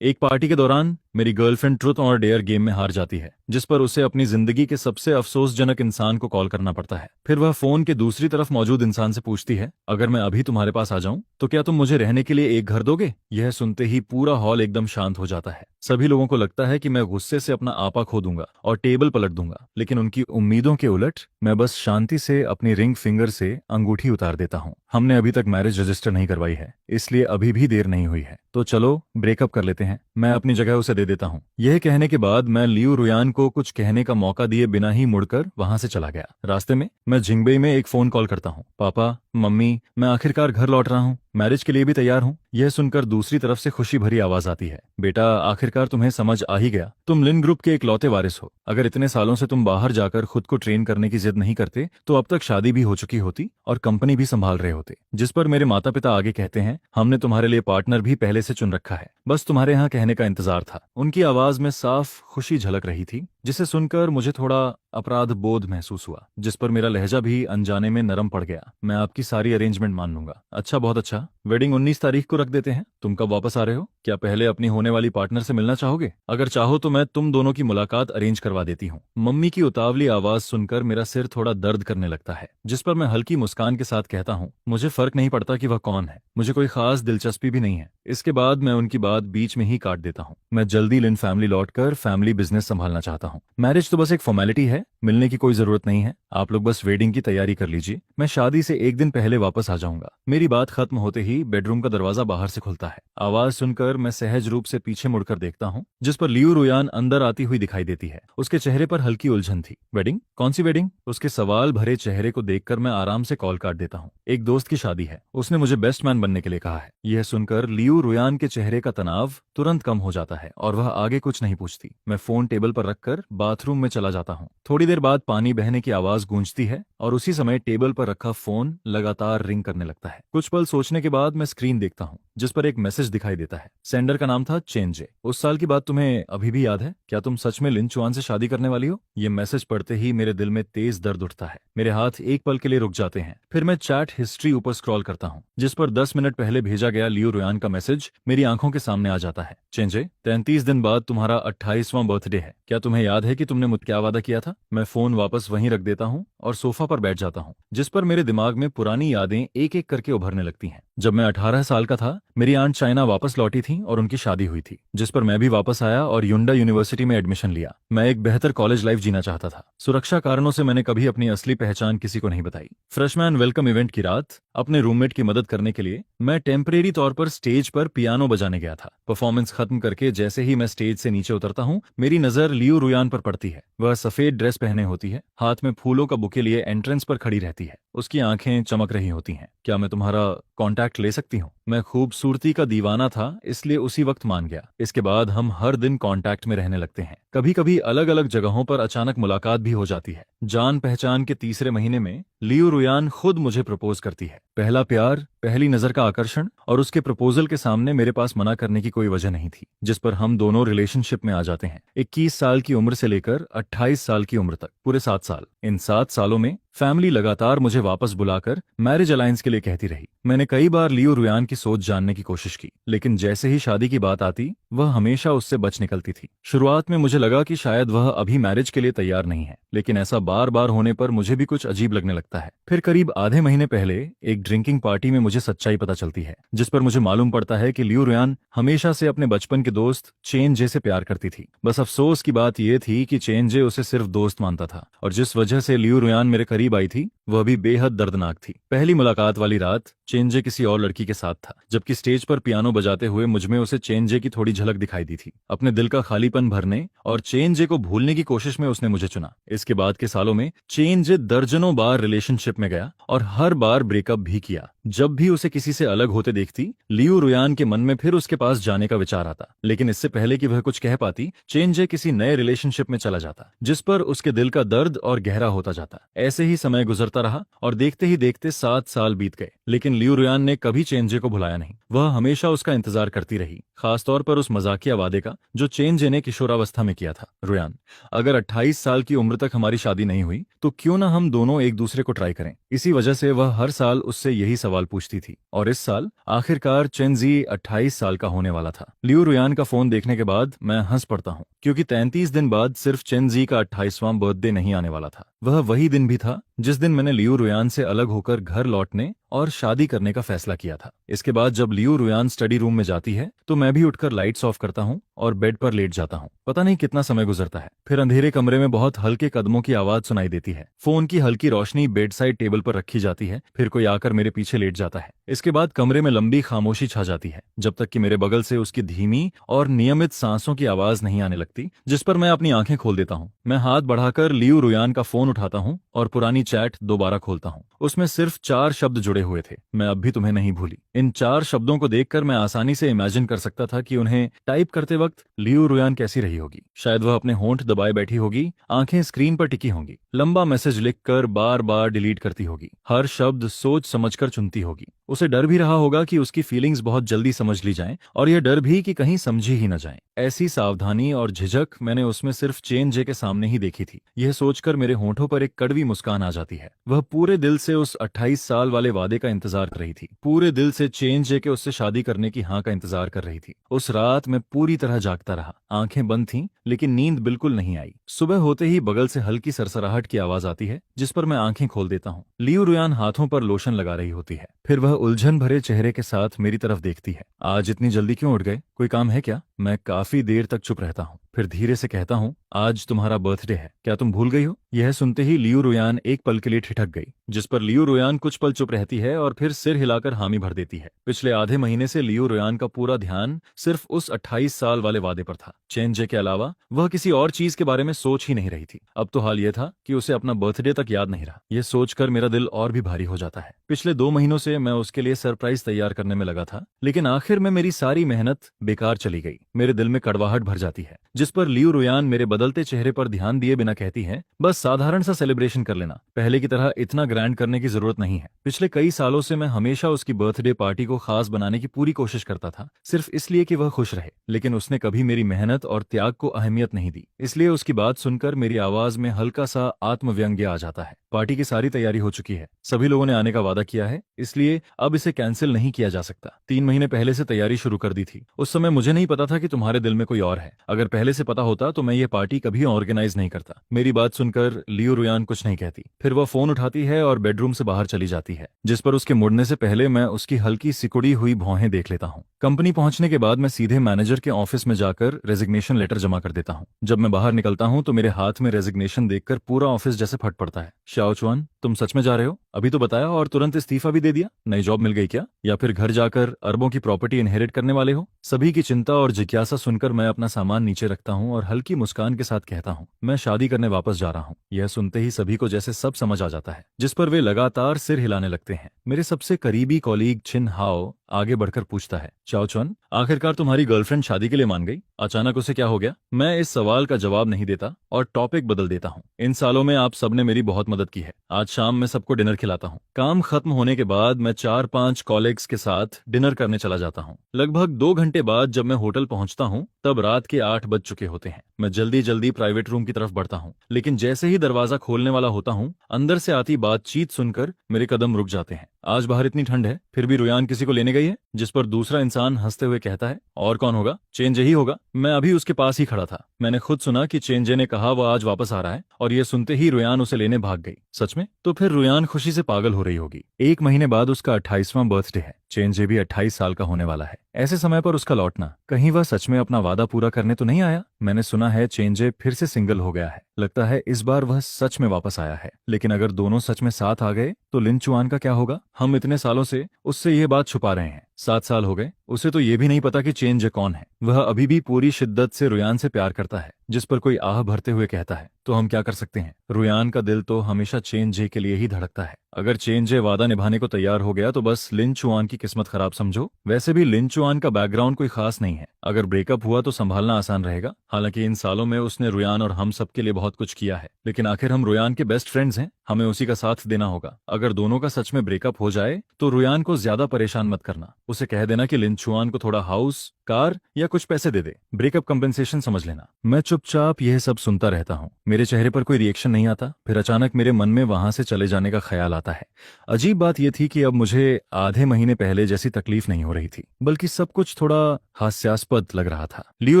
एक पार्टी के दौरान मेरी गर्लफ्रेंड ट्रुथ और डेयर गेम में हार जाती है, जिस पर उसे अपनी जिंदगी के सबसे अफसोसजनक इंसान को कॉल करना पड़ता है। फिर वह फोन के दूसरी तरफ मौजूद इंसान से पूछती है, अगर मैं अभी तुम्हारे पास आ जाऊं तो क्या तुम मुझे रहने के लिए एक घर दोगे? यह सुनते ही पूरा हॉल एकदम शांत हो जाता है। सभी लोगों को लगता है कि मैं गुस्से से अपना आपा खो दूंगा और टेबल पलट दूंगा, लेकिन उनकी उम्मीदों के उलट मैं बस शांति से अपनी रिंग फिंगर से अंगूठी उतार देता हूँ। हमने अभी तक मैरिज रजिस्टर नहीं करवाई है, इसलिए अभी भी देर नहीं हुई है, तो चलो ब्रेकअप कर लेते हैं। मैं अपनी जगह उसे दे देता हूँ। यह कहने के बाद मैं लियू रुयान को कुछ कहने का मौका दिए बिना ही मुड़कर वहां से चला गया। रास्ते में मैं जिंगबई में एक फोन कॉल करता हूँ। पापा, मम्मी, मैं आखिरकार घर लौट रहा हूँ, मैरिज के लिए भी तैयार हूँ। यह सुनकर दूसरी तरफ से खुशी भरी आवाज आती है, बेटा आखिरकार तुम्हें समझ आ ही गया। तुम लिन ग्रुप के इकलौते वारिस हो। अगर इतने सालों से तुम बाहर जाकर खुद को ट्रेन करने की जिद नहीं करते तो अब तक शादी भी हो चुकी होती और कंपनी भी संभाल रहे होते। जिस पर मेरे माता पिता आगे कहते हैं, हमने तुम्हारे लिए पार्टनर भी पहले से चुन रखा है, बस तुम्हारे यहाँ कहने का इंतजार था। उनकी आवाज में साफ खुशी झलक रही थी, जिसे सुनकर मुझे थोड़ा अपराध बोध महसूस हुआ, जिस पर मेरा लहजा भी अनजाने में नरम पड़ गया। मैं आपकी सारी अरेंजमेंट मान लूंगा। अच्छा, बहुत अच्छा। वेडिंग 19 तारीख को रख देते हैं। तुम कब वापस आ रहे हो? क्या पहले अपनी होने वाली पार्टनर से मिलना चाहोगे? अगर चाहो तो मैं तुम दोनों की मुलाकात अरेंज करवा देती हूँ। मम्मी की उतावली आवाज सुनकर मेरा सिर थोड़ा दर्द करने लगता है, जिस पर मैं हल्की मुस्कान के साथ कहता हूँ, मुझे फर्क नहीं पड़ता कि वह कौन है, मुझे कोई खास दिलचस्पी भी नहीं है। इसके बाद मैं उनकी बात बीच में ही काट देता हूँ। मैं जल्दी लिन फैमिली लौटकर फैमिली बिजनेस संभालना चाहता हूँ। मैरिज तो बस एक फॉर्मेलिटी है, मिलने की कोई जरूरत नहीं है। आप लोग बस वेडिंग की तैयारी कर लीजिए, मैं शादी से एक दिन पहले वापस आ जाऊंगा। मेरी बात खत्म होते ही बेडरूम का दरवाजा बाहर से खुलता है। आवाज सुनकर मैं सहज रूप से पीछे मुड़कर देखता हूँ, जिस पर लियू रुयान अंदर आती हुई दिखाई देती है। उसके चेहरे पर हल्की उलझन थी। वेडिंग? कौन सी वेडिंग? उसके सवाल भरे चेहरे को देखकर मैं आराम से कॉल काट देता हूँ। एक दोस्त की शादी है, उसने मुझे बेस्ट मैन बनने के लिए कहा है। यह सुनकर लियू रुयान के चेहरे का तनाव तुरंत कम हो जाता है और वह आगे कुछ नहीं पूछती। मैं फोन टेबल पर रखकर बाथरूम में चला जाता हूँ। थोड़ी देर बाद पानी बहने की आवाज गूंजती है और उसी समय टेबल पर रखा फोन लगातार रिंग करने लगता है। कुछ पल सोचने के बाद मैं स्क्रीन देखता हूँ, जिस पर एक मैसेज दिखाई देता है। सेंडर का नाम था चेंजे। उस साल की बात तुम्हें अभी भी याद है? क्या तुम सच में लिन चुआन से शादी करने वाली हो? ये मैसेज पढ़ते ही मेरे दिल में तेज दर्द उठता है। मेरे हाथ एक पल के लिए रुक जाते हैं। फिर मैं चैट हिस्ट्री ऊपर स्क्रॉल करता हूँ, जिस पर 10 मिनट पहले भेजा गया लियू रुयान का मैसेज मेरी आंखों के सामने आ जाता है। चेंजे, 33 दिन बाद तुम्हारा 28वां बर्थडे है। क्या तुम्हें याद है कि तुमने मुझसे क्या वादा किया था? मैं फोन वापस वहीं रख देता हूँ और सोफा पर बैठ जाता हूँ, जिस पर मेरे दिमाग में पुरानी यादें एक एक करके उभरने लगती हैं। जब मैं 18 साल का था, मेरी आंट चाइना वापस लौटी थी और उनकी शादी हुई थी, जिस पर मैं भी वापस आया और युंडा यूनिवर्सिटी में एडमिशन लिया। मैं एक बेहतर कॉलेज लाइफ जीना चाहता था। सुरक्षा कारणों से मैंने कभी अपनी असली पहचान किसी को नहीं बताई। फ्रेशमैन वेलकम इवेंट की रात अपने रूममेट की मदद करने के लिए मैं टेम्परेरी तौर पर स्टेज पर पियानो बजाने गया था। परफॉर्मेंस खत्म करके जैसे ही मैं स्टेज से नीचे उतरता हूँ, मेरी नजर लियू रुयान पर पड़ती है। वह सफेद ड्रेस पहने होती है, हाथ में फूलों का बुके लिए एंट्रेंस पर खड़ी रहती है। उसकी आंखें चमक रही होती हैं। क्या मैं तुम्हारा कांटेक्ट ले सकती हूँ? मैं खूबसूरती का दीवाना था, इसलिए उसी वक्त मान गया। इसके बाद हम हर दिन कांटेक्ट में रहने लगते हैं। कभी कभी अलग अलग जगहों पर अचानक मुलाकात भी हो जाती है। जान पहचान के तीसरे महीने में लियू रुयान खुद मुझे प्रपोज करती है। पहला प्यार, पहली नजर का आकर्षण और उसके प्रपोजल के सामने मेरे पास मना करने की कोई वजह नहीं थी, जिस पर हम दोनों रिलेशनशिप में आ जाते हैं। 21 साल की उम्र से लेकर 28 साल की उम्र तक, पूरे 7 साल। इन 7 सालों में फैमिली लगातार मुझे वापस बुलाकर मैरिज अलायंस के लिए कहती रही। मैंने कई बार लियू रुयान की सोच जानने की कोशिश की, लेकिन जैसे ही शादी की बात आती, वह हमेशा उससे बच निकलती थी। शुरुआत में मुझे लगा कि शायद वह अभी मैरिज के लिए तैयार नहीं है, लेकिन ऐसा बार बार होने पर मुझे भी कुछ अजीब लगने लगता है। फिर करीब आधे महीने पहले एक ड्रिंकिंग पार्टी में मुझे सच्चाई पता चलती है, जिस पर मुझे मालूम पड़ता है कि लियू रुयान हमेशा से अपने बचपन के दोस्त चेंजे से प्यार करती थी। बस अफसोस की बात यह थी कि चेंजे उसे सिर्फ दोस्त मानता था, और जिस वजह से लियू रुयान मेरे करीब आई थी वह भी बेहद दर्दनाक थी। पहली मुलाकात वाली रात चेंजे किसी और लड़की के साथ था, जबकि स्टेज पर पियानो बजाते हुए मुझमें उसे चेंजे की थोड़ी झलक दिखाई दी थी। अपने दिल का खालीपन भरने और चेंजे को भूलने की कोशिश में उसने मुझे चुना। इसके बाद के सालों में चेंजे दर्जनों बार रिलेशनशिप में गया और हर बार ब्रेकअप भी किया। जब भी उसे किसी से अलग होते देखती, लियू रुयान के मन में फिर उसके पास जाने का विचार आता, लेकिन इससे पहले कि वह कुछ कह पाती, चेंजे किसी नए रिलेशनशिप में चला जाता, जिस पर उसके दिल का दर्द और गहरा होता जाता। ऐसे ही समय गुजरता रहा और देखते ही देखते 7 साल बीत गए, लेकिन लियू रुयान ने कभी चेंजे को भुलाया नहीं। वह हमेशा उसका इंतजार करती रही, खासतौर पर उस मजाकिया वादे का जो चेंजे ने किशोरावस्था में किया था। रुयान, अगर 28 साल की उम्र तक हमारी शादी नहीं हुई तो क्यों ना हम दोनों एक दूसरे को ट्राई करें। इसी वजह से वह हर साल उससे यही सवाल पूछती थी। और इस साल आखिरकार चेंजी 28 साल का होने वाला था। लियू रुयान का फोन देखने के बाद मैं हंस पड़ता हूँ, क्योंकि 33 दिन बाद सिर्फ चेंजी का 28वां बर्थडे नहीं आने वाला था। वह वही दिन भी था जिस दिन मैंने लियू रुयान से अलग होकर घर लौटने और शादी करने का फैसला किया था। इसके बाद जब लियू रुयान स्टडी रूम में जाती है तो मैं भी उठकर लाइट्स ऑफ करता हूँ और बेड पर लेट जाता हूँ। पता नहीं कितना समय गुजरता है, फिर अंधेरे कमरे में बहुत हल्के कदमों की आवाज सुनाई देती है। फोन की हल्की रोशनी बेड साइड टेबल पर रखी जाती है, फिर कोई आकर मेरे पीछे लेट जाता है। इसके बाद कमरे में लंबी खामोशी छा जाती है, जब तक कि मेरे बगल से उसकी धीमी और नियमित सांसों की आवाज नहीं आने लगती, जिस पर मैं अपनी आंखें खोल देता हूँ। मैं हाथ बढ़ाकर लियू रुयान का फोन उठाता हूँ और पुरानी चैट दोबारा खोलता हूँ। उसमें सिर्फ 4 शब्द जुड़े हुए थे, मैं अब भी तुम्हें नहीं भूली। इन 4 शब्दों को देखकर मैं आसानी से इमेजिन कर सकता था कि उन्हें टाइप करते वक्त लियू रुयान कैसी रही होगी। शायद वह अपने होंठ दबाए बैठी होगी, आंखें स्क्रीन पर टिकी होंगी, लंबा मैसेज लिखकर बार बार डिलीट करती होगी, हर शब्द सोच समझकर चुनती होगी। उसे डर भी रहा होगा कि उसकी फीलिंग्स बहुत जल्दी समझ ली जाएं, और यह डर भी कि कहीं समझी ही न जाएं। ऐसी सावधानी और झिझक मैंने उसमें सिर्फ चेन जे के सामने ही देखी थी। यह सोचकर मेरे होंठों पर एक कड़वी मुस्कान आ जाती है। वह पूरे दिल से उस 28 साल वाले वादे का इंतजार कर रही थी, पूरे दिल से चेन जे के उससे शादी करने की हाँ का इंतजार कर रही थी। उस रात मैं पूरी तरह जागता रहा, आंखें बंद थीं, लेकिन नींद बिल्कुल नहीं आई। सुबह होते ही बगल से हल्की सरसराहट की आवाज आती है, जिस पर मैं आंखें खोल देता हूँ। लियू रुयान हाथों पर लोशन लगा रही होती है, फिर वह उलझन भरे चेहरे के साथ मेरी तरफ देखती है। आज इतनी जल्दी क्यों उठ गए, कोई काम है क्या? मैं काफी देर तक चुप रहता हूँ, फिर धीरे से कहता हूँ, आज तुम्हारा बर्थडे है, क्या तुम भूल गई हो? यह सुनते ही लियू रुयान एक पल के लिए ठिठक गई, जिस पर लियू रुयान कुछ पल चुप रहती है और फिर सिर हिलाकर हामी भर देती है। पिछले आधे महीने से लियू रुयान का पूरा ध्यान सिर्फ उस 28 साल वाले वादे पर था। चेन जे के अलावा वह किसी और चीज के बारे में सोच ही नहीं रही थी। अब तो हाल यह था कि उसे अपना बर्थडे तक याद नहीं रहा। यह सोचकर मेरा दिल और भी भारी हो जाता है। पिछले 2 महीनों से मैं उसके लिए सरप्राइज तैयार करने में लगा था, लेकिन आखिर में मेरी सारी मेहनत बेकार चली गई। मेरे दिल में कड़वाहट भर जाती है, जिस पर लियू रुयान मेरे बदलते चेहरे पर ध्यान दिए बिना कहती है, बस साधारण सा सेलिब्रेशन कर लेना, पहले की तरह इतना ग्रैंड करने की जरूरत नहीं है। पिछले कई सालों से मैं हमेशा उसकी बर्थडे पार्टी को खास बनाने की पूरी कोशिश करता था, सिर्फ इसलिए कि वह खुश रहे, लेकिन उसने कभी मेरी मेहनत और त्याग को अहमियत नहीं दी। इसलिए उसकी बात सुनकर मेरी आवाज में हल्का सा आत्मव्यंग्य आ जाता है। पार्टी की सारी तैयारी हो चुकी है, सभी लोगों ने आने का वादा किया है, इसलिए अब इसे कैंसिल नहीं किया जा सकता। 3 महीने पहले से तैयारी शुरू कर दी थी। उस समय मुझे नहीं पता था कि तुम्हारे दिल में कोई और है। अगर पहले से पता होता तो मैं ये पार्टी कभी ऑर्गेनाइज नहीं करता। मेरी बात सुनकर लियू रुयान कुछ नहीं कहती, फिर वह फोन उठाती है और बेडरूम से बाहर चली जाती है, जिस पर उसके मुड़ने से पहले मैं उसकी हल्की सिकुड़ी हुई भौहें देख लेता हूँ। कंपनी पहुंचने के बाद मैं सीधे मैनेजर के ऑफिस में जाकर रेजिग्नेशन लेटर जमा कर देता हूँ। जब मैं बाहर निकलता हूँ तो मेरे हाथ में रेजिग्नेशन देखकर पूरा ऑफिस जैसे फट पड़ता है। शाओचुआन, तुम सच में जा रहे हो? अभी तो बताया और तुरंत इस्तीफा भी दे दिया। नई जॉब मिल गई क्या, या फिर घर जाकर अरबों की प्रॉपर्टी इनहेरिट करने वाले हो? सभी की चिंता और जिज्ञासा सुनकर मैं अपना सामान नीचे रखता हूँ और हल्की मुस्कान के साथ कहता हूँ, मैं शादी करने वापस जा रहा हूँ। यह सुनते ही सभी को जैसे सब समझ आ जाता है, जिस पर वे लगातार सिर हिलाने लगते हैं। मेरे सबसे करीबी कॉलीग छिन हाओ आगे बढ़कर पूछता है, चाओचुआन, आखिरकार तुम्हारी गर्लफ्रेंड शादी के लिए मान गई? अचानक उसे क्या हो गया? मैं इस सवाल का जवाब नहीं देता और टॉपिक बदल देता हूँ। इन सालों में आप सबने मेरी बहुत मदद की है। आज शाम मैं सबको डिनर खिलाता हूँ। काम खत्म होने के बाद मैं 4-5 कॉलेग्स के साथ डिनर करने चला जाता हूँ। लगभग 2 घंटे बाद जब मैं होटल पहुंचता हूँ तब रात के 8 बज चुके होते हैं। मैं जल्दी जल्दी प्राइवेट रूम की तरफ बढ़ता हूँ, लेकिन जैसे ही दरवाजा खोलने वाला होता हूँ, अंदर से आती बातचीत सुनकर मेरे कदम रुक जाते हैं। आज बाहर इतनी ठंड है, फिर भी रुयान किसी को लेने गई है? जिस पर दूसरा इंसान हंसते हुए कहता है, और कौन होगा? चेंजे ही होगा। मैं अभी उसके पास ही खड़ा था। मैंने खुद सुना कि चेंजे ने कहा वह आज वापस आ रहा है, और ये सुनते ही रुयान उसे लेने भाग गई। सच में? तो फिर रुयान खुशी से पागल हो रही होगी। 1 महीने बाद उसका 28वां बर्थडे है। चेंजे भी 28 साल का होने वाला है। ऐसे समय पर उसका लौटना, कहीं वह सच में अपना वादा पूरा करने तो नहीं आया? मैंने सुना है चेंजे फिर से सिंगल हो गया है। लगता है इस बार वह सच में वापस आया है। लेकिन अगर दोनों सच में साथ आ गए तो लिन चुआन का क्या होगा? हम इतने सालों से उससे ये बात छुपा रहे हैं। 7 साल हो गए, उसे तो ये भी नहीं पता कि चेंजे कौन है। वह अभी भी पूरी शिद्दत से रुयान से प्यार करता है, जिस पर कोई आह भरते हुए कहता है, तो हम क्या कर सकते हैं? रुयान का दिल तो हमेशा चेंजे के लिए ही धड़कता है। अगर चेंजे वादा निभाने को तैयार हो गया तो बस लिन चुआन की किस्मत खराब समझो। वैसे भी लिन चुआन का बैकग्राउंड कोई खास नहीं है। अगर ब्रेकअप हुआ तो संभालना आसान रहेगा। हालांकि इन सालों में उसने रुयान और हम सब के लिए बहुत कुछ किया है, लेकिन आखिर हम रुयान के बेस्ट फ्रेंड्स हैं, हमें उसी का साथ देना होगा। अगर दोनों का सच में ब्रेकअप हो जाए तो रुयान को ज्यादा परेशान मत करना। उसे कह देना कि लिन चुआन को थोड़ा हाउस, कार या कुछ पैसे दे दे, ब्रेकअप कंपेंसेशन समझ लेना। मैं चुपचाप यह सब सुनता रहता हूँ। मेरे चेहरे पर कोई रिएक्शन नहीं आता। फिर अचानक मेरे मन में वहां से चले जाने का ख्याल आता है। अजीब बात यह थी कि अब मुझे आधे महीने पहले जैसी तकलीफ नहीं हो रही थी, बल्कि सब कुछ थोड़ा हास्यास्पद लग रहा था। लियो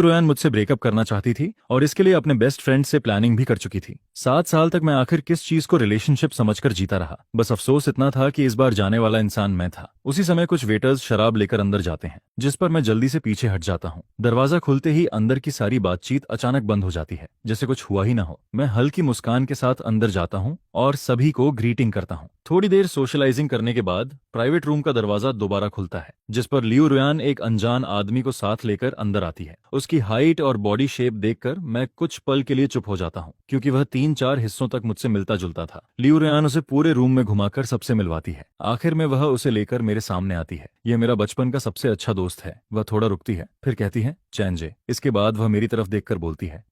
रोयान मुझसे ब्रेकअप करना चाहती थी और इसके लिए अपने बेस्ट फ्रेंड से प्लानिंग भी कर चुकी थी। 7 साल तक मैं आखिर किस चीज को रिलेशनशिप समझकर जीता रहा। बस अफसोस इतना था कि इस बार जाने वाला इंसान मैं था। उसी समय कुछ वेटर्स शराब लेकर अंदर जाते हैं, जिस पर मैं जल्दी से पीछे हट जाता हूँ। दरवाजा खुलते ही अंदर की सारी बातचीत अचानक बंद हो जाती है, जैसे कुछ हुआ ही ना हो। मैं हल्की मुस्कान के साथ अंदर जाता हूँ और सभी को ग्रीटिंग करता हूँ। थोड़ी देर सोशलाइजिंग करने के बाद प्राइवेट रूम का दरवाजा दोबारा खुलता है, जिस पर लियो रोयान एक अनजान आदमी को साथ लेकर अंदर आती है। उसकी हाइट और बॉडी शेप देखकर मैं कुछ पल के लिए चुप हो जाता हूँ, क्योंकि वह 3-4 हिस्सों तक मुझसे मिलता जुलता था। लियो रोयान उसे पूरे रूम में घुमाकर सबसे मिलवाती है। आखिर में वह उसे लेकर मेरे सामने आती है। यह मेरा बचपन का सबसे अच्छा दोस्त है। वह थोड़ा रुकती है, फिर कहती है, चैनजे। इसके बाद वह मेरी तरफ देखकर बोलती है,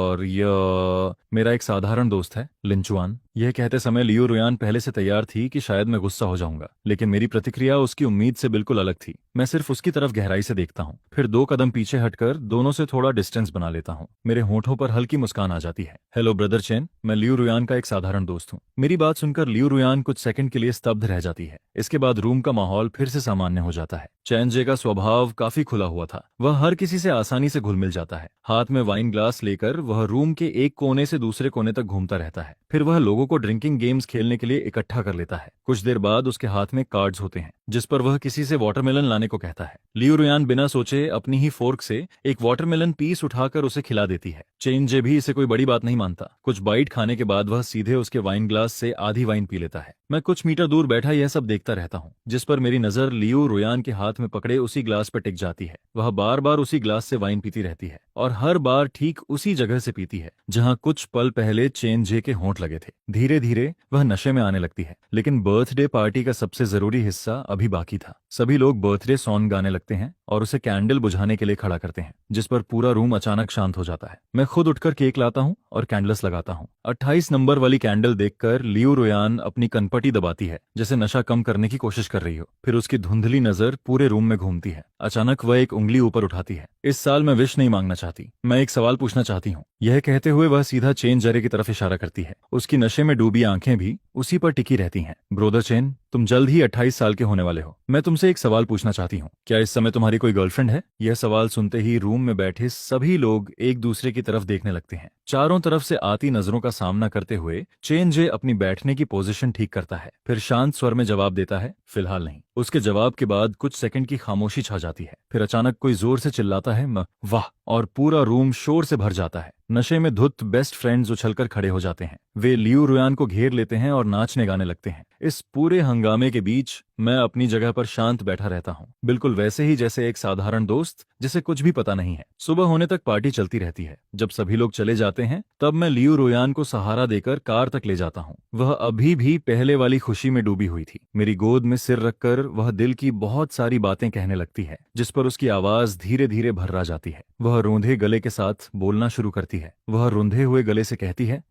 और यह मेरा एक साधारण दोस्त है, लिंचुआन। यह कहते समय लियो रोयान पहले से तैयार थी कि शायद मैं गुस्सा हो जाऊंगा, लेकिन मेरी प्रतिक्रिया उसकी उम्मीद से बिल्कुल अलग थी। मैं सिर्फ उसकी तरफ गहराई से देखता हूँ, फिर 2 कदम पीछे हटकर दोनों से थोड़ा डिस्टेंस बना लेता हूँ। मेरे होठों पर हल्की मुस्कान आ जाती है। हेलो ब्रदर चेन, मैं लियो रोयान का एक साधारण दोस्त हूँ। मेरी बात सुनकर लियो रोयान कुछ सेकंड के लिए स्तब्ध रह जाती है। इसके बाद रूम का माहौल फिर से सामान्य हो जाता है। चैनजे का स्वभाव काफी खुला हुआ था। वह हर किसी से आसानी से घुल मिल जाता है। हाथ में वाइन ग्लास लेकर वह रूम के एक कोने से दूसरे कोने तक घूमता रहता है। फिर वह लोगों को ड्रिंकिंग गेम्स खेलने के लिए इकट्ठा कर लेता है। कुछ देर बाद उसके हाथ में कार्ड्स होते हैं, जिस पर वह किसी से वाटरमेलन लाने को कहता है। लियो रोयान बिना सोचे अपनी ही फोर्क से एक वाटरमेलन पीस उठाकर उसे खिला देती है। चेनजे भी इसे कोई बड़ी बात नहीं मानता। कुछ बाइट खाने के बाद वह सीधे उसके वाइन ग्लास से आधी वाइन पी लेता है। मैं कुछ मीटर दूर बैठा यह सब देखता रहता हूँ, जिस पर मेरी नजर लियो रोयान के हाथ में पकड़े उसी ग्लास पर टिक जाती है। वह बार बार उसी ग्लास से वाइन पीती रहती है और हर बार ठीक उसी जगह से पीती है जहां कुछ पल पहले चेनजे के होंठ लगे थे। धीरे धीरे वह नशे में आने लगती है, लेकिन बर्थडे पार्टी का सबसे जरूरी हिस्सा अभी बाकी था। सभी लोग बर्थडे सॉन्ग गाने लगते हैं और उसे कैंडल बुझाने के लिए खड़ा करते हैं, जिस पर पूरा रूम अचानक शांत हो जाता है। मैं खुद उठकर केक लाता हूँ और कैंडल्स लगाता हूँ। 28 नंबर वाली कैंडल देखकर लियो रोयान अपनी कनपटी दबाती है, जैसे नशा कम करने की कोशिश कर रही हो। फिर उसकी धुंधली नजर पूरे रूम में घूमती है। अचानक वह एक उंगली ऊपर उठाती है। इस साल मैं विश नहीं मांगना चाहती, मैं एक सवाल पूछना चाहती हूँ। यह कहते हुए वह सीधा चेन जरे की तरफ इशारा करती है। उसकी नशे में डूबी आंखें भी उसी पर टिकी रहती हैं। ब्रोदर चेन, तुम जल्द ही 28 साल के होने वाले हो। मैं तुमसे एक सवाल पूछना चाहती हूँ, क्या इस समय तुम्हारी कोई गर्लफ्रेंड है? यह सवाल सुनते ही रूम में बैठे सभी लोग एक दूसरे की तरफ देखने लगते हैं। चारों तरफ से आती नजरों का सामना करते हुए चेनजे अपनी बैठने की पोजीशन ठीक करता है, फिर शांत स्वर में जवाब देता है, फिलहाल नहीं। उसके जवाब के बाद कुछ सेकंड की खामोशी छा जाती है। फिर अचानक कोई जोर से चिल्लाता है, वाह, और पूरा रूम शोर से भर जाता है। नशे में धुत बेस्ट फ्रेंड्स उछलकर खड़े हो जाते हैं। वे लियो रोयान को घेर लेते हैं और नाचने गाने लगते हैं। इस पूरे हंगामे के बीच मैं अपनी जगह पर शांत बैठा रहता हूँ, बिल्कुल वैसे ही जैसे एक साधारण दोस्त जिसे कुछ भी पता नहीं है। सुबह होने तक पार्टी चलती रहती है। जब सभी लोग चले जाते हैं तब मैं लियो रोयान को सहारा देकर कार तक ले जाता हूँ। वह अभी भी पहले वाली खुशी में डूबी हुई थी। मेरी गोद में सिर रखकर वह दिल की बहुत सारी बातें कहने लगती है, जिस पर उसकी आवाज धीरे धीरे भर्रा जाती है। वह रूंधे गले के साथ बोलना शुरू करती है। वह रूंधे हुए गले से कहती है,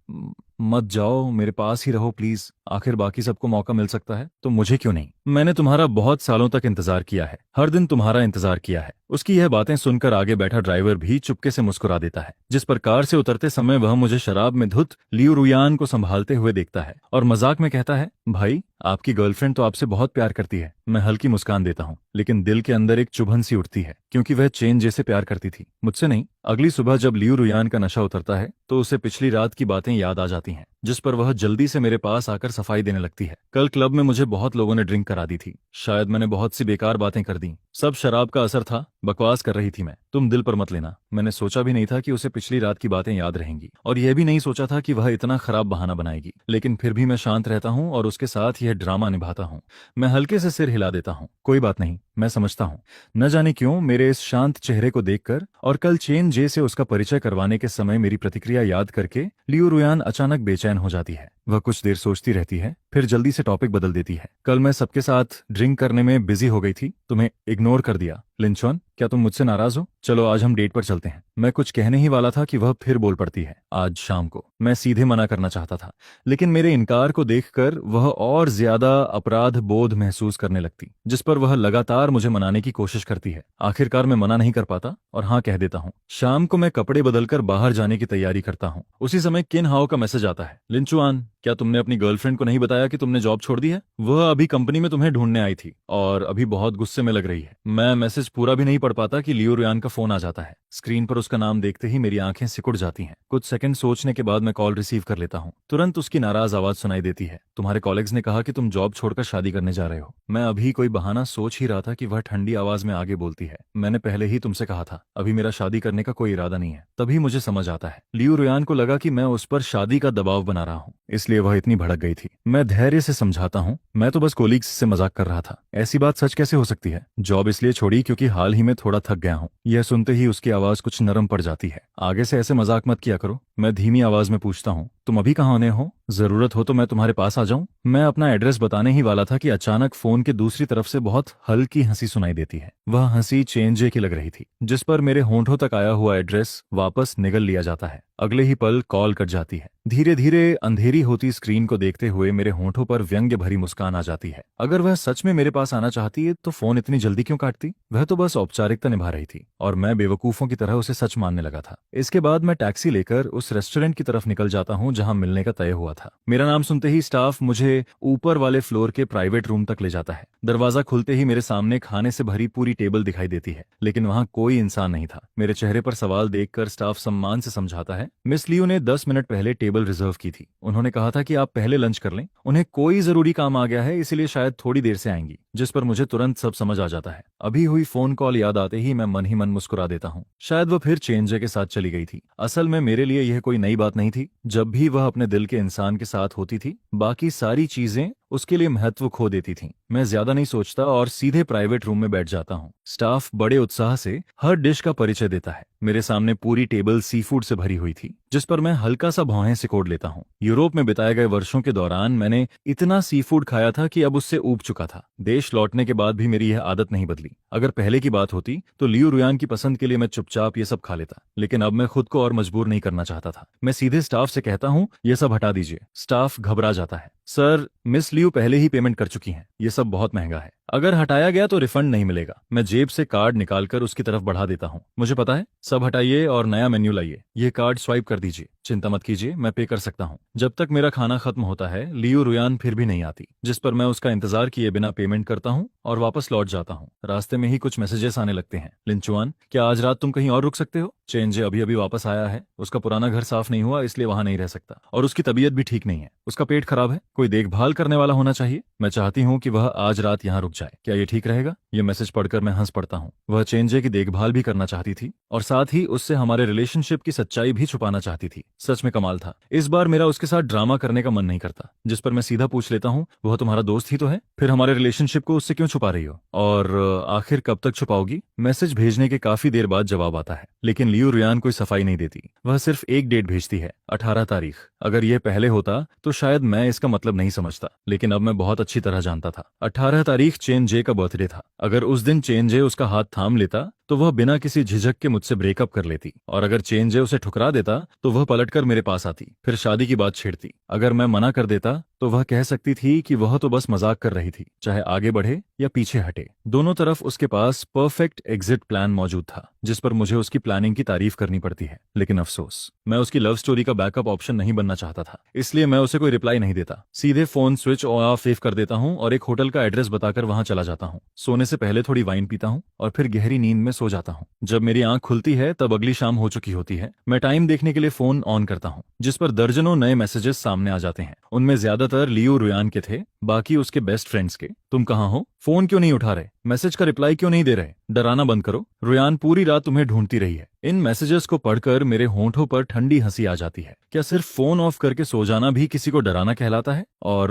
मत जाओ, मेरे पास ही रहो प्लीज। आखिर बाकी सबको मौका मिल सकता है तो मुझे क्यों नहीं? मैंने तुम्हारा बहुत सालों तक इंतजार किया है, हर दिन तुम्हारा इंतजार किया है। उसकी यह बातें सुनकर आगे बैठा ड्राइवर भी चुपके से मुस्कुरा देता है, जिस पर कार से उतरते समय वह मुझे शराब में धुत लियो रोयान को संभालते हुए देखता है और मजाक में कहता है, भाई, आपकी गर्लफ्रेंड तो आपसे बहुत प्यार करती है। मैं हल्की मुस्कान देता हूँ, लेकिन दिल के अंदर एक चुभन सी उठती है, क्योंकि वह चेन जैसे प्यार करती थी, मुझसे नहीं। अगली सुबह जब लियो रोयान का नशा उतरता है तो उसे पिछली रात की बातें याद आ जाती हैं, जिस पर वह जल्दी से मेरे पास आकर सफाई देने लगती है। कल क्लब में मुझे बहुत लोगों ने ड्रिंक करा दी थी। शायद मैंने बहुत सी बेकार बातें कर दी। सब शराब का असर था, बकवास कर रही थी मैं। तुम दिल पर मत लेना। मैंने सोचा भी नहीं था कि उसे पिछली रात की बातें याद रहेंगी, और यह भी नहीं सोचा था कि वह इतना खराब बहाना बनाएगी। लेकिन फिर भी मैं शांत रहता हूँ और उसके साथ यह ड्रामा निभाता हूँ। मैं हल्के से सिर हिला देता हूँ, कोई बात नहीं, मैं समझता हूँ। न जाने क्यों मेरे इस शांत चेहरे को देखकर और कल चेन जे से उसका परिचय करवाने के समय मेरी प्रतिक्रिया याद करके लियो रोयान अचानक बेचैन हो जाती है। वह कुछ देर सोचती रहती है, फिर जल्दी से टॉपिक बदल देती है। कल मैं सबके साथ ड्रिंक करने में बिजी हो गई थी, तुम्हें इग्नोर कर दिया। लिंचॉन, क्या तुम मुझसे नाराज हो? चलो आज हम डेट पर चलते हैं। मैं कुछ कहने ही वाला था कि वह फिर बोल पड़ती है, आज शाम को। मैं सीधे मना करना चाहता था, लेकिन मेरे इनकार को देखकर वह और ज्यादा अपराध बोध महसूस करने लगती, जिस पर वह लगातार मुझे मनाने की कोशिश करती है। आखिरकार मैं मना नहीं कर पाता और हाँ कह देता हूँ। शाम को मैं कपड़े बदलकर बाहर जाने की तैयारी करता हूँ। उसी समय किन हाओ का मैसेज आता है। लिंचुआन, क्या तुमने अपनी गर्लफ्रेंड को नहीं बताया कि तुमने जॉब छोड़ दी है? वह अभी कंपनी में तुम्हें ढूंढने आई थी और अभी बहुत गुस्से में लग रही है। मैं मैसेज पूरा भी नहीं पढ़ पाता कि लियो रुयान का फोन आ जाता है। स्क्रीन पर उसका नाम देखते ही मेरी आंखें सिकुड़ जाती हैं। कुछ सेकंड सोचने के बाद मैं कॉल रिसीव कर लेता हूँ। तुरंत उसकी नाराज आवाज सुनाई देती है। तुम्हारे कॉलेग्स ने कहा कि तुम जॉब छोड़कर शादी करने जा रहे हो। मैं अभी कोई बहाना सोच ही रहा था कि वह ठंडी आवाज में आगे बोलती है, मैंने पहले ही तुमसे कहा था, अभी मेरा शादी करने का कोई इरादा नहीं है। तभी मुझे समझ आता है, लियो रुयान को लगा कि मैं उस पर शादी का दबाव बना रहा हूँ, इसलिए वह इतनी भड़क गई थी। मैं धैर्य से समझाता हूँ, मैं तो बस कोलीग्स से मजाक कर रहा था। ऐसी बात सच कैसे हो सकती है? जॉब इसलिए छोड़ी क्योंकि हाल ही में थोड़ा थक गया हूँ। यह सुनते ही उसकी आवाज कुछ नरम पड़ जाती है। आगे से ऐसे मजाक मत किया करो। मैं धीमी आवाज में पूछता हूँ, तुम अभी कहाँ आने हो? जरूरत हो तो मैं तुम्हारे पास आ जाऊं? मैं अपना एड्रेस बताने ही वाला था कि अचानक फोन के दूसरी तरफ से बहुत हल्की हंसी सुनाई देती है। वह हंसी चेंजे की लग रही थी, जिस पर मेरे होंठों तक आया हुआ एड्रेस वापस निगल लिया जाता है। अगले ही पल कॉल कट जाती है। धीरे धीरे अंधेरी होती स्क्रीन को देखते हुए मेरे होंठों पर व्यंग्य भरी मुस्कान आ जाती है। अगर वह सच में मेरे पास आना चाहती है तो फोन इतनी जल्दी क्यों काटती? वह तो बस औपचारिकता निभा रही थी और मैं बेवकूफों की तरह उसे सच मानने लगा था। इसके बाद मैं टैक्सी लेकर उस रेस्टोरेंट की तरफ निकल जाता हूँ जहां मिलने का तय हुआ था। मेरा नाम सुनते ही स्टाफ मुझे ऊपर वाले फ्लोर के प्राइवेट रूम तक ले जाता है। दरवाजा खुलते ही मेरे सामने खाने से भरी पूरी टेबल दिखाई देती है, लेकिन वहां कोई इंसान नहीं था। मेरे चेहरे पर सवाल देखकर स्टाफ सम्मान से समझाता है, मिस लियो ने 10 मिनट पहले टेबल रिजर्व की थी। उन्होंने कहा था कि आप पहले लंच कर लें। उन्हें कोई जरूरी काम आ गया है, इसलिए शायद थोड़ी देर से आएंगी। जिस पर मुझे तुरंत सब समझ आ जाता है। अभी हुई फोन कॉल याद आते ही मैं मन ही मन मुस्कुरा देता हूँ। शायद वह फिर चेंजे के साथ चली गई थी। असल में मेरे लिए यह कोई नई बात नहीं थी। जब भी वह अपने दिल के इंसान के साथ होती थी, बाकी सारी चीजें उसके लिए महत्व खो देती थीं। मैं ज्यादा नहीं सोचता और सीधे प्राइवेट रूम में बैठ जाता हूँ। स्टाफ बड़े उत्साह से हर डिश का परिचय देता है। मेरे सामने पूरी टेबल सी फूड से भरी हुई थी, जिस पर मैं हल्का सा भौहें सिकोड़ लेता हूँ। यूरोप में बिताए गए वर्षों के दौरान मैंने इतना सी फूड खाया था कि अब उससे ऊब चुका था। देश लौटने के बाद भी मेरी यह आदत नहीं बदली। अगर पहले की बात होती तो लियो रुयान की पसंद के लिए मैं चुपचाप ये सब खा लेता, लेकिन अब मैं खुद को और मजबूर नहीं करना चाहता था। मैं सीधे स्टाफ से कहता हूँ, ये सब हटा दीजिए। स्टाफ घबरा जाता है, सर मिस लियो पहले ही पेमेंट कर चुकी हैं, ये सब बहुत महंगा है। अगर हटाया गया तो रिफंड नहीं मिलेगा। मैं जेब से कार्ड निकालकर उसकी तरफ बढ़ा देता हूँ। मुझे पता है, सब हटाइए और नया मेन्यू लाइए। ये कार्ड स्वाइप कर दीजिए, चिंता मत कीजिए, मैं पे कर सकता हूँ। जब तक मेरा खाना खत्म होता है लियो रुयान फिर भी नहीं आती, जिस पर मैं उसका इंतजार किए बिना पेमेंट करता हूँ और वापस लौट जाता हूँ। रास्ते में ही कुछ मैसेजेस आने लगते हैं। लिंचुआन, क्या आज रात तुम कहीं और रुक सकते हो? चेंजे अभी अभी वापस आया है, उसका पुराना घर साफ नहीं हुआ इसलिए वहां नहीं रह सकता, और उसकी तबीयत भी ठीक नहीं है। उसका पेट खराब है, कोई देखभाल करने वाला होना चाहिए। मैं चाहती हूँ कि वह आज रात यहाँ रुक जाए, क्या ये ठीक रहेगा? ये मैसेज पढ़कर मैं हंस पड़ता हूँ। वह चेंजे की देखभाल भी करना चाहती थी और साथ ही उससे हमारे रिलेशनशिप की सच्चाई भी छुपाना चाहती थी। सच में कमाल था। इस बार मेरा उसके साथ ड्रामा करने का मन नहीं करता, जिस पर मैं सीधा पूछ लेता हूँ, वह तुम्हारा दोस्त ही तो है, फिर हमारे रिलेशनशिप को उससे क्यों छुपा रही हो? और आखिर कब तक छुपाओगी? मैसेज भेजने के काफी देर बाद जवाब आता है, लेकिन लियो रुयान कोई सफाई नहीं देती। वह सिर्फ एक डेट भेजती है, 18 तारीख। अगर यह पहले होता तो शायद मैं इसका मतलब नहीं समझता, लेकिन अब मैं बहुत अच्छी तरह जानता था। 18 तारीख चेनजे का बर्थडे था। अगर उस दिन चेनजे उसका हाथ थाम लेता तो वह बिना किसी झिझक के मुझसे ब्रेकअप कर लेती, और अगर चेनजे उसे ठुकरा देता तो वह पलटकर मेरे पास आती, फिर शादी की बात छेड़ती। अगर मैं मना कर देता तो वह कह सकती थी कि वह तो बस मजाक कर रही थी, चाहे आगे बढ़े या पीछे हटे। दोनों तरफ उसके पास परफेक्ट एग्जिट प्लान मौजूद था, जिस पर मुझे उसकी प्लानिंग की तारीफ करनी पड़ती है। लेकिन अफसोस, मैं उसकी लव स्टोरी का बैकअप ऑप्शन नहीं बनना चाहता था, इसलिए मैं उसे कोई रिप्लाई नहीं देता। सीधे फोन स्विच ऑफ कर देता हूँ और एक होटल का एड्रेस बताकर वहां चला जाता हूँ। सोने से पहले थोड़ी वाइन पीता हूँ और फिर गहरी नींद में सो जाता हूँ। जब मेरी आंख खुलती है तब अगली शाम हो चुकी होती है। मैं टाइम देखने के लिए फोन ऑन करता हूँ, जिस पर दर्जनों नए मैसेजेस सामने आ जाते हैं। उनमें ज्यादातर लियो रुयान के थे, बाकी उसके बेस्ट फ्रेंड्स के। तुम कहाँ हो? फोन क्यों नहीं उठा रहे? मैसेज का रिप्लाई क्यों नहीं दे रहे? डराना बंद करो, रुयान पूरी रात तुम्हें ढूंढती रही है। इन मैसेजेस को पढ़कर मेरे होंठों पर ठंडी हंसी आ जाती है। क्या सिर्फ फोन ऑफ करके सो जाना भी किसी को डराना कहलाता है? और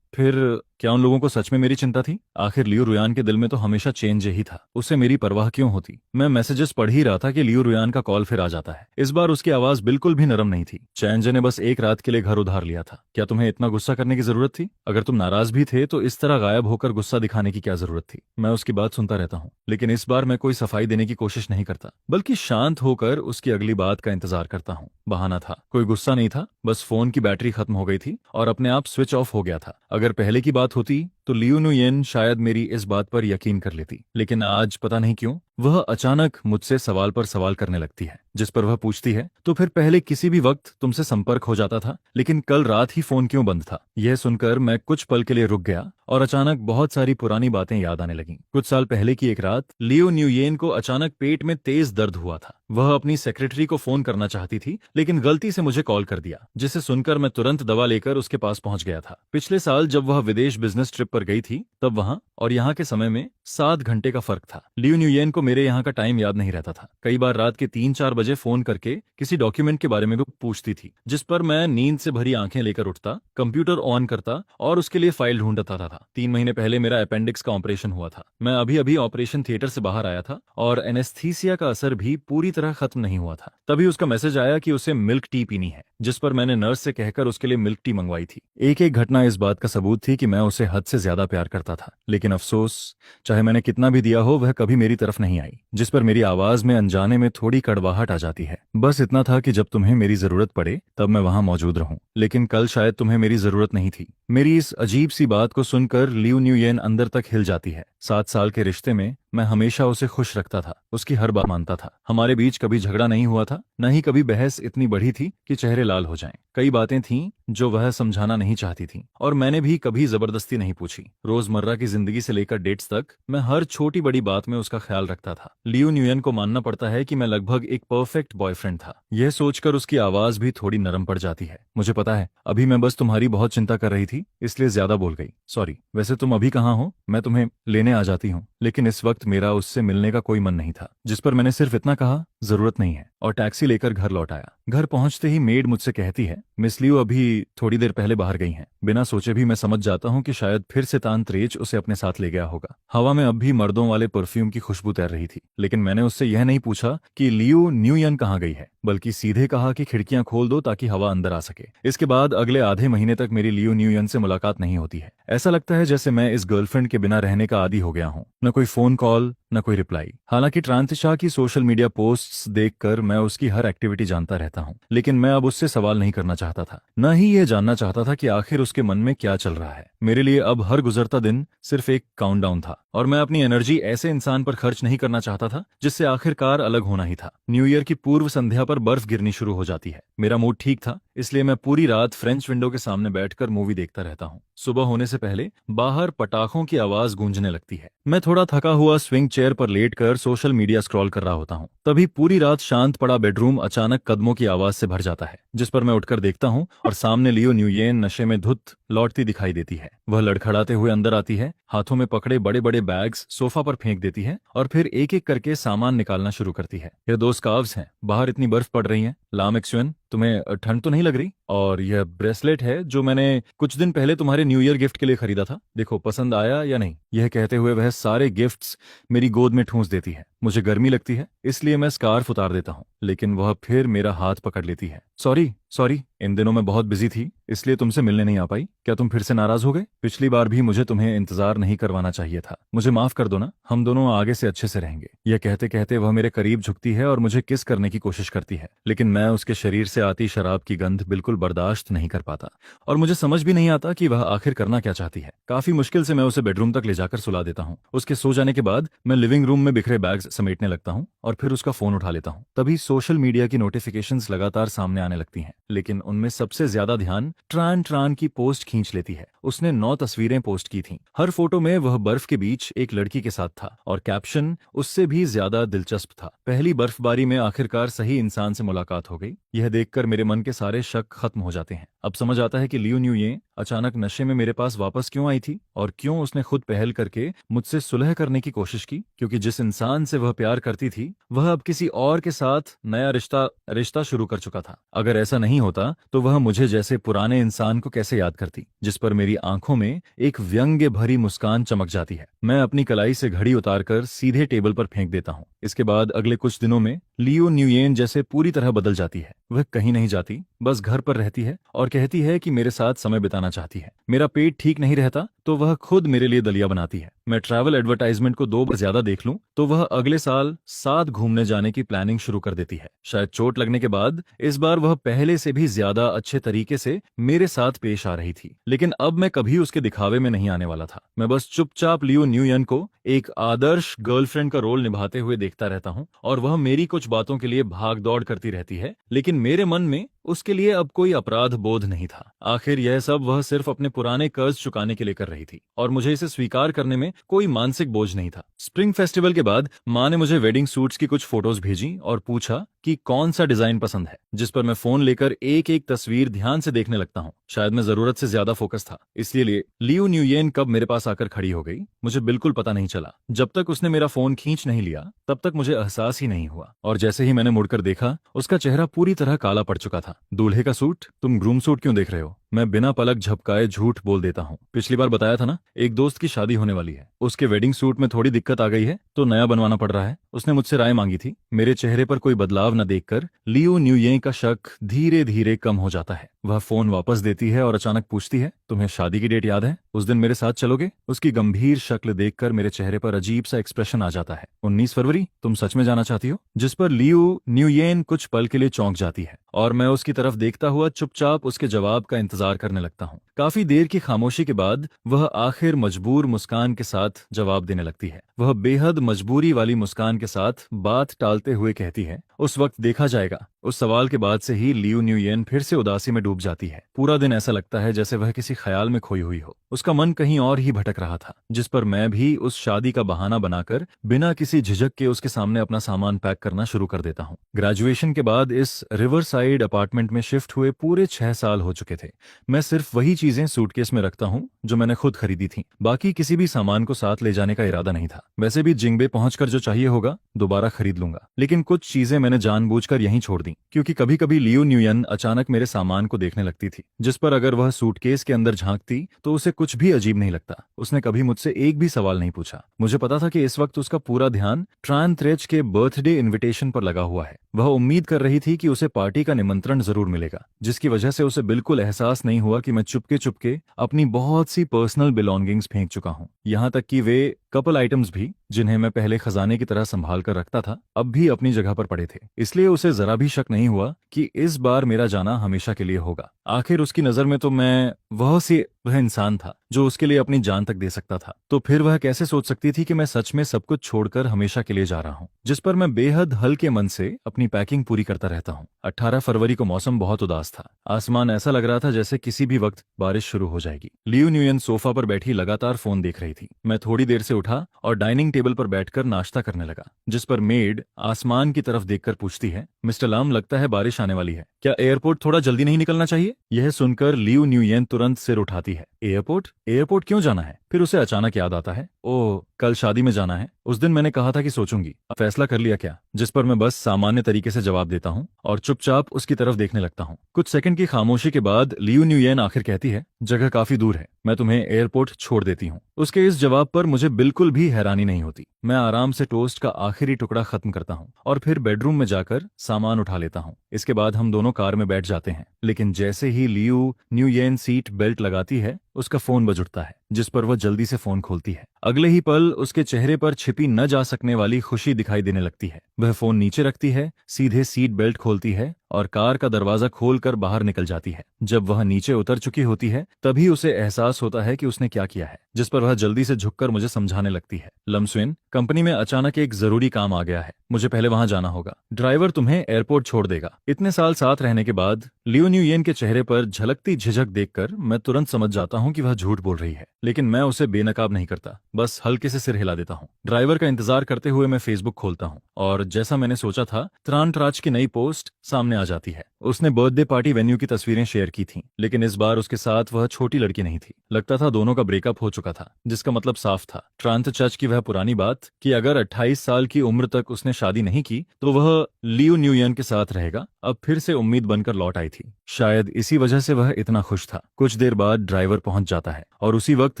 फिर क्या उन लोगों को सच में मेरी चिंता थी? आखिर लियो रुयान के दिल में तो हमेशा चेंज ही था। उसे मेरी परवाह क्यों होती? मैं मैसेजेस पढ़ ही रहा था कि लियो रुयान का कॉल फिर आ जाता है। इस बार उसकी आवाज बिल्कुल भी नरम नहीं थी। चैनजे ने बस एक रात के लिए घर उधार लिया था। क्या तुम्हें इतना गुस्सा करने की जरूरत थी? अगर तुम नाराज भी थे तो इस तरह गायब होकर गुस्सा दिखाने की क्या जरूरत थी? मैं उसकी बात सुनता रहता हूँ, लेकिन इस बार मैं कोई सफाई देने की कोशिश नहीं करता, बल्कि शांत होकर उसकी अगली बात का इंतजार करता हूँ। बहाना था, कोई गुस्सा नहीं था, बस फोन की बैटरी खत्म हो गई थी और अपने आप स्विच ऑफ हो गया था। अगर पहले की बात होती तो लियू नुयेन शायद मेरी इस बात पर यकीन कर लेती, लेकिन आज पता नहीं क्यों वह अचानक मुझसे सवाल पर सवाल करने लगती है, जिस पर वह पूछती है, तो फिर पहले किसी भी वक्त तुमसे संपर्क हो जाता था, लेकिन कल रात ही फोन क्यों बंद था? यह सुनकर मैं कुछ पल के लिए रुक गया और अचानक बहुत सारी पुरानी बातें याद आने लगीं। कुछ साल पहले की एक रात लियो न्यूयेन को अचानक पेट में तेज दर्द हुआ था। वह अपनी सेक्रेटरी को फोन करना चाहती थी, लेकिन गलती से मुझे कॉल कर दिया, जिसे सुनकर मैं तुरंत दवा लेकर उसके पास पहुंच गया था। पिछले साल जब वह विदेश बिजनेस ट्रिप पर गई थी, तब वहां और यहाँ के समय में 7 घंटे का फर्क था। लियो न्यूयेन को मेरे यहाँ का टाइम याद नहीं रहता था। कई बार रात के 3-4 बजे फोन करके किसी डॉक्यूमेंट के बारे में भी पूछती थी, जिस पर मैं नींद से भरी आंखें लेकर उठता, कंप्यूटर ऑन करता और उसके लिए फाइल ढूंढता था। 3 महीने पहले मेरा अपेंडिक्स का ऑपरेशन हुआ था। मैं अभी अभी ऑपरेशन थिएटर से बाहर आया था और एनेस्थीसिया का असर भी पूरी तरह खत्म नहीं हुआ था। तभी उसका मैसेज आया कि उसे मिल्क टी पीनी है, जिस पर मैंने नर्स से कहकर उसके लिए मिल्क टी मंगवाई थी। एक एक घटना इस बात का सबूत थी कि मैं उसे हद से ज्यादा प्यार करता था, लेकिन अफसोस, चाहे मैंने कितना भी दिया हो, वह कभी मेरी तरफ नहीं आई। जिस पर मेरी आवाज में अनजाने में थोड़ी कड़वाहट आ जाती है। बस इतना था कि जब तुम्हें मेरी जरूरत पड़े तब मैं वहां मौजूद रहूं, लेकिन कल शायद तुम्हें मेरी जरूरत नहीं थी। मेरी इस अजीब सी बात को सुनकर लियू न्यूयेन अंदर तक हिल जाती है। 7 साल के रिश्ते में मैं हमेशा उसे खुश रखता था, उसकी हर बात मानता था। हमारे बीच कभी झगड़ा नहीं हुआ था, न ही कभी बहस इतनी बढ़ी थी कि चेहरे लाल हो जाएं। कई बातें थीं जो वह समझाना नहीं चाहती थी और मैंने भी कभी जबरदस्ती नहीं पूछी। रोजमर्रा की जिंदगी से लेकर डेट्स तक मैं हर छोटी बड़ी बात में उसका ख्याल रखता था। लियू न्यूयेन को मानना पड़ता है कि मैं लगभग एक परफेक्ट बॉयफ्रेंड था। यह सोचकर उसकी आवाज भी थोड़ी नरम पड़ जाती है। मुझे पता है, अभी मैं बस तुम्हारी बहुत चिंता कर रही थी, इसलिए ज्यादा बोल गई, सॉरी। वैसे तुम अभी कहाँ हो? मैं तुम्हें लेने आ जाती हूँ। लेकिन इस वक्त मेरा उससे मिलने का कोई मन नहीं था, जिस पर मैंने सिर्फ इतना कहा, जरूरत नहीं है, और टैक्सी लेकर घर लौट आया। घर पहुंचते ही मेड मुझसे कहती है, मिस लियू अभी थोड़ी देर पहले बाहर गई हैं। बिना सोचे भी मैं समझ जाता हूँ कि शायद फिर से तांत्रेज उसे अपने साथ ले गया होगा। हवा में अब भी मर्दों वाले परफ्यूम की खुशबू तैर रही थी, लेकिन मैंने उससे यह नहीं पूछा कि लियू न्यूयेन कहाँ गई है, बल्कि सीधे कहा कि खिड़कियां खोल दो ताकि हवा अंदर आ सके। इसके बाद अगले आधे महीने तक मेरी लियू न्यूयेन से मुलाकात नहीं होती है। ऐसा लगता है जैसे मैं इस गर्लफ्रेंड के बिना रहने का आदी हो गया हूँ। न कोई फोन कॉल, न कोई रिप्लाई। हालांकि ट्रांतिशा की सोशल मीडिया पोस्ट्स देखकर मैं उसकी हर एक्टिविटी जानता रहता हूँ, लेकिन मैं अब उससे सवाल नहीं करना चाहता था, न ही ये जानना चाहता था कि आखिर उसके मन में क्या चल रहा है। मेरे लिए अब हर गुजरता दिन सिर्फ एक काउंटडाउन था और मैं अपनी एनर्जी ऐसे इंसान पर खर्च नहीं करना चाहता था जिससे आखिरकार अलग होना ही था। न्यू ईयर की पूर्व संध्या पर बर्फ गिरनी शुरू हो जाती है। मेरा मूड ठीक था, इसलिए मैं पूरी रात फ्रेंच विंडो के सामने बैठकर मूवी देखता रहता हूँ। सुबह होने से पहले बाहर पटाखों की आवाज गूंजने लगती है। मैं थोड़ा थका हुआ स्विंग चेयर पर लेटकर सोशल मीडिया स्क्रॉल कर रहा होता हूँ। तभी पूरी रात शांत पड़ा बेडरूम अचानक कदमों की आवाज से भर जाता है, जिस पर मैं उठकर देखता हूँ और सामने लियो न्यूयेन नशे में धुत लौटती दिखाई देती है। वह लड़खड़ाते हुए अंदर आती है, हाथों में पकड़े बड़े बड़े बैग्स सोफा पर फेंक देती है और फिर एक एक करके सामान निकालना शुरू करती है। यह 2 स्कार्व्स हैं, बाहर इतनी बर्फ पड़ रही है। लाम एक्सुएन, तुम्हें ठंड तो नहीं लग रही? और यह ब्रेसलेट है जो मैंने कुछ दिन पहले तुम्हारे न्यू ईयर गिफ्ट के लिए खरीदा था, देखो पसंद आया या नहीं? यह कहते हुए वह सारे गिफ्ट्स मेरी गोद में ठूंस देती है। मुझे गर्मी लगती है, इसलिए मैं स्कार्फ उतार देता हूँ, लेकिन वह फिर मेरा हाथ पकड़ लेती है। सॉरी, इन दिनों मैं बहुत बिजी थी, इसलिए तुमसे मिलने नहीं आ पाई। क्या तुम फिर से नाराज हो गए? पिछली बार भी मुझे तुम्हें इंतजार नहीं करवाना चाहिए था। मुझे माफ कर दो ना, हम दोनों आगे से अच्छे से रहेंगे। यह कहते कहते वह मेरे करीब झुकती है और मुझे किस करने की कोशिश करती है, लेकिन मैं उसके शरीर से आती शराब की गंध बिल्कुल बर्दाश्त नहीं कर पाता और मुझे समझ भी नहीं आता कि वह आखिर करना क्या चाहती है। काफी मुश्किल से मैं उसे बेडरूम तक ले जाकर सुला देता हूँ। उसके सो जाने के बाद मैं लिविंग रूम में बिखरे बैग्स समेटने लगता हूँ और फिर उसका फोन उठा लेता हूँ। तभी सोशल मीडिया की नोटिफिकेशंस लगातार सामने आने लगती हैं, लेकिन उनमें सबसे ज्यादा ध्यान ट्रान ट्रान की पोस्ट खींच लेती है। उसने 9 तस्वीरें पोस्ट की थीं। हर फोटो में वह बर्फ के बीच एक लड़की के साथ था और कैप्शन उससे भी ज्यादा दिलचस्प था। पहली बर्फबारी में आखिरकार सही इंसान से मुलाकात हो गई। यह देखकर मेरे मन के सारे शक खत्म हो जाते हैं। अब समझ आता है कि लियू न्यूये अचानक नशे में मेरे पास वापस क्यों आई थी और क्यों उसने खुद पहल करके मुझसे सुलह करने की कोशिश की, क्योंकि जिस इंसान से वह प्यार करती थी वह अब किसी और के साथ नया रिश्ता रिश्ता शुरू कर चुका था। अगर ऐसा नहीं होता तो वह मुझे जैसे पुराने इंसान को कैसे याद करती, जिस पर मेरी आंखों में एक व्यंग्य भरी मुस्कान चमक जाती है। मैं अपनी कलाई से घड़ी उतारकर सीधे टेबल पर फेंक देता हूँ। इसके बाद अगले कुछ दिनों में लियो न्यूयेन जैसे पूरी तरह बदल जाती है। वह कहीं नहीं जाती, बस घर पर रहती है और कहती है कि मेरे साथ समय बिताना चाहती है। मेरा पेट ठीक नहीं रहता तो वह खुद मेरे लिए दलिया बनाती है। मैं ट्रैवल एडवर्टाइजमेंट को 2 बार ज्यादा देख लूं तो वह अगले साल साथ घूमने जाने की प्लानिंग शुरू कर देती है। शायद चोट लगने के बाद इस बार वह पहले से भी ज्यादा अच्छे तरीके से मेरे साथ पेश आ रही थी, लेकिन अब मैं कभी उसके दिखावे में नहीं आने वाला था। मैं बस चुपचाप लियो न्यूयन को एक आदर्श गर्लफ्रेंड का रोल निभाते हुए देखता रहता हूँ और वह मेरी कुछ बातों के लिए भाग दौड़ करती रहती है, लेकिन मेरे मन में उसके लिए अब कोई अपराध बोध नहीं था। आखिर यह सब वह सिर्फ अपने पुराने कर्ज चुकाने के लिए कर रही थी और मुझे इसे स्वीकार करने में कोई मानसिक बोझ नहीं था। स्प्रिंग फेस्टिवल के बाद माँ ने मुझे वेडिंग सूट्स की कुछ फोटोज भेजी और पूछा कि कौन सा डिजाइन पसंद है, जिस पर मैं फोन लेकर एक एक तस्वीर ध्यान से देखने लगता हूँ। शायद मैं जरूरत से ज्यादा फोकस था, इसलिए लियो न्यूयेन कब मेरे पास आकर खड़ी हो गई मुझे बिल्कुल पता नहीं चला। जब तक उसने मेरा फोन खींच नहीं लिया तब तक मुझे एहसास ही नहीं हुआ, और जैसे ही मैंने मुड़कर देखा उसका चेहरा पूरी तरह काला पड़ चुका था। दूल्हे का सूट? तुम ग्रूम सूट क्यों देख रहे हो? मैं बिना पलक झपकाए झूठ बोल देता हूँ। पिछली बार बताया था ना, एक दोस्त की शादी होने वाली है, उसके वेडिंग सूट में थोड़ी दिक्कत आ गई है तो नया बनवाना पड़ रहा है। उसने मुझसे राय मांगी थी। मेरे चेहरे पर कोई बदलाव न देखकर लियो न्यूये का शक धीरे धीरे कम हो जाता है। वह फोन वापस देती है और अचानक पूछती है, तुम्हें शादी की डेट याद है? उस दिन मेरे साथ चलोगे? उसकी गंभीर शक्ल देखकर मेरे चेहरे पर अजीब सा एक्सप्रेशन आ जाता है। 19 फरवरी? तुम सच में जाना चाहती हो? जिस पर लियो न्यूयेन कुछ पल के लिए चौंक जाती है और मैं उसकी तरफ देखता हुआ चुपचाप उसके जवाब का इंतजार करने लगता हूँ। काफी देर की खामोशी के बाद वह आखिर मजबूर मुस्कान के साथ जवाब देने लगती है। वह बेहद मजबूरी वाली मुस्कान के साथ बात टालते हुए कहती है, उस वक्त देखा जाएगा। उस सवाल के बाद से ही लियो न्यूयेन फिर से उदासी में डूब जाती है। पूरा दिन ऐसा लगता है जैसे वह किसी ख्याल में खोई हुई हो। उसका मन कहीं और ही भटक रहा था, जिस पर मैं भी उस शादी का बहाना बनाकर बिना किसी झिझक के उसके सामने अपना सामान पैक करना शुरू कर देता हूँ। ग्रेजुएशन के बाद इस रिवर साइड अपार्टमेंट में शिफ्ट हुए पूरे 6 साल हो चुके थे। मैं सिर्फ वही चीजें सूटकेस में रखता हूँ जो मैंने खुद खरीदी थी। बाकी किसी भी सामान को साथ ले जाने का इरादा नहीं था। वैसे भी जिंगबे पहुंचकर जो चाहिए होगा दोबारा खरीद लूंगा, लेकिन कुछ चीजें मैंने जानबूझकर यहीं छोड़ दी, क्योंकि कभी कभी लियो न्यूयन अचानक मेरे सामान को देखने लगती थी, जिस पर अगर वह सूटकेस के अंदर झांकती तो उसे कुछ भी अजीब नहीं लगता। उसने कभी मुझसे एक भी सवाल नहीं पूछा। मुझे पता था कि इस वक्त उसका पूरा ध्यान ट्रान त्रेच के बर्थडे इन्विटेशन पर लगा हुआ है। वह उम्मीद कर रही थी कि उसे पार्टी का निमंत्रण जरूर मिलेगा, जिसकी वजह से उसे बिल्कुल एहसास नहीं हुआ कि मैं चुपके चुपके अपनी बहुत सी पर्सनल बिलोंगिंग्स फेंक चुका हूँ। यहाँ तक कि वे कपल आइटम्स भी, जिन्हें मैं पहले खजाने की तरह संभाल कर रखता था, अब भी अपनी जगह पर पड़े थे। इसलिए उसे जरा भी शक नहीं हुआ कि इस बार मेरा जाना हमेशा के लिए होगा। आखिर उसकी नजर में तो मैं वह इंसान था जो उसके लिए अपनी जान तक दे सकता था। तो फिर वह कैसे सोच सकती थी कि मैं सच में सब कुछ छोड़कर हमेशा के लिए जा रहा हूँ, जिस पर मैं बेहद हल्के मन से अपनी पैकिंग पूरी करता रहता हूँ। 18 फरवरी को मौसम बहुत उदास था। आसमान ऐसा लग रहा था जैसे किसी भी वक्त बारिश शुरू हो जाएगी। लियो न्यूयन सोफा पर बैठी लगातार फोन देख रही थी। मैं थोड़ी देर से उठा और डाइनिंग टेबल पर बैठकर नाश्ता करने लगा, जिस पर मेड आसमान की तरफ देखकर पूछती है, मिस्टर लाम, लगता है बारिश आने वाली है, क्या एयरपोर्ट थोड़ा जल्दी नहीं निकलना चाहिए? यह सुनकर लियो न्यूयेन तुरंत सिर उठाती है। एयरपोर्ट? एयरपोर्ट क्यों जाना है? फिर उसे अचानक याद आता है, ओह, कल शादी में जाना है। उस दिन मैंने कहा था कि सोचूंगी। अब फैसला कर लिया क्या? जिस पर मैं बस सामान्य तरीके से जवाब देता हूँ और चुपचाप उसकी तरफ देखने लगता हूँ। कुछ सेकंड की खामोशी के बाद लियो न्यूयेन आखिर कहती है, जगह काफी दूर है, मैं तुम्हें एयरपोर्ट छोड़ देती हूँ। उसके इस जवाब पर मुझे बिल्कुल भी हैरानी नहीं होती। मैं आराम से टोस्ट का आखिरी टुकड़ा खत्म करता हूँ और फिर बेडरूम में जाकर सामान उठा लेता हूँ। इसके बाद हम दोनों कार में बैठ जाते हैं, लेकिन जैसे ही लियो न्यूयेन सीट बेल्ट लगाती है उसका फोन बज उठता है, जिस पर वह जल्दी से फोन खोलती है। अगले ही पल उसके चेहरे पर छिपी न जा सकने वाली खुशी दिखाई देने लगती है। वह फोन नीचे रखती है, सीधे सीट बेल्ट खोलती है और कार का दरवाजा खोलकर बाहर निकल जाती है। जब वह नीचे उतर चुकी होती है तभी उसे एहसास होता है कि उसने क्या किया है, जिस पर वह जल्दी से झुककर मुझे समझाने लगती है। लम्सुइन, कंपनी में अचानक एक जरूरी काम आ गया है, मुझे पहले वहां जाना होगा। ड्राइवर तुम्हें एयरपोर्ट छोड़ देगा। इतने साल साथ रहने के बाद लियो न्यूयेन के चेहरे पर झलकती झिझक देखकर मैं तुरंत समझ जाता हूँ कि वह झूठ बोल रही है, लेकिन मैं उसे बेनकाब नहीं करता, बस हल्के से सिर हिला देता हूँ। ड्राइवर का इंतजार करते हुए मैं फेसबुक खोलता हूँ और जैसा मैंने सोचा था, त्राण ट्राच की नई पोस्ट सामने आ जाती है। उसने बर्थडे पार्टी वेन्यू की तस्वीरें शेयर की थीं, लेकिन इस बार उसके साथ वह छोटी लड़की नहीं थी। लगता था दोनों का ब्रेकअप हो चुका था, जिसका मतलब साफ था, ट्रांतचच की वह पुरानी बात कि अगर 28 साल की उम्र तक उसने शादी नहीं की तो वह लियो न्यूयन के साथ रहेगा, अब फिर से उम्मीद बनकर लौट आई थी। शायद इसी वजह से वह इतना खुश था। कुछ देर बाद ड्राइवर पहुंच जाता है और उसी वक्त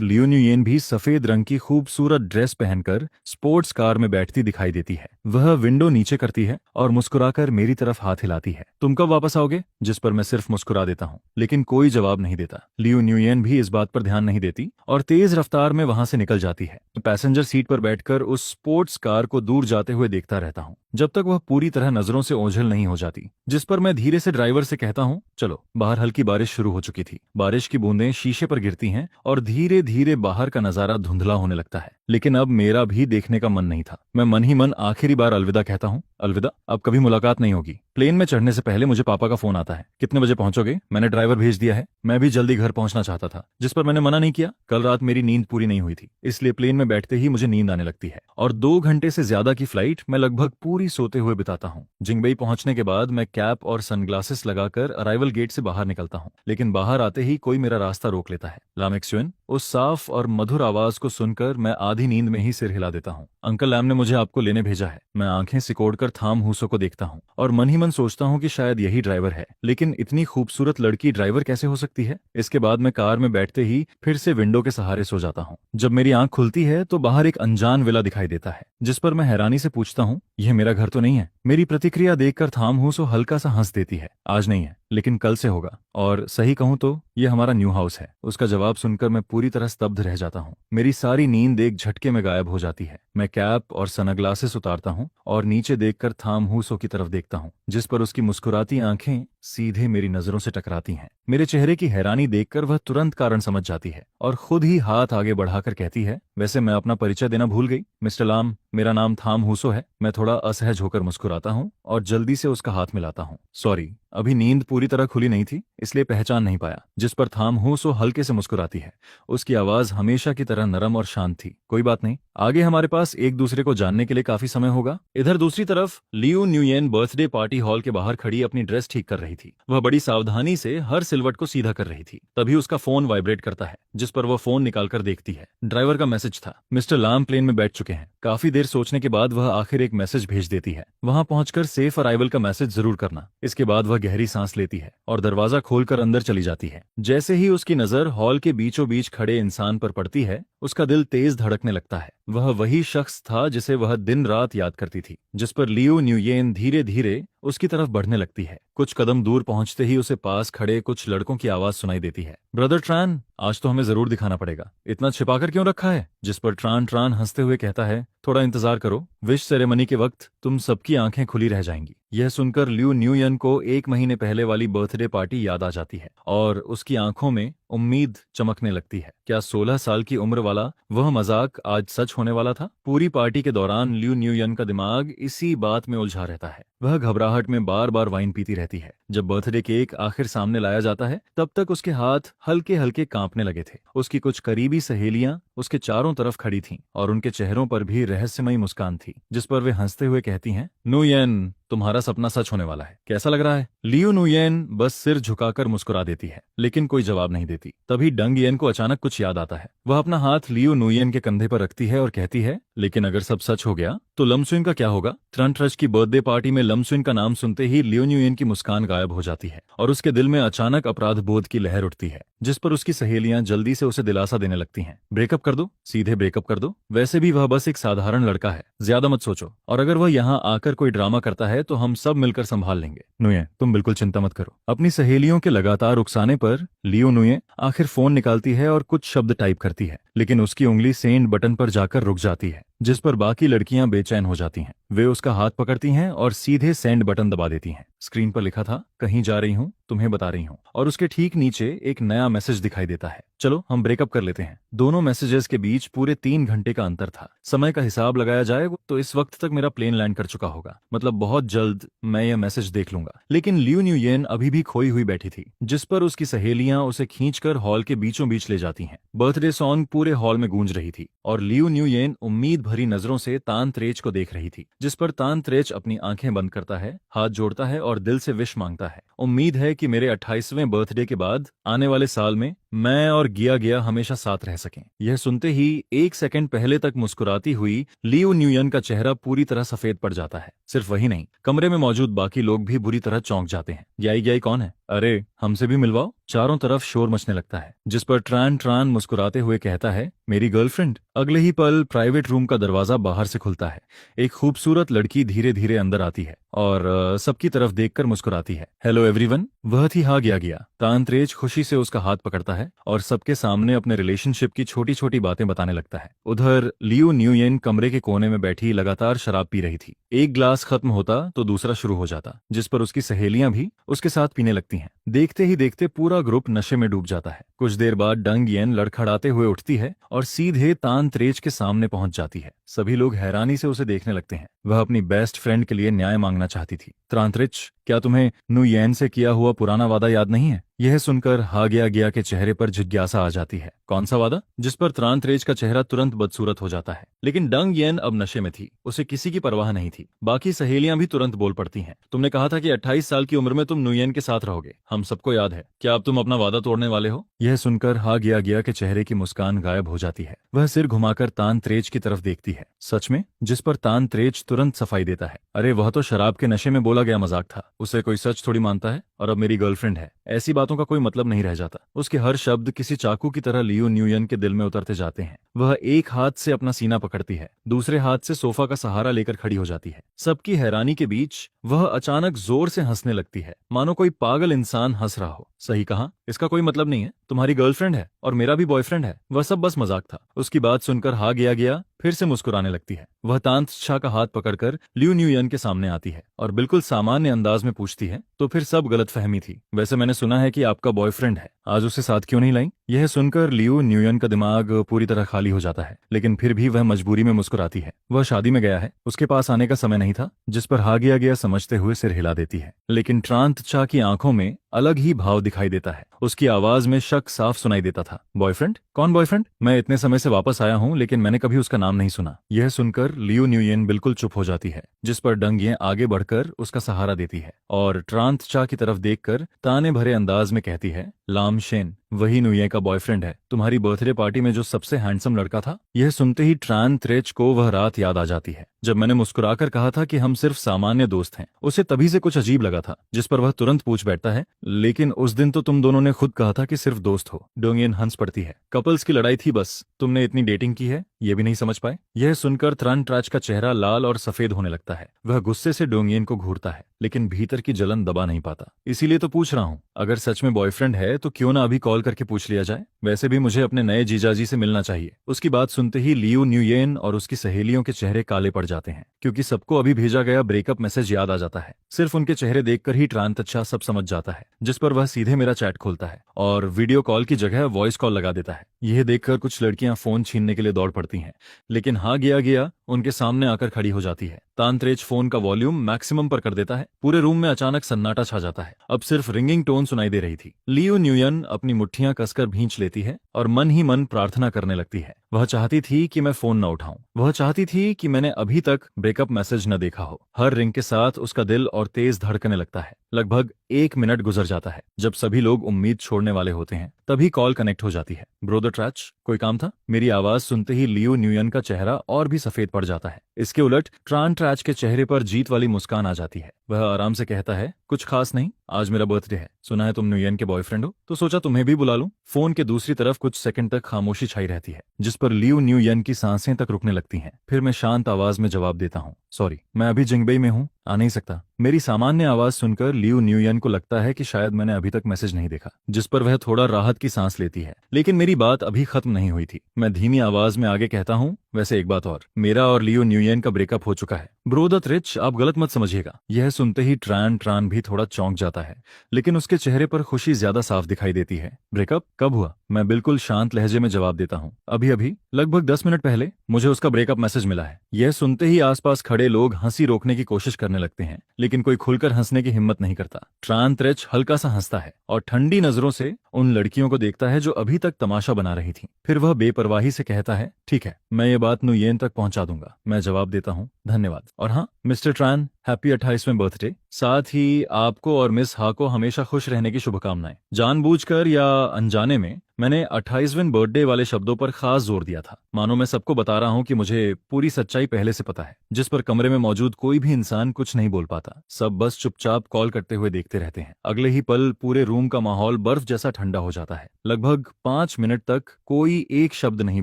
लियो न्यूयेन भी सफेद रंग की खूबसूरत ड्रेस पहनकर स्पोर्ट्स कार में बैठती दिखाई देती है। वह विंडो नीचे करती है और मुस्कुराकर मेरी तरफ हाथ हिलाती है। तुम कब वापस आओगे? जिस पर मैं सिर्फ मुस्कुरा देता हूँ, लेकिन कोई जवाब नहीं देता। लियो न्यूयेन भी इस बात पर ध्यान नहीं देती और तेज रफ्तार में वहां से निकल जाती है। पैसेंजर सीट पर बैठकर उस स्पोर्ट्स कार को दूर जाते हुए देखता रहता हूँ जब तक वह पूरी तरह नजरों से ओझल नहीं हो जाती, जिस पर मैं धीरे से ड्राइवर से कहता हूँ, चलो। बाहर हल्की बारिश शुरू हो चुकी थी। बारिश की बूंदें शीशे पर गिरती हैं और धीरे धीरे बाहर का नजारा धुंधला होने लगता है, लेकिन अब मेरा भी देखने का मन नहीं था। मैं मन ही मन आखिरी बार अलविदा कहता हूँ, अलविदा, अब कभी मुलाकात नहीं होगी। प्लेन में चढ़ने से पहले मुझे पापा का फोन आता है, कितने बजे पहुंचोगे? मैंने ड्राइवर भेज दिया है। मैं भी जल्दी घर पहुंचना चाहता था, जिस पर मैंने मना नहीं किया। कल रात मेरी नींद पूरी नहीं हुई थी, इसलिए प्लेन में बैठते ही मुझे नींद आने लगती है और 2 घंटे से ज्यादा की फ्लाइट मैं लगभग पूरी सोते हुए बिताता हूँ। जिंगबई पहुंचने के बाद मैं कैप और सनग्लासेस लगाकर अराइवल गेट से बाहर निकलता हूँ, लेकिन बाहर आते ही कोई मेरा रास्ता रोक लेता है। लामेक्सुइन, उस साफ और मधुर आवाज को सुनकर मैं आधी नींद में ही सिर हिला देता हूँ। अंकल लैम ने मुझे आपको लेने भेजा है। मैं आंखें सिकोड़कर थाम हूसो को देखता हूँ और मन ही मन सोचता हूँ कि शायद यही ड्राइवर है, लेकिन इतनी खूबसूरत लड़की ड्राइवर कैसे हो सकती है? इसके बाद मैं कार में बैठते ही फिर से विंडो के सहारे सो जाता हूँ। जब मेरी आंख खुलती है तो बाहर एक अनजान विला दिखाई देता है, जिस पर मैं हैरानी से पूछता हूँ, यह मेरा घर तो नहीं है? मेरी प्रतिक्रिया देखकर थाम हूसो हल्का सा हंस देती है, आज नहीं है, लेकिन कल से होगा, और सही कहूं तो यह हमारा न्यू हाउस है। उसका जवाब सुनकर मैं पूरी तरह स्तब्ध रह जाता हूँ। मेरी सारी नींद एक झटके में गायब हो जाती है। मैं कैप और सनग्लासेस उतारता हूँ और नीचे देखकर थाम हूसो की तरफ देखता हूँ, जिस पर उसकी मुस्कुराती आंखें सीधे मेरी नजरों से टकराती हैं। मेरे चेहरे की हैरानी देखकर वह तुरंत कारण समझ जाती है और खुद ही हाथ आगे बढ़ाकर कहती है, वैसे मैं अपना परिचय देना भूल गई, मिस्टर लाम, मेरा नाम थाम हूसो है। मैं थोड़ा असहज होकर मुस्कुराता हूँ और जल्दी से उसका हाथ मिलाता हूँ। सॉरी, अभी नींद पूरी तरह खुली नहीं थी, इसलिए पहचान नहीं पाया। जिस पर थाम हूसो हल्के से मुस्कुराती है। उसकी आवाज हमेशा की तरह नरम और शांत थी। कोई बात नहीं, आगे हमारे पास एक दूसरे को जानने के लिए काफी समय होगा। इधर दूसरी तरफ लियो न्यूयेन बर्थडे पार्टी हॉल के बाहर खड़ी अपनी ड्रेस ठीक कर रही थी। वह बड़ी सावधानी से हर सिलवट को सीधा कर रही थी। तभी उसका फोन वाइब्रेट करता है, जिस पर वह फोन निकालकर देखती है। ड्राइवर का मैसेज था, मिस्टर लाम प्लेन में बैठ चुके हैं। काफी देर सोचने के बाद वह आखिर एक मैसेज भेज देती है, वहां पहुंचकर सेफ अराइवल का मैसेज जरूर करना। इसके बाद वह गहरी सांस लेती है और दरवाजा खोलकर अंदर चली जाती है। जैसे ही उसकी नजर हॉल के बीचों बीच खड़े इंसान पर पड़ती है, उसका दिल तेज धड़कने लगता है। वह वही शख्स था जिसे वह दिन रात याद करती थी, जिस पर लियो न्यूयेन धीरे धीरे उसकी तरफ बढ़ने लगती है। कुछ कदम दूर पहुंचते ही उसे पास खड़े कुछ लड़कों की आवाज सुनाई देती है, ब्रदर ट्रान, आज तो हमें जरूर दिखाना पड़ेगा। इतना छिपाकर क्यों रखा है? जिस पर ट्रान ट्रान हंसते हुए कहता है, थोड़ा इंतजार करो, विश सेरेमनी के वक्त तुम सबकी आंखें खुली रह जाएंगी। यह सुनकर लियो न्यूयेन को 1 महीने पहले वाली बर्थडे पार्टी याद आ जाती है और उसकी आंखों में उम्मीद चमकने लगती है। क्या 16 साल की उम्र वाला वह मजाक आज सच होने वाला था? पूरी पार्टी के दौरान लियो न्यूयेन का दिमाग इसी बात में उलझा रहता है। वह घबराहट में बार बार वाइन पीती रहती है। जब बर्थडे केक आखिर सामने लाया जाता है, तब तक उसके हाथ हल्के हल्के कांपने लगे थे। उसकी कुछ करीबी सहेलियां उसके चारों तरफ खड़ी थीं और उनके चेहरों पर भी रहस्यमयी मुस्कान थी, जिस पर वे हंसते हुए कहती हैं, न्यूयेन, तुम्हारा सपना सच होने वाला है, कैसा लग रहा है? लियो न्यूयेन बस सिर झुकाकर मुस्कुरा देती है, लेकिन कोई जवाब नहीं देती। तभी डंग येन को अचानक कुछ याद आता है। वह अपना हाथ लियो न्यूयेन के कंधे पर रखती है और कहती है, लेकिन अगर सब सच हो गया तो लमसुइन का क्या होगा? ट्रंट्रच की बर्थडे पार्टी में लमसुइन का नाम सुनते ही लियो न्यूयेन की मुस्कान गायब हो जाती है और उसके दिल में अचानक अपराध बोध की लहर उठती है, जिस पर उसकी सहेलियां जल्दी से उसे दिलासा देने लगती हैं। ब्रेकअप कर दो, सीधे ब्रेकअप कर दो, वैसे भी वह बस एक साधारण लड़का है, ज्यादा मत सोचो, और अगर वह यहाँ आकर कोई ड्रामा करता है है तो हम सब मिलकर संभाल लेंगे। नुये, तुम बिल्कुल चिंता मत करो। अपनी सहेलियों के लगातार उकसाने पर लियो नुये आखिर फोन निकालती है और कुछ शब्द टाइप करती है, लेकिन उसकी उंगली सेंड बटन पर जाकर रुक जाती है, जिस पर बाकी लड़कियां बेचैन हो जाती हैं। वे उसका हाथ पकड़ती हैं और सीधे सेंड बटन दबा देती हैं। स्क्रीन पर लिखा था, कहीं जा रही हूँ, तुम्हें बता रही हूँ, और उसके ठीक नीचे एक नया मैसेज दिखाई देता है, चलो हम ब्रेकअप कर लेते हैं। दोनों मैसेजेस के बीच पूरे 3 घंटे का अंतर था। समय का हिसाब लगाया जाए तो इस वक्त तक मेरा प्लेन लैंड कर चुका होगा, मतलब बहुत जल्द मैं यह मैसेज देख लूंगा। लेकिन लियो न्यूयेन अभी भी खोई हुई बैठी थी, जिस पर उसकी सहेलियां उसे खींचकर हॉल के बीचों बीच ले जाती हैं। बर्थडे सॉन्ग पूरे हॉल में गूंज रही थी और लियो न्यूयेन उम्मीद भरी नजरों से तानत्रेच को देख रही थी, जिस पर तानत्रेच अपनी आंखें बंद करता है, हाथ जोड़ता है और दिल से विश मांगता है। उम्मीद है कि मेरे 28वें बर्थडे के बाद आने वाले साल में मैं और गिया गिया हमेशा साथ रह सकें। यह सुनते ही 1 सेकंड पहले तक मुस्कुराती हुई लियो न्यूयन का चेहरा पूरी तरह सफेद पड़ जाता है। सिर्फ वही नहीं, कमरे में मौजूद बाकी लोग भी बुरी तरह चौंक जाते हैं। ग्याई ग्याई कौन है? अरे हमसे भी मिलवाओ। चारों तरफ शोर मचने लगता है, जिस पर ट्रान ट्रान मुस्कुराते हुए कहता है, मेरी गर्लफ्रेंड। अगले ही पल प्राइवेट रूम का दरवाजा बाहर से खुलता है। एक खूबसूरत लड़की धीरे धीरे अंदर आती है और सबकी तरफ देखकर मुस्कुराती है। Hello everyone. वह थी हा गया गया। तानत्रेच खुशी से उसका हाथ पकड़ता है और सबके सामने अपने रिलेशनशिप की छोटी छोटी बातें बताने लगता है। उधर लियो न्यूयेन कमरे के कोने में बैठी लगातार शराब पी रही थी। एक ग्लास खत्म होता तो दूसरा शुरू हो जाता, जिस पर उसकी सहेलियां भी उसके साथ पीने लगती हैं। देखते ही देखते पूरा ग्रुप नशे में डूब जाता है। कुछ देर बाद डंग येन लड़खड़ाते हुए उठती है और सीधे तानत्रेच के सामने पहुंच जाती है। सभी लोग हैरानी से उसे देखने लगते हैं। वह अपनी बेस्ट फ्रेंड के लिए न्याय मांगना चाहती थी। तानत्रेच, क्या तुम्हें नुयेन से किया हुआ पुराना वादा याद नहीं है? यह सुनकर हा गया गया के चेहरे पर जिज्ञासा आ जाती है। कौन सा वादा? जिस पर तानत्रेच का चेहरा तुरंत बदसूरत हो जाता है। लेकिन डंग येन अब नशे में थी, उसे किसी की परवाह नहीं थी। बाकी सहेलियां भी तुरंत बोल पड़ती हैं, तुमने कहा था कि 28 साल की उम्र में तुम नुयेन के साथ रहोगे, हम सबको याद है। क्या अब तुम अपना वादा तोड़ने वाले हो? यह सुनकर हा गया गया के चेहरे की मुस्कान गायब हो जाती है। वह सिर घुमाकर तानत्रेच की तरफ देखती है। सच में? जिस पर तानत्रेच तुरंत सफाई देता है, अरे वह तो शराब के नशे में बोला गया मजाक था, उसे कोई सच थोड़ी मानता है। और अब मेरी गर्लफ्रेंड है, ऐसी बातों का कोई मतलब नहीं रह जाता। उसके हर शब्द किसी चाकू की तरह लियो न्यूयन के दिल में उतरते जाते हैं। वह एक हाथ से अपना सीना पकड़ती है, दूसरे हाथ से सोफा का सहारा लेकर खड़ी हो जाती है। सबकी हैरानी के बीच वह अचानक जोर से हंसने लगती है, मानो कोई पागल इंसान हंस रहा हो। सही कहा, इसका कोई मतलब नहीं है, तुम्हारी गर्लफ्रेंड है और मेरा भी बॉयफ्रेंड है, वह सब बस मजाक था। उसकी बात सुनकर हा गया फिर से मुस्कुराने लगती है। वह तानत्रेच का हाथ पकड़कर लियो न्यूयन के सामने आती है और बिल्कुल सामान्य अंदाज में पूछती है, तो फिर सब गलतफहमी थी। वैसे मैंने सुना है कि आपका बॉयफ्रेंड है, आज उसे साथ क्यों नहीं लाई? यह सुनकर लियो न्यूयन का दिमाग पूरी तरह खाली हो जाता है, लेकिन फिर भी वह मजबूरी में मुस्कुराती है। वह शादी में गया है, उसके पास आने का समय नहीं था। जिस पर हा गया समझते हुए सिर हिला देती है, लेकिन तानत्रेच की आंखों में अलग ही भाव दिखाई देता है। उसकी आवाज में शक साफ सुनाई देता था। बॉयफ्रेंड? कौन बॉयफ्रेंड? मैं इतने समय से वापस आया हूँ, लेकिन मैंने कभी उसका नाम नहीं सुना। यह सुनकर लियो न्यूयेन बिल्कुल चुप हो जाती है, जिस पर डंग येन आगे बढ़कर उसका सहारा देती है और तानत्रेच की तरफ देखकर ताने भरे अंदाज में कहती है, लाम शेन, वही नुये का बॉयफ्रेंड है, तुम्हारी बर्थडे पार्टी में जो सबसे हैंडसम लड़का था। यह सुनते ही तानत्रेच को वह रात याद आ जाती है जब मैंने मुस्कुराकर कहा था कि हम सिर्फ सामान्य दोस्त हैं। उसे तभी से कुछ अजीब लगा था, जिस पर वह तुरंत पूछ बैठता है, लेकिन उस दिन तो तुम दोनों ने खुद कहा था कि सिर्फ दोस्त हो। डंग येन हंस पड़ती है, कपल्स की लड़ाई थी बस, तुमने इतनी डेटिंग की है ये भी नहीं समझ पाए? यह सुनकर तानत्रेच का चेहरा लाल और सफेद होने लगता है। वह गुस्से से डंग येन को घूरता है, लेकिन भीतर की जलन दबा नहीं पाता। इसीलिए तो पूछ रहा हूँ, अगर सच में बॉयफ्रेंड है तो क्यों ना अभी कॉल करके पूछ लिया जाए? वैसे भी मुझे अपने नए जीजाजी से मिलना चाहिए। उसकी बात सुनते ही लियो न्यूयेन और उसकी सहेलियों के चेहरे काले पड़ जाते हैं, क्योंकि सबको अभी भेजा गया ब्रेकअप मैसेज याद आ जाता है। सिर्फ उनके चेहरे देखकर ही तानत्रेच सब समझ जाता है, जिस पर वह सीधे मेरा चैट खोलता है और वीडियो कॉल की जगह वॉइस कॉल लगा देता है। यह देखकर कुछ लड़कियां फोन छीनने के लिए दौड़ पड़ती हैं, लेकिन हा गया उनके सामने आकर खड़ी हो जाती है। तानत्रेच फोन का वॉल्यूम मैक्सिमम पर कर देता है। पूरे रूम में अचानक सन्नाटा छा जाता है। अब सिर्फ रिंगिंग टोन सुनाई दे रही थी। लियो न्यूयन अपनी मुट्ठियां कसकर भींच लेती है और मन ही मन प्रार्थना करने लगती है। वह चाहती थी कि मैं फोन न उठाऊं, वह चाहती थी कि मैंने अभी तक ब्रेकअप मैसेज न देखा हो। हर रिंग के साथ उसका दिल और तेज धड़कने लगता है। लगभग 1 मिनट गुजर जाता है। जब सभी लोग उम्मीद छोड़ने वाले होते हैं, तभी कॉल कनेक्ट हो जाती है। ब्रो द ट्रैच, कोई काम था? मेरी आवाज सुनते ही लियो न्यूयन का चेहरा और भी सफेद पड़ जाता है। इसके उलट ट्रान ट्रैच के चेहरे पर जीत वाली मुस्कान आ जाती है। वह आराम से कहता है, कुछ खास नहीं, आज मेरा बर्थडे है, सुना है तुम न्यूयन के बॉयफ्रेंड हो, तो सोचा तुम्हें भी बुला लूं। फोन के दूसरी तरफ कुछ सेकंड तक खामोशी छाई रहती है, जिस पर लियो न्यूयन की सांसें तक रुकने लगती हैं। फिर मैं शांत आवाज में जवाब देता हूँ, सॉरी, मैं अभी जिंगबई में हूँ, आ नहीं सकता। मेरी सामान्य आवाज सुनकर लियो न्यूयन को लगता है कि शायद मैंने अभी तक मैसेज नहीं देखा, जिस पर वह थोड़ा राहत की सांस लेती है। लेकिन मेरी बात अभी खत्म नहीं हुई थी। मैं धीमी आवाज में आगे कहता हूँ, वैसे एक बात और, मेरा और लियो न्यूयन का ब्रेकअप हो चुका है। ब्रो द रिच, आप गलत मत समझिएगा। यह सुनते ही ट्रान भी थोड़ा चौंक जाता है, लेकिन उसके चेहरे पर खुशी ज्यादा साफ दिखाई देती है। ब्रेकअप कब हुआ? मैं बिल्कुल शांत लहजे में जवाब देता हूँ, अभी अभी, लगभग 10 मिनट पहले मुझे उसका ब्रेकअप मैसेज मिला है। यह सुनते ही आसपास खड़े लोग हंसी रोकने की कोशिश करने लगते हैं, लेकिन कोई खुलकर हंसने की हिम्मत नहीं करता। ट्रान त्रेच हल्का सा हंसता है और ठंडी नजरों से उन लड़कियों को देखता है जो अभी तक तमाशा बना रही थीं। फिर वह बेपरवाही से कहता है, ठीक है, मैं ये बात नुयेन तक पहुंचा दूंगा। मैं जवाब देता हूँ, धन्यवाद। और हाँ मिस्टर ट्रान, हैप्पी 28वें बर्थडे। साथ ही आपको और मिस हा को हमेशा खुश रहने की शुभकामनाएं। जानबूझकर या अनजाने में मैंने 28वें बर्थडे वाले शब्दों पर खास जोर दिया था, मानो मैं सबको बता रहा हूं कि मुझे पूरी सच्चाई पहले से पता है, जिस पर कमरे में मौजूद कोई भी इंसान कुछ नहीं बोल पाता। सब बस चुपचाप कॉल करते हुए देखते रहते हैं। अगले ही पल पूरे रूम का माहौल बर्फ जैसा ठंडा हो जाता है। लगभग 5 मिनट तक कोई एक शब्द नहीं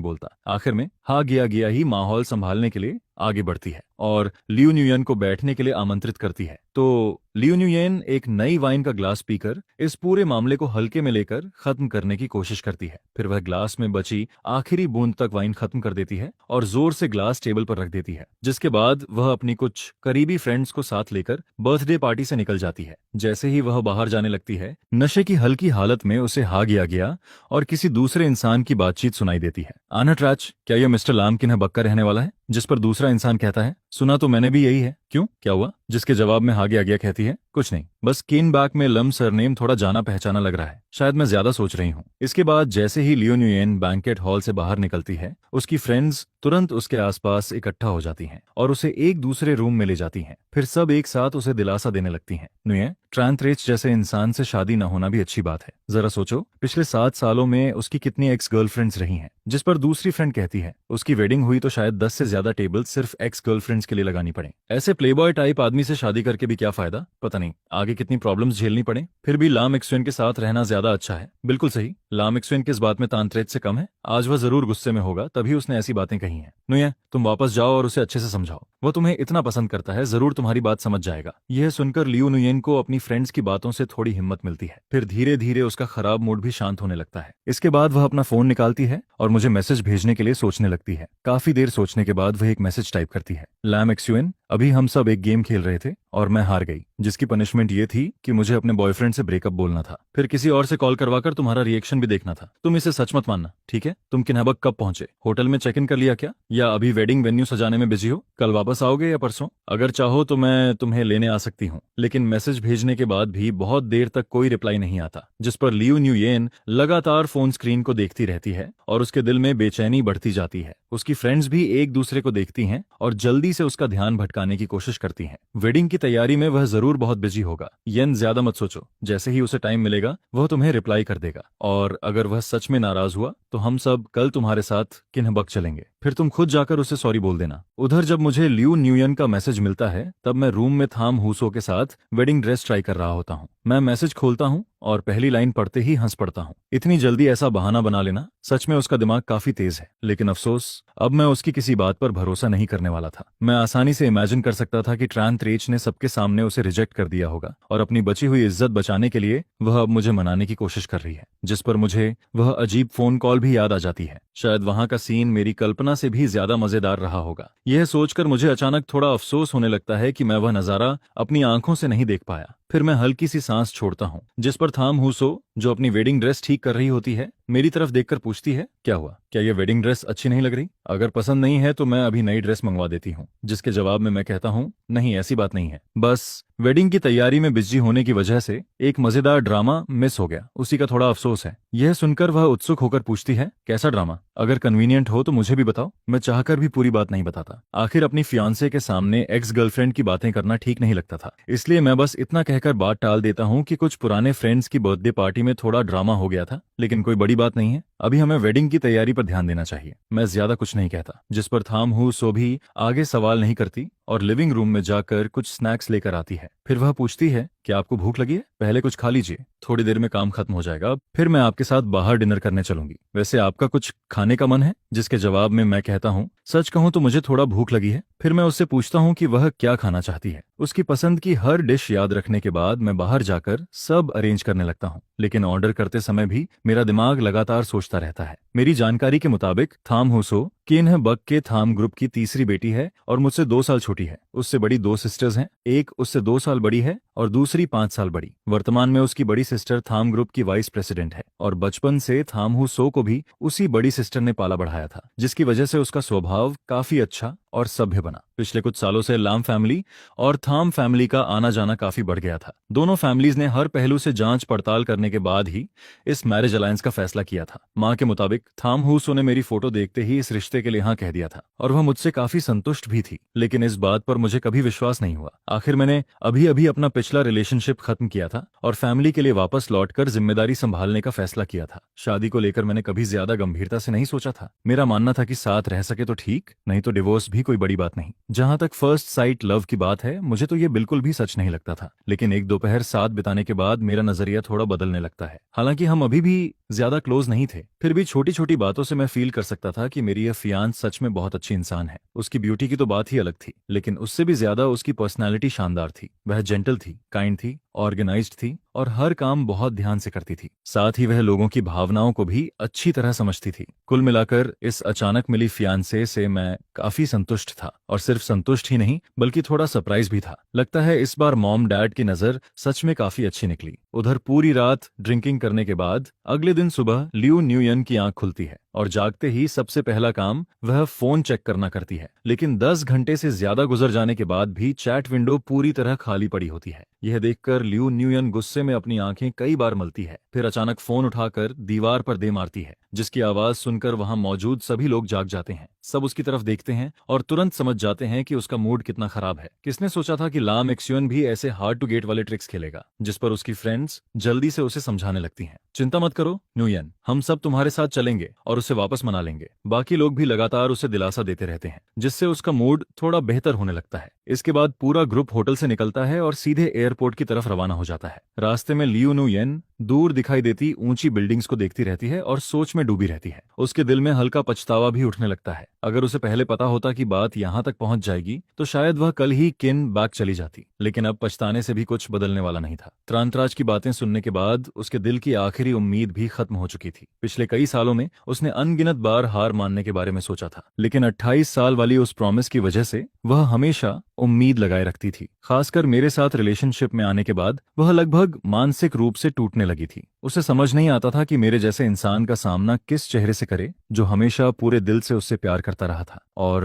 बोलता। आखिर में हा गया ही माहौल संभालने के लिए आगे बढ़ती है और लियो न्यूयन को बैठने के लिए आमंत्रित करती है। तो लियो न्यूयन एक नई वाइन का ग्लास पीकर इस पूरे मामले को हल्के में लेकर खत्म करने की कोशिश करती है। फिर वह ग्लास में बची आखिरी बूंद तक वाइन खत्म कर देती है और जोर से ग्लास टेबल पर रख देती है, जिसके बाद वह अपनी कुछ करीबी फ्रेंड्स को साथ लेकर बर्थडे पार्टी से निकल जाती है। जैसे ही वह बाहर जाने लगती है, नशे की हल्की हालत में उसे हा गया और किसी दूसरे इंसान की बातचीत सुनाई देती है। आना ट्रैच, क्या यह मिस्टर लाम किन्ह बक्का रहने वाला है? जिस पर दूसरा इंसान कहता है, सुना तो मैंने भी यही है, क्यों, क्या हुआ? जिसके जवाब में हा गया कहती है, कुछ नहीं, बस किन बैक में लम सरनेम थोड़ा जाना पहचाना लग रहा है, शायद मैं ज्यादा सोच रही हूँ। इसके बाद जैसे ही लियो न्यूयन बैंकेट हॉल से बाहर निकलती है, उसकी फ्रेंड्स तुरंत उसके आसपास इकट्ठा हो जाती हैं और उसे एक दूसरे रूम में ले जाती हैं। फिर सब एक साथ उसे दिलासा देने लगती हैं। न्यूयन, ट्रान त्रेच जैसे इंसान से शादी न होना भी अच्छी बात है। जरा सोचो, पिछले 7 सालों में उसकी कितनी एक्स गर्लफ्रेंड्स रही हैं। जिस पर दूसरी फ्रेंड कहती है, उसकी वेडिंग हुई तो शायद 10 से ज्यादा टेबल सिर्फ एक्स गर्लफ्रेंड्स के लिए लगानी पड़े। ऐसे प्लेबॉय टाइप आदमी से शादी करके भी क्या फायदा, पता नहीं आगे कितनी प्रॉब्लम्स झेलनी पड़े। फिर भी लाम एक्सवेन के साथ रहना ज्यादा अच्छा है। बिल्कुल सही, लाम एक्सवेन किस बात में तांत्रेज से कम है? आज वह जरूर गुस्से में होगा, तभी उसने ऐसी बातें कही हैं। नुया, तुम वापस जाओ और उसे अच्छे से समझाओ, वो तुम्हें इतना पसंद करता है, जरूर तुम्हारी बात समझ जाएगा। यह सुनकर लियो नुयेन को अपनी फ्रेंड्स की बातों से थोड़ी हिम्मत मिलती है। फिर धीरे धीरे उसका खराब मूड भी शांत होने लगता है। इसके बाद वह अपना फोन निकालती है और मुझे मैसेज भेजने के लिए सोचने लगती है। काफी देर सोचने के बाद वह एक मैसेज टाइप करती है, लैम एक्सयूएन, अभी हम सब एक गेम खेल रहे थे और मैं हार गई, जिसकी पनिशमेंट ये थी कि मुझे अपने बॉयफ्रेंड से ब्रेकअप बोलना था, फिर किसी और से कॉल करवाकर तुम्हारा रिएक्शन भी देखना था। तुम इसे सच मत मानना, ठीक है? तुम किन्हबक कब पहुंचे? होटल में चेक इन कर लिया क्या, या अभी वेडिंग वेन्यू सजाने में बिजी हो? कल वापस आओगे या परसों? अगर चाहो तो मैं तुम्हें लेने आ सकती हूँ। लेकिन मैसेज भेजने के बाद भी बहुत देर तक कोई रिप्लाई नहीं आता, जिस पर लियो न्यूयेन लगातार फोन स्क्रीन को देखती रहती है और उसके दिल में बेचैनी बढ़ती जाती है। उसकी फ्रेंड्स भी एक दूसरे को देखती हैं और जल्दी से उसका ध्यान भटकाने की कोशिश करती हैं। वेडिंग की तैयारी में वह जरूर बहुत बिजी होगा। येन, ज्यादा मत सोचो, जैसे ही उसे टाइम मिलेगा वह तुम्हें रिप्लाई कर देगा, और अगर वह सच में नाराज हुआ तो हम सब कल तुम्हारे साथ किन्हबक चलेंगे, फिर तुम खुद जाकर उसे सॉरी बोल देना। उधर जब मुझे लियो न्यूयन का मैसेज मिलता है, तब मैं रूम में थाम हुसो के साथ वेडिंग ड्रेस ट्राई कर रहा होता हूँ। मैं मैसेज खोलता हूँ और पहली लाइन पढ़ते ही हंस पड़ता हूँ। इतनी जल्दी ऐसा बहाना बना लेना, सच में उसका दिमाग काफी तेज है। लेकिन अफसोस, अब मैं उसकी किसी बात पर भरोसा नहीं करने वाला था। मैं आसानी से इमेजिन कर सकता था कि ट्रान त्रेच ने सबके सामने उसे रिजेक्ट कर दिया होगा और अपनी बची हुई इज्जत बचाने के लिए वह अब मुझे मनाने की कोशिश कर रही है, जिस पर मुझे वह अजीब फोन कॉल भी याद आ जाती है। शायद वहां का सीन मेरी कल्पना से भी ज्यादा मजेदार रहा होगा। यह सोचकर मुझे अचानक थोड़ा अफसोस होने लगता है कि मैं वह नजारा अपनी आंखों से नहीं देख पाया। फिर मैं हल्की सी सांस छोड़ता हूँ, जिस पर थाम हुसो, जो अपनी वेडिंग ड्रेस ठीक कर रही होती है, मेरी तरफ देखकर पूछती है, क्या हुआ, क्या ये वेडिंग ड्रेस अच्छी नहीं लग रही? अगर पसंद नहीं है तो मैं अभी नई ड्रेस मंगवा देती हूँ। जिसके जवाब में मैं कहता हूँ, नहीं ऐसी बात नहीं है, बस वेडिंग की तैयारी में बिजी होने की वजह से एक मजेदार ड्रामा मिस हो गया, उसी का थोड़ा अफसोस है। यह सुनकर वह उत्सुक होकर पूछती है, कैसा ड्रामा? अगर कन्वीनियंट हो तो मुझे भी बताओ। मैं चाहकर भी पूरी बात नहीं बताता, आखिर अपनी फियांसे के सामने एक्स गर्लफ्रेंड की बातें करना ठीक नहीं लगता था। इसलिए मैं बस इतना कहकर बात टाल देता हूँ कि कुछ पुराने फ्रेंड्स की बर्थडे पार्टी में थोड़ा ड्रामा हो गया था, लेकिन कोई बड़ी बात नहीं है। अभी हमें वेडिंग की तैयारी पर ध्यान देना चाहिए। मैं ज्यादा कुछ नहीं कहता, जिस पर थाम हू सो भी आगे सवाल नहीं करती और लिविंग रूम में जाकर कुछ स्नैक्स लेकर आती है। फिर वह पूछती है, क्या आपको भूख लगी है? पहले कुछ खा लीजिए, थोड़ी देर में काम खत्म हो जाएगा, फिर मैं आपके साथ बाहर डिनर करने चलूंगी। वैसे आपका कुछ खाने का मन है? जिसके जवाब में मैं कहता हूँ, सच कहूँ तो मुझे थोड़ा भूख लगी है। फिर मैं उससे पूछता हूँ कि वह क्या खाना चाहती है। उसकी पसंद की हर डिश याद रखने के बाद मैं बाहर जाकर सब अरेंज करने लगता हूँ, लेकिन ऑर्डर करते समय भी मेरा दिमाग लगातार सोचता रहता है। मेरी जानकारी के मुताबिक थाम हुसो किन्ह बक के थाम ग्रुप की तीसरी बेटी है और मुझसे 2 साल छोटी है। उससे बड़ी 2 सिस्टर्स हैं, एक उससे 2 साल बड़ी है और दूसरी 5 साल बड़ी। वर्तमान में उसकी बड़ी सिस्टर थाम ग्रुप की वाइस प्रेसिडेंट है और बचपन से थाम हुसो को भी उसी बड़ी सिस्टर ने पाला बढ़ाया था, जिसकी वजह से उसका स्वभाव काफी अच्छा और सभ्य बना। पिछले कुछ सालों से लाम फैमिली और थाम फैमिली का आना जाना काफी बढ़ गया था। दोनों फैमिलीज ने हर पहलू से जांच पड़ताल करने के बाद ही इस मैरिज अलायंस का फैसला किया था। मां के मुताबिक थाम हुसो ने मेरी फोटो देखते ही इस रिश्ते के लिए हाँ कह दिया था और वह मुझसे काफी संतुष्ट भी थी, लेकिन इस बात पर मुझे कभी विश्वास नहीं हुआ। आखिर मैंने अभी अभी अपना पिछला रिलेशनशिप खत्म किया था और फैमिली के लिए वापस लौटकर जिम्मेदारी संभालने का फैसला किया था। शादी को लेकर मैंने कभी ज्यादा गंभीरता से नहीं सोचा था। मेरा मानना था कि साथ रह सके तो ठीक, नहीं तो डिवोर्स भी कोई बड़ी बात नहीं। जहां तक फर्स्ट साइट लव की बात है, मुझे तो ये बिल्कुल भी सच नहीं लगता था, लेकिन एक दोपहर साथ बिताने के बाद मेरा नजरिया थोड़ा बदलने लगता है। हालांकि हम अभी भी ज्यादा क्लोज नहीं थे, फिर भी छोटी छोटी बातों से मैं फील कर सकता था कि मेरी यह फियांस सच में बहुत अच्छी इंसान है। उसकी ब्यूटी की तो बात ही अलग थी, लेकिन उससे भी ज्यादा उसकी पर्सनैलिटी शानदार थी। वह जेंटल थी, काइंड थी, ऑर्गेनाइज्ड थी और हर काम बहुत ध्यान से करती थी। साथ ही वह लोगों की भावनाओं को भी अच्छी तरह समझती थी। कुल मिलाकर इस अचानक मिली फियांसे से मैं काफी संतुष्ट था और सिर्फ संतुष्ट ही नहीं बल्कि थोड़ा सरप्राइज भी था। लगता है इस बार मॉम डैड की नजर सच में काफी अच्छी निकली। उधर पूरी रात ड्रिंकिंग करने के बाद अगले दिन सुबह लियू न्यूयन की आंख खुलती है और जागते ही सबसे पहला काम वह फोन चेक करना करती है, लेकिन 10 घंटे से ज्यादा गुजर जाने के बाद भी चैट विंडो पूरी तरह खाली पड़ी होती है। यह देखकर लियू न्यूयन गुस्से में अपनी आंखें कई बार मलती है, फिर अचानक फोन उठाकर दीवार पर दे मारती है, जिसकी आवाज सुनकर वहां मौजूद सभी लोग जाग जाते हैं। सब उसकी तरफ देखते हैं और तुरंत समझ जाते हैं कि उसका मूड कितना खराब है। किसने सोचा था कि लाम एक्सुएन भी ऐसे हार्ड टू गेट वाले ट्रिक्स खेलेगा? जिस पर उसकी फ्रेंड्स जल्दी से उसे समझाने लगती हैं, चिंता मत करो न्यूयन, हम सब तुम्हारे साथ चलेंगे और उसे वापस मना लेंगे। बाकी लोग भी लगातार उसे दिलासा देते रहते हैं, जिससे उसका मूड थोड़ा बेहतर होने लगता है। इसके बाद पूरा ग्रुप होटल से निकलता है और सीधे एयरपोर्ट की तरफ रवाना हो जाता है। रास्ते में लियू न्यूयन दूर दिखाई देती ऊंची बिल्डिंग्स को देखती रहती है और सोच में डूबी रहती है। उसके दिल में हल्का पछतावा भी उठने लगता है। अगर उसे पहले पता होता कि बात यहाँ तक पहुंच जाएगी तो शायद वह कल ही किन बैक चली जाती, लेकिन अब पछताने से भी कुछ बदलने वाला नहीं था। त्रांतराज की बातें सुनने के बाद उसके दिल की आखिरी उम्मीद भी खत्म हो चुकी थी। पिछले कई सालों में उसने अनगिनत बार हार मानने के बारे में सोचा था, लेकिन 28 साल वाली उस प्रॉमिस की वजह से वह हमेशा उम्मीद लगाए रखती थी। खासकर मेरे साथ रिलेशनशिप में आने के बाद वह लगभग मानसिक रूप से टूटने लगी थी। उसे समझ नहीं आता था कि मेरे जैसे इंसान का सामना किस चेहरे से करे जो हमेशा पूरे दिल से उससे प्यार करता रहा था। और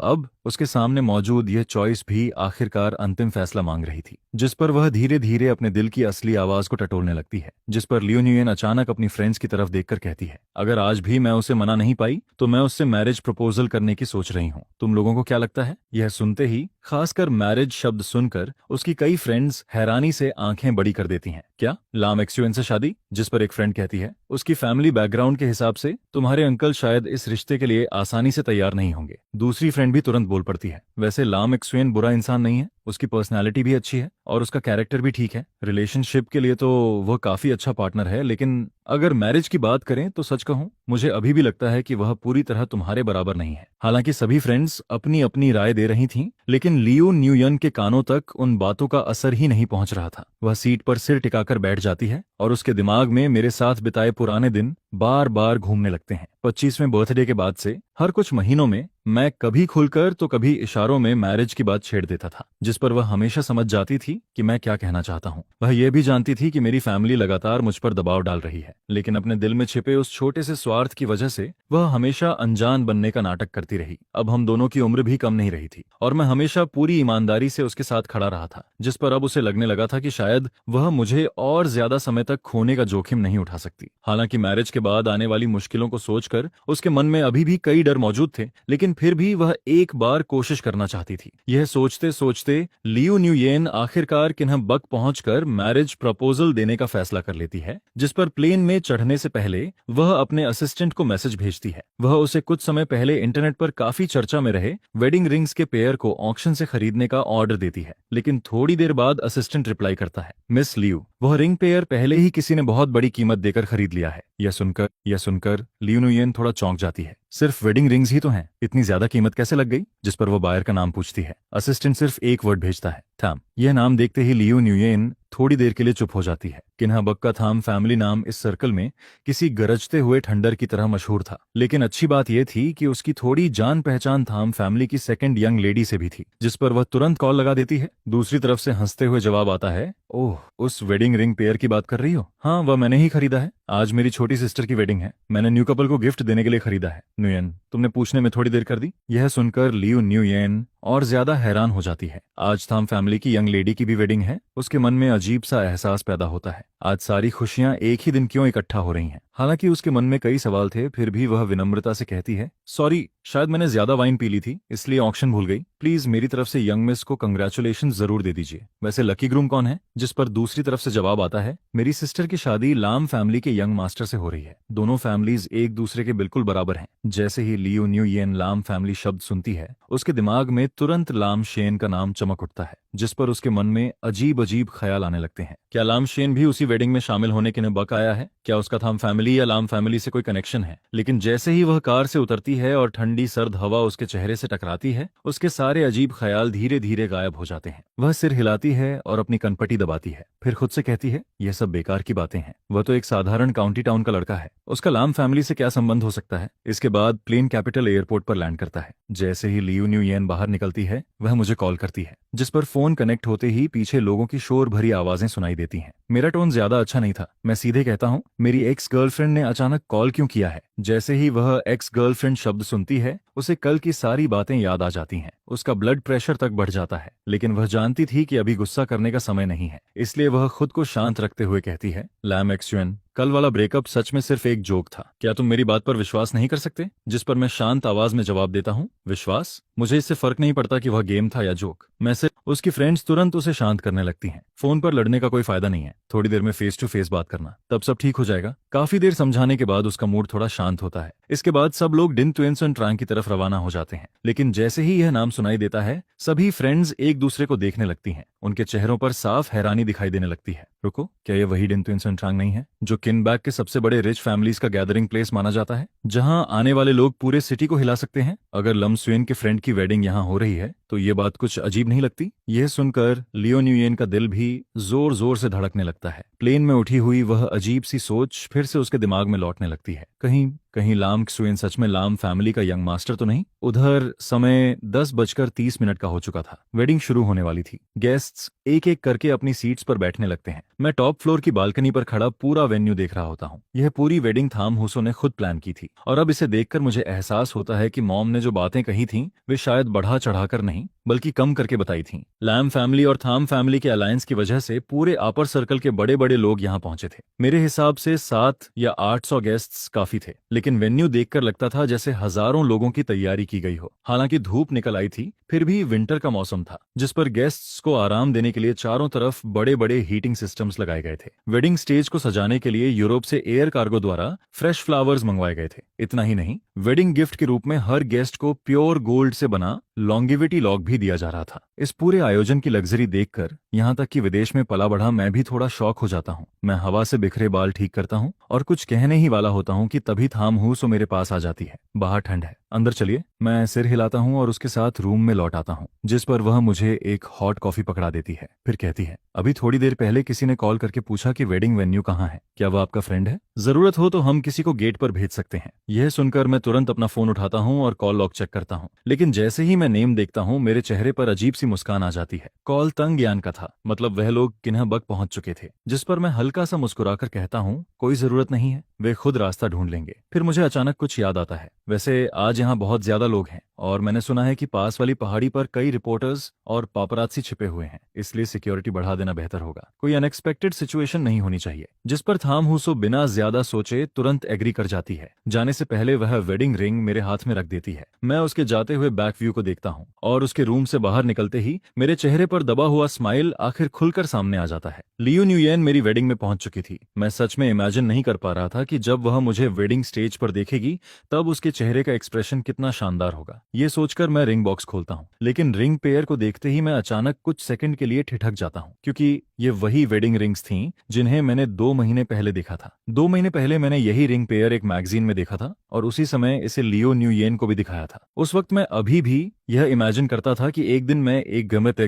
अब उसके सामने मौजूद यह चॉइस भी आखिरकार अंतिम फैसला मांग रही थी, जिस पर वह धीरे धीरे अपने दिल की असली आवाज को टटोलने लगती है। जिस पर लियू न्यूयन अचानक अपनी फ्रेंड्स की तरफ देखकर कहती है, अगर आज भी मैं उसे मना नहीं पाई तो मैं उससे मैरिज प्रपोजल करने की सोच रही हूँ। तुम लोगों को क्या लगता है? यह सुनते ही, खासकर मैरिज शब्द सुनकर, उसकी कई फ्रेंड्स हैरानी से आंखें बड़ी कर देती हैं। क्या लाम एक्सुएन से शादी? जिस पर एक फ्रेंड कहती है, उसकी फैमिली बैकग्राउंड के हिसाब से तुम्हारे अंकल शायद इस रिश्ते के लिए आसानी से तैयार नहीं होंगे। दूसरी फ्रेंड भी तुरंत बोल पड़ती है, वैसे लाम एक्सुएन बुरा इंसान नहीं है, उसकी पर्सनालिटी भी अच्छी है और उसका कैरेक्टर भी ठीक है। रिलेशनशिप के लिए तो वह काफी अच्छा पार्टनर है, लेकिन अगर मैरिज की बात करें तो सच कहूं, मुझे अभी भी लगता है कि वह पूरी तरह तुम्हारे बराबर नहीं है। हालांकि सभी फ्रेंड्स अपनी अपनी राय दे रही थीं, लेकिन लियू न्यूयन के कानों तक उन बातों का असर ही नहीं पहुंच रहा था। वह सीट पर सिर टिकाकर बैठ जाती है और उसके दिमाग में मेरे साथ बिताए पुराने दिन बार बार घूमने लगते हैं। 25वें बर्थडे के बाद से हर कुछ महीनों में मैं कभी खुलकर तो कभी इशारों में मैरिज की बात छेड़ देता था, जिस पर वह हमेशा समझ जाती थी कि मैं क्या कहना चाहता हूँ। वह यह भी जानती थी कि मेरी फैमिली लगातार मुझ पर दबाव डाल रही है, लेकिन अपने दिल में छिपे उस छोटे से स्वार्थ की वजह से वह हमेशा अनजान बनने का नाटक करती रही। अब हम दोनों की उम्र भी कम नहीं रही थी और मैं हमेशा पूरी ईमानदारी से उसके साथ खड़ा रहा था, जिस पर अब उसे लगने लगा था कि शायद वह मुझे और ज्यादा समय तक खोने का जोखिम नहीं उठा सकती। हालांकि मैरिज के बाद आने वाली मुश्किलों को सोचकर उसके मन में अभी भी कई डर मौजूद थे, लेकिन फिर भी वह एक बार कोशिश करना चाहती थी। यह सोचते सोचते लियू न्यूयेन आखिरकार किन्ह बक पहुंचकर मैरिज प्रपोजल देने का फैसला कर लेती है, जिस पर प्लेन में चढ़ने से पहले वह अपने असिस्टेंट को मैसेज भेजती है। वह उसे कुछ समय पहले इंटरनेट पर काफी चर्चा में रहे वेडिंग रिंग्स के पेयर को ऑक्शन से खरीदने का ऑर्डर देती है, लेकिन थोड़ी देर बाद असिस्टेंट रिप्लाई करता है, मिस लियू, वह रिंग पेयर पहले ही किसी ने बहुत बड़ी कीमत देकर खरीद लिया है। यह सुनकर लियू न्यूयेन थोड़ा चौंक जाती है। सिर्फ वेडिंग रिंग्स ही तो हैं, इतनी ज्यादा कीमत कैसे लग गई? जिस पर वो बायर का नाम पूछती है। असिस्टेंट सिर्फ एक वर्ड भेजता है, थाम। यह नाम देखते ही लियू न्यूयेन थोड़ी देर के लिए चुप हो जाती है। किन्हा बक का थाम फैमिली नाम इस सर्कल में किसी गरजते हुए ठंडर की तरह मशहूर था, लेकिन अच्छी बात यह थी कि उसकी थोड़ी जान पहचान थाम फैमिली की सेकंड यंग लेडी से भी थी, जिस पर वह तुरंत कॉल लगा देती है। दूसरी तरफ से हंसते हुए जवाब आता है, ओह, उस वेडिंग रिंग पेयर की बात कर रही हो? हाँ, वह मैंने ही खरीदा है। आज मेरी छोटी सिस्टर की वेडिंग है, मैंने न्यू कपल को गिफ्ट देने के लिए खरीदा है। न्यूयेन, तुमने पूछने में थोड़ी देर कर दी। यह सुनकर लियू न्यूयेन और ज्यादा हैरान हो जाती है। आज थाम फैमिली की यंग लेडी की भी वेडिंग है। उसके मन में अजीब सा एहसास पैदा होता है, आज सारी खुशियां एक ही दिन क्यों इकट्ठा हो रही हैं। हालांकि उसके मन में कई सवाल थे, फिर भी वह विनम्रता से कहती है, सॉरी, शायद मैंने ज्यादा वाइन पी ली थी, इसलिए ऑक्शन भूल गई। प्लीज मेरी तरफ से यंग मिस को कंग्रेचुलेशन जरूर दे दीजिए। वैसे लकी ग्रूम कौन है? जिस पर दूसरी तरफ से जवाब आता है, मेरी सिस्टर की शादी लाम फैमिली के यंग मास्टर से हो रही है। दोनों फैमिलीज एक दूसरे के बिल्कुल बराबर हैं। जैसे ही लियू न्यूयेन लाम फैमिली शब्द सुनती है, उसके दिमाग में तुरंत लाम शेन का नाम चमक उठता है, जिस पर उसके मन में अजीब अजीब ख्याल आने लगते हैं। क्या लाम शेन भी उसी वेडिंग में शामिल होने के लिए बक आया है? क्या उसका थाम फैमिली या लाम फैमिली से कोई कनेक्शन है? लेकिन जैसे ही वह कार से उतरती है और ठंडी सर्द हवा उसके चेहरे से टकराती है, उसके सारे अजीब ख्याल धीरे धीरे गायब हो जाते हैं। वह सिर हिलाती है और अपनी कनपटी दबाती है, फिर खुद से कहती है, यह सब बेकार की बातें हैं। वह तो एक साधारण काउंटी टाउन का लड़का है, उसका लाम फैमिली से क्या संबंध हो सकता है? इसके बाद प्लेन कैपिटल एयरपोर्ट पर लैंड करता है। जैसे ही लियू न्यूयेन बाहर निकलती है, वह मुझे कॉल करती है, जिस पर फोन कनेक्ट होते ही पीछे लोगों की शोर भरी आवाजें सुनाई देती हैं। मेरा टोन ज्यादा अच्छा नहीं था, मैं सीधे कहता हूँ, मेरी एक्स गर्लफ्रेंड ने अचानक कॉल क्यों किया है? जैसे ही वह एक्स गर्लफ्रेंड शब्द सुनती है, उसे कल की सारी बातें याद आ जाती हैं। उसका ब्लड प्रेशर तक बढ़ जाता है, लेकिन वह जानती थी कि अभी गुस्सा करने का समय नहीं है, इसलिए वह खुद को शांत रखते हुए कहती है, लैम एक्सयूएन, कल वाला ब्रेकअप सच में सिर्फ एक जोक था। क्या तुम मेरी बात पर विश्वास नहीं कर सकते? जिस पर मैं शांत आवाज में जवाब देता हूँ, विश्वास? मुझे इससे फर्क नहीं पड़ता कि वह गेम था या जोक। मैं सिर्फ उसकी फ्रेंड्स तुरंत उसे शांत करने लगती हैं। फोन पर लड़ने का कोई फायदा नहीं है, थोड़ी देर में फेस टू फेस बात करना, तब सब ठीक हो जाएगा। काफी देर समझाने के बाद उसका मूड थोड़ा शांत होता है। इसके बाद सब लोग डिन ट्विंसन ट्रांग की तरफ रवाना हो जाते हैं, लेकिन जैसे ही यह नाम सुनाई देता है, सभी फ्रेंड्स एक दूसरे को देखने लगती हैं। उनके चेहरों पर साफ हैरानी दिखाई देने लगती है। रुको, क्या यह वही डिन ट्विंसन ट्रांग नहीं है जो किनबैक के सबसे बड़े रिच फैमिलीज का गैदरिंग प्लेस माना जाता है, जहां आने वाले लोग पूरे सिटी को हिला सकते हैं? अगर लम स्वेन के फ्रेंड की वेडिंग यहाँ हो रही है, तो ये बात कुछ अजीब नहीं लगती? यह सुनकर लियो न्यूयेन का दिल भी जोर जोर से धड़कने लगता है। प्लेन में उठी हुई वह अजीब सी सोच फिर से उसके दिमाग में लौटने लगती है, कहीं कहीं लाम क्सुएन सच में लाम फैमिली का यंग मास्टर तो नहीं? उधर समय 10:30 का हो चुका था। वेडिंग शुरू होने वाली थी। गेस्ट्स एक एक करके अपनी सीट्स पर बैठने लगते हैं। मैं टॉप फ्लोर की बालकनी पर खड़ा पूरा वेन्यू देख रहा होता हूँ। यह पूरी वेडिंग थाम हुसो ने खुद प्लान की थी, और अब इसे देखकर मुझे एहसास होता है कि मॉम ने जो बातें कही थीं, वे शायद बढ़ा चढ़ाकर नहीं बल्कि कम करके बताई थीं। लैम फैमिली और थाम फैमिली के अलायंस की वजह से पूरे अपर सर्कल के बड़े बड़े लोग यहाँ पहुंचे थे। मेरे हिसाब से 700 या 800 गेस्ट्स काफी थे, लेकिन वेन्यू देखकर लगता था जैसे हजारों लोगों की तैयारी की गई हो। हालांकि धूप निकल आई थी, फिर भी विंटर का मौसम था, जिस पर गेस्ट्स को आराम देने के लिए चारों तरफ बड़े बड़े हीटिंग सिस्टम्स लगाए गए थे। वेडिंग स्टेज को सजाने के लिए यूरोप से एयर कार्गो द्वारा फ्रेश फ्लावर्स मंगवाए गए थे। इतना ही नहीं, वेडिंग गिफ्ट के रूप में हर गेस्ट को प्योर गोल्ड से बना लॉन्गेविटी लॉक भी दिया जा रहा था। इस पूरे आयोजन की लग्जरी देखकर यहाँ तक कि विदेश में पला बढ़ा मैं भी थोड़ा शॉक हो जाता हूँ। मैं हवा से बिखरे बाल ठीक करता हूँ और कुछ कहने ही वाला होता हूँ कि तभी थाम हूसो मेरे पास आ जाती है। बाहर ठंड है, अंदर चलिए। मैं सिर हिलाता हूँ और उसके साथ रूम में लौट आता हूँ, जिस पर वह मुझे एक हॉट कॉफी पकड़ा देती है। फिर कहती है, अभी थोड़ी देर पहले किसी ने कॉल करके पूछा कि वेडिंग वेन्यू कहाँ है, क्या वह आपका फ्रेंड है? जरूरत हो तो हम किसी को गेट पर भेज सकते हैं। यह सुनकर मैं तुरंत अपना फोन उठाता हूँ और कॉल लॉग चेक करता हूँ, लेकिन जैसे ही मैं नेम देखता हूँ, मेरे चेहरे पर अजीब सी मुस्कान आ जाती है। कॉल तंग ज्ञान का था, मतलब वह लोग किन्ह बक पहुंच चुके थे। जिस पर मैं हल्का सा मुस्कुराकर कहता हूँ, कोई जरूरत नहीं है, वे खुद रास्ता ढूंढ लेंगे। फिर मुझे अचानक कुछ याद आता है, वैसे आज यहाँ बहुत ज्यादा लोग हैं और मैंने सुना है कि पास वाली पहाड़ी पर कई रिपोर्टर्स और पापरात्सी छिपे हुए हैं, इसलिए सिक्योरिटी बढ़ा देना बेहतर होगा। कोई अनएक्सपेक्टेड सिचुएशन नहीं होनी चाहिए। जिस पर थाम हुसो बिना ज्यादा सोचे तुरंत एग्री कर जाती है। जाने से पहले वह वेडिंग रिंग मेरे हाथ में रख देती है। मैं उसके जाते हुए बैक व्यू को देखता हूँ और उसके रूम से बाहर निकलते ही मेरे चेहरे पर दबा हुआ स्माइल आखिर खुलकर सामने आ जाता है। लियू न्यूयेन मेरी वेडिंग में पहुंच चुकी थी। मैं सच में इमेजिन नहीं कर पा रहा था कि जब वह मुझे वेडिंग स्टेज पर देखेगी तब उसके चेहरे का एक्सप्रेशन कितना शानदार होगा। ये सोचकर मैं रिंग बॉक्स खोलता हूँ, लेकिन रिंग पेयर को देखते ही मैं अचानक कुछ सेकंड के लिए ठिठक जाता हूँ, क्योंकि ये वही वेडिंग रिंग्स थीं जिन्हें मैंने 2 महीने पहले देखा था। 2 महीने पहले मैंने यही रिंग पेयर एक मैगजीन में देखा था और उसी समय इसे लियो न्यूयेन को भी दिखाया था। उस वक्त मैं अभी भी यह इमेजिन करता था कि एक दिन मैं एक गमत